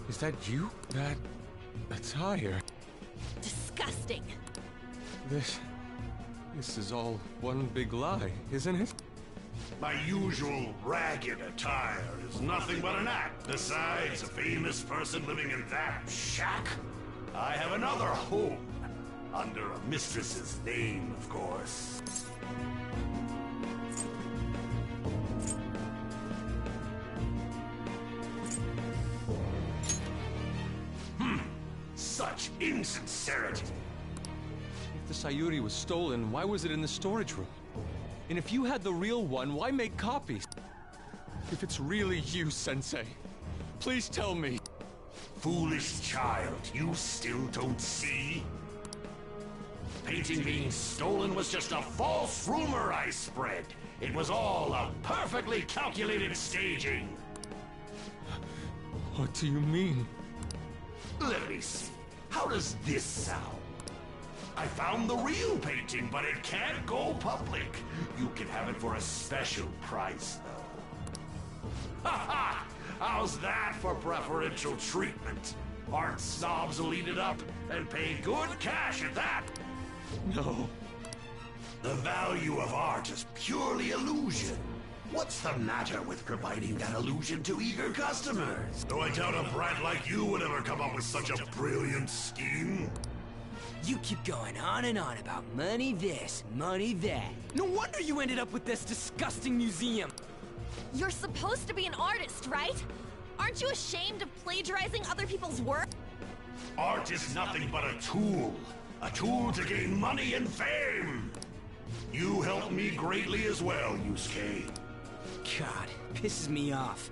S1: Is that you? That attire?
S5: Disgusting.
S1: This is all one big lie, isn't it?
S17: My usual ragged attire is nothing but an act. Besides, a famous person living in that shack, I have another home. Under a mistress's name, of course. Such insincerity.
S1: If the Sayuri was stolen, why was it in the storage room? And if you had the real one, why make copies? If it's really you, Sensei, please tell me.
S17: Foolish child, you still don't see? The painting being stolen was just a false rumor I spread. It was all a perfectly calculated staging.
S1: What do you mean?
S17: Let me see. How does this sound? I found the real painting, but it can't go public. You can have it for a special price, though. Ha ha! How's that for preferential treatment? Art snobs will eat it up and pay good cash at that.
S1: No.
S17: The value of art is purely illusion. What's the matter with providing that illusion to eager customers? Though I doubt a brat like you would ever come up with such a brilliant scheme.
S2: You keep going on and on about money this, money that. No wonder you ended up with this disgusting museum.
S5: You're supposed to be an artist, right? Aren't you ashamed of plagiarizing other people's work?
S17: Art is nothing but a tool. A tool to gain money and fame. You helped me greatly as well, Yusuke.
S2: God, pisses me off.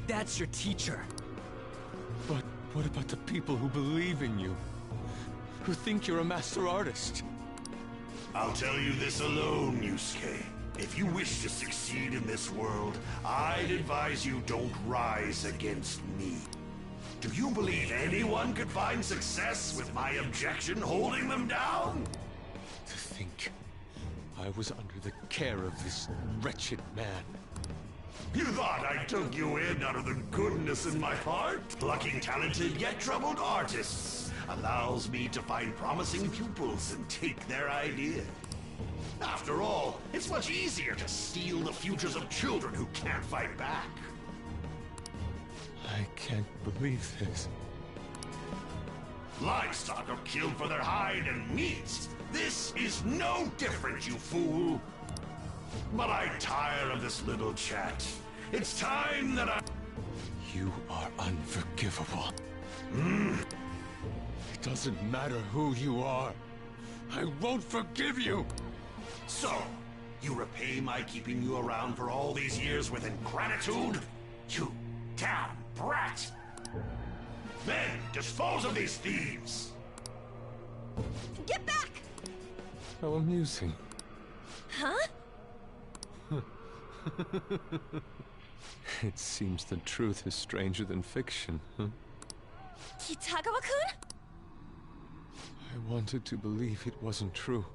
S2: That's your teacher.
S1: But what about the people who believe in you? Who think you're a master artist?
S17: I'll tell you this alone, Yusuke. If you wish to succeed in this world, I'd advise you don't rise against me. Do you believe anyone could find success with my objection holding them down?
S1: To think I was under the care of this wretched man.
S17: You thought I took you in out of the goodness in my heart? Plucking talented yet troubled artists allows me to find promising pupils and take their ideas. After all, it's much easier to steal the futures of children who can't fight back.
S1: I can't believe this.
S17: Livestock are killed for their hide and meat. This is no different, you fool. But I tire of this little chat. It's time that I...
S1: You are unforgivable. It doesn't matter who you are. I won't forgive you!
S17: So, you repay my keeping you around for all these years with ingratitude? You damn brat! Then, dispose of these thieves!
S5: Get back!
S1: How amusing.
S5: Huh?
S1: It seems the truth is stranger than fiction, huh?
S5: Kitagawa-kun?
S1: I wanted to believe it wasn't true.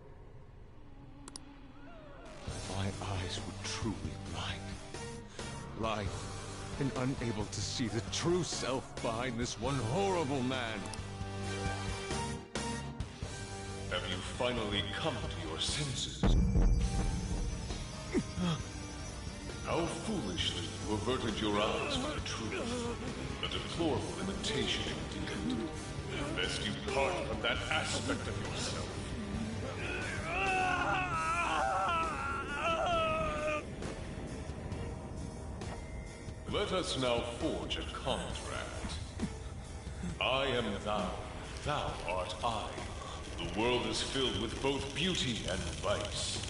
S1: My eyes were truly blind. Blind and unable to see the true self behind this one horrible man.
S18: Have you finally come to your senses? How foolishly you averted your eyes from the truth. A deplorable imitation indeed. Lest you part from that aspect of yourself. Let us now forge a contract. I am thou, thou art I. The world is filled with both beauty and vice.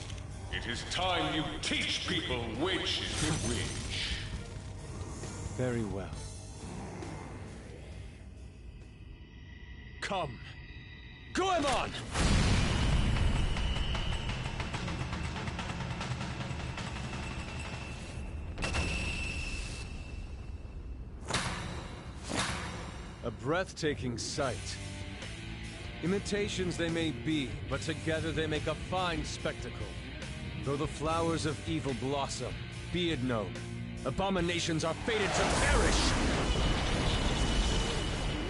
S18: It is time you teach people which is which.
S1: Very well. Come! Goemon! A breathtaking sight. Imitations they may be, but together they make a fine spectacle. Though the flowers of evil blossom, be it known, abominations are fated to perish!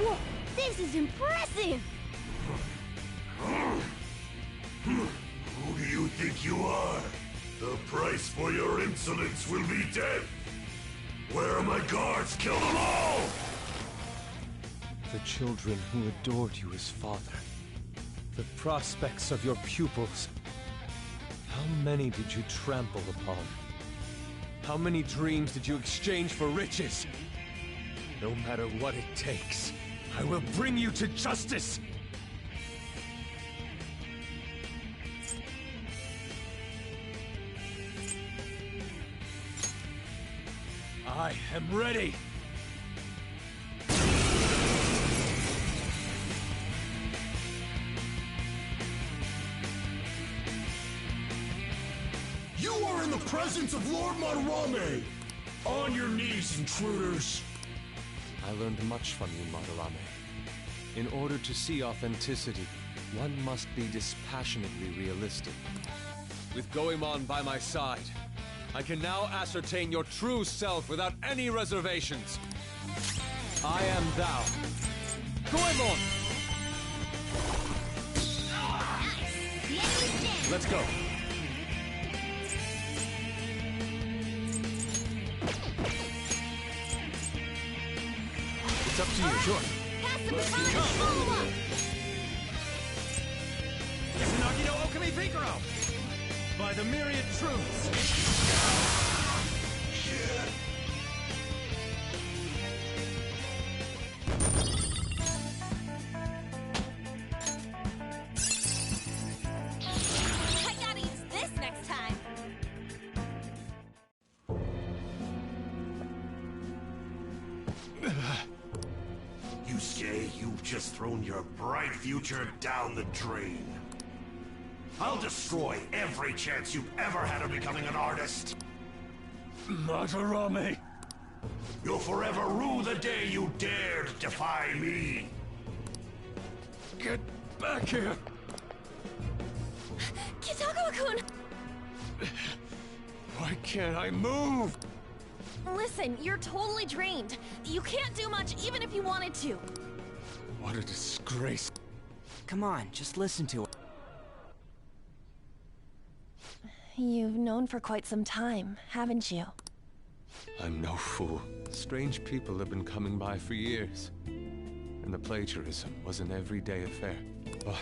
S3: Whoa, this is impressive!
S17: Who do you think you are? The price for your insolence will be death! Where are my guards? Kill them all!
S1: The children who adored you as father. The prospects of your pupils. How many did you trample upon? How many dreams did you exchange for riches? No matter what it takes, I will bring you to justice! I am ready!
S17: You are in the presence of Lord Madarame! On your knees, intruders!
S1: I learned much from you, Madarame. In order to see authenticity, one must be dispassionately realistic. With Goemon by my side, I can now ascertain your true self without any reservations. I am thou. Goemon! Let's go. It's up to you. Sure. Yasunagi no Okami Pikaro! By the myriad truths!
S5: I gotta use this next time!
S17: Yusuke, you've just thrown your bright future down the drain. I'll destroy every chance you've ever had of becoming an artist.
S1: Madarame!
S17: You'll forever rue the day you dared defy me.
S1: Get back here!
S5: Kitagawa-kun!
S1: Why can't I move?
S5: Listen, you're totally drained. You can't do much even if you wanted to.
S1: What a disgrace.
S2: Come on, just listen to her.
S5: You've known for quite some time, haven't you?
S1: I'm no fool. Strange people have been coming by for years. and the plagiarism was an everyday affair. But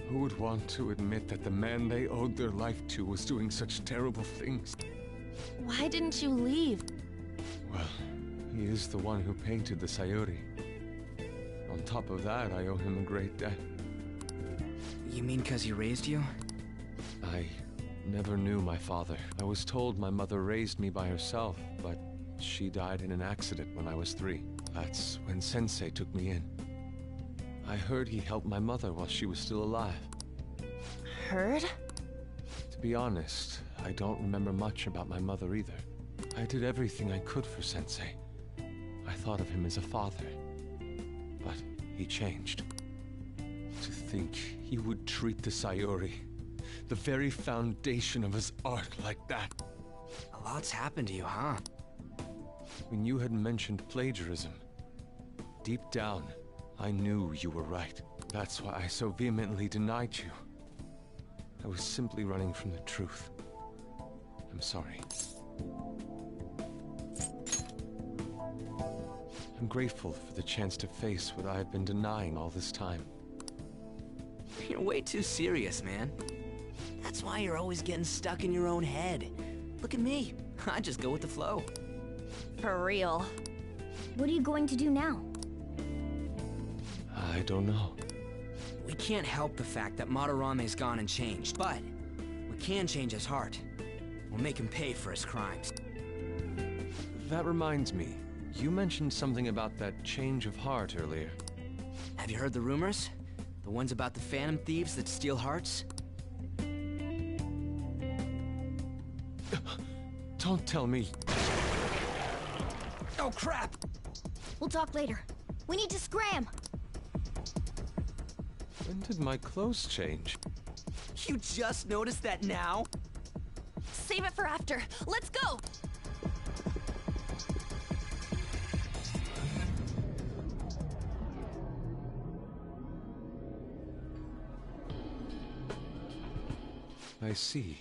S1: who would want to admit that the man they owed their life to was doing such terrible things?
S5: Why didn't you leave?
S1: Well, he is the one who painted the Sayuri. On top of that, I owe him a great debt.
S2: You mean 'cause he raised you?
S1: I never knew my father. I was told my mother raised me by herself, but she died in an accident when I was 3. That's when Sensei took me in. I heard he helped my mother while she was still alive.
S5: Heard?
S1: To be honest, I don't remember much about my mother either. I did everything I could for Sensei. I thought of him as a father. But he changed. To think he would treat the Sayuri, the very foundation of his art, like that.
S2: A lot's happened to you, huh?
S1: When you had mentioned plagiarism, deep down, I knew you were right. That's why I so vehemently denied you. I was simply running from the truth. I'm sorry. I'm grateful for the chance to face what I had been denying all this time.
S2: You're way too serious, man. That's why you're always getting stuck in your own head. Look at me. I just go with the flow.
S5: For real.
S3: What are you going to do now?
S1: I don't know.
S2: We can't help the fact that Madarame's gone and changed, but we can change his heart. We'll make him pay for his crimes.
S1: That reminds me. You mentioned something about that change of heart earlier.
S2: Have you heard the rumors? The ones about the phantom thieves that steal hearts?
S1: Don't tell me.
S2: Oh, crap!
S3: We'll talk later. We need to scram!
S1: When did my clothes change?
S2: You just noticed that now?
S5: Save it for after. Let's go!
S1: I see.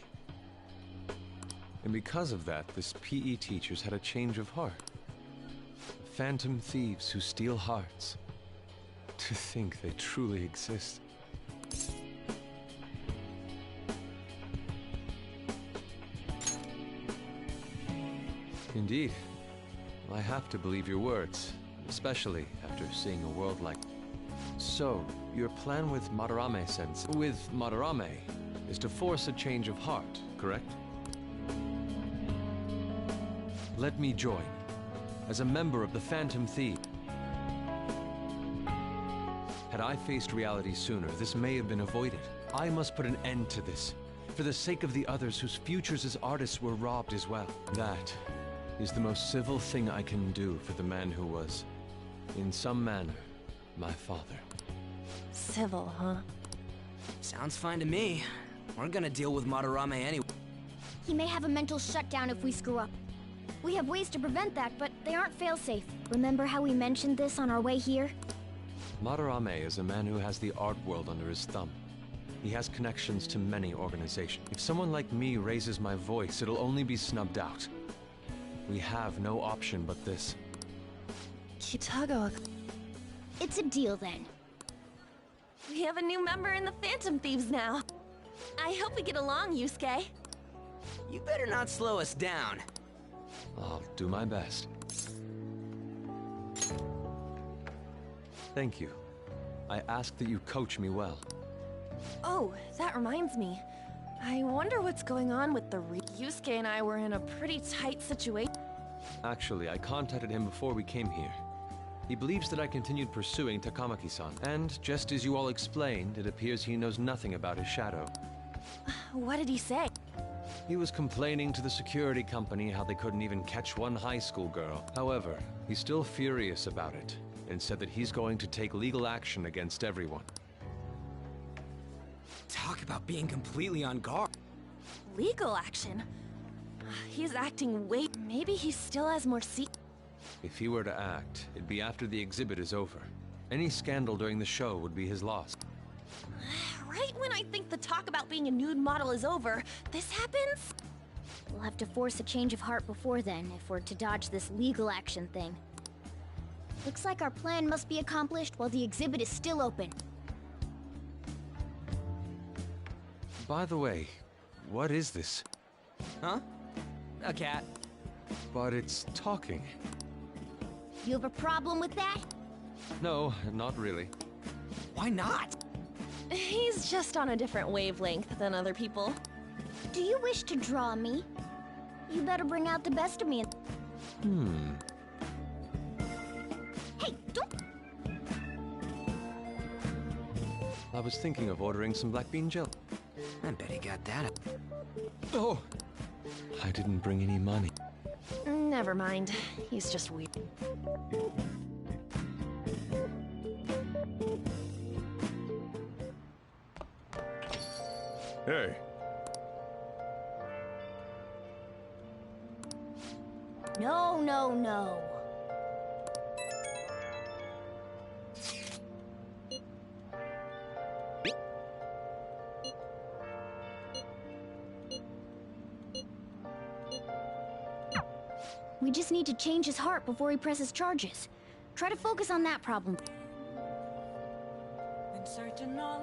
S1: And because of that, this PE teacher's had a change of heart. Phantom thieves who steal hearts. To think they truly exist. Indeed. I have to believe your words, especially after seeing a world like... So, your plan with Madarame is to force a change of heart, correct? Let me join, as a member of the Phantom Thieves. Had I faced reality sooner, this may have been avoided. I must put an end to this, for the sake of the others whose futures as artists were robbed as well. That is the most civil thing I can do for the man who was, in some manner, my father.
S5: Civil, huh?
S2: Sounds fine to me. We're gonna deal with Madarame anyway.
S3: He may have a mental shutdown if we screw up. We have ways to prevent that, but they aren't fail-safe. Remember how we mentioned this on our way here?
S1: Madarame is a man who has the art world under his thumb. He has connections to many organizations. If someone like me raises my voice, it'll only be snubbed out. We have no option but this.
S5: Kitago.
S3: It's a deal then.
S5: We have a new member in the Phantom Thieves now. I hope we get along, Yusuke.
S2: You better not slow us down.
S1: I'll do my best. Thank you. I ask that you coach me well.
S5: Oh, that reminds me. I wonder what's going on with the Yusuke and I were in a pretty tight situation.
S1: Actually, I contacted him before we came here. He believes that I continued pursuing Takamaki-san, and just as you all explained, it appears he knows nothing about his shadow.
S5: What did he say?
S1: He was complaining to the security company how they couldn't even catch one high school girl. However, he's still furious about it, and said that he's going to take legal action against everyone.
S2: Talk about being completely on guard.
S5: Legal action? He's acting way... Maybe he still has more
S1: If he were to act, it'd be after the exhibit is over. Any scandal during the show would be his loss.
S5: Right when I think the talk about being a nude model is over, this happens?
S3: We'll have to force a change of heart before then, if we're to dodge this legal action thing. Looks like our plan must be accomplished while the exhibit is still open.
S1: By the way, what is this?
S2: Huh? A cat.
S1: But it's talking.
S3: You have a problem with that?
S1: No, not really.
S2: Why not?
S5: He's just on a different wavelength than other people.
S3: Do you wish to draw me? You better bring out the best of me. Hey, don't...
S1: I was thinking of ordering some black bean gel.
S2: I bet he got that.
S1: Oh! I didn't bring any money.
S5: Never mind. He's just weird.
S18: Hey.
S3: No, no, no. We just need to change his heart before he presses charges. Try to focus on that problem.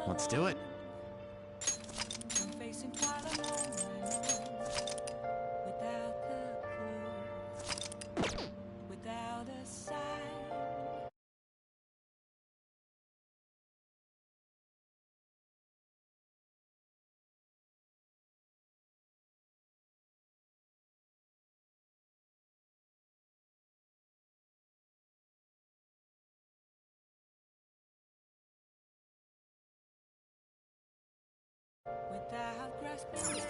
S2: Let's do it.
S19: Without grasping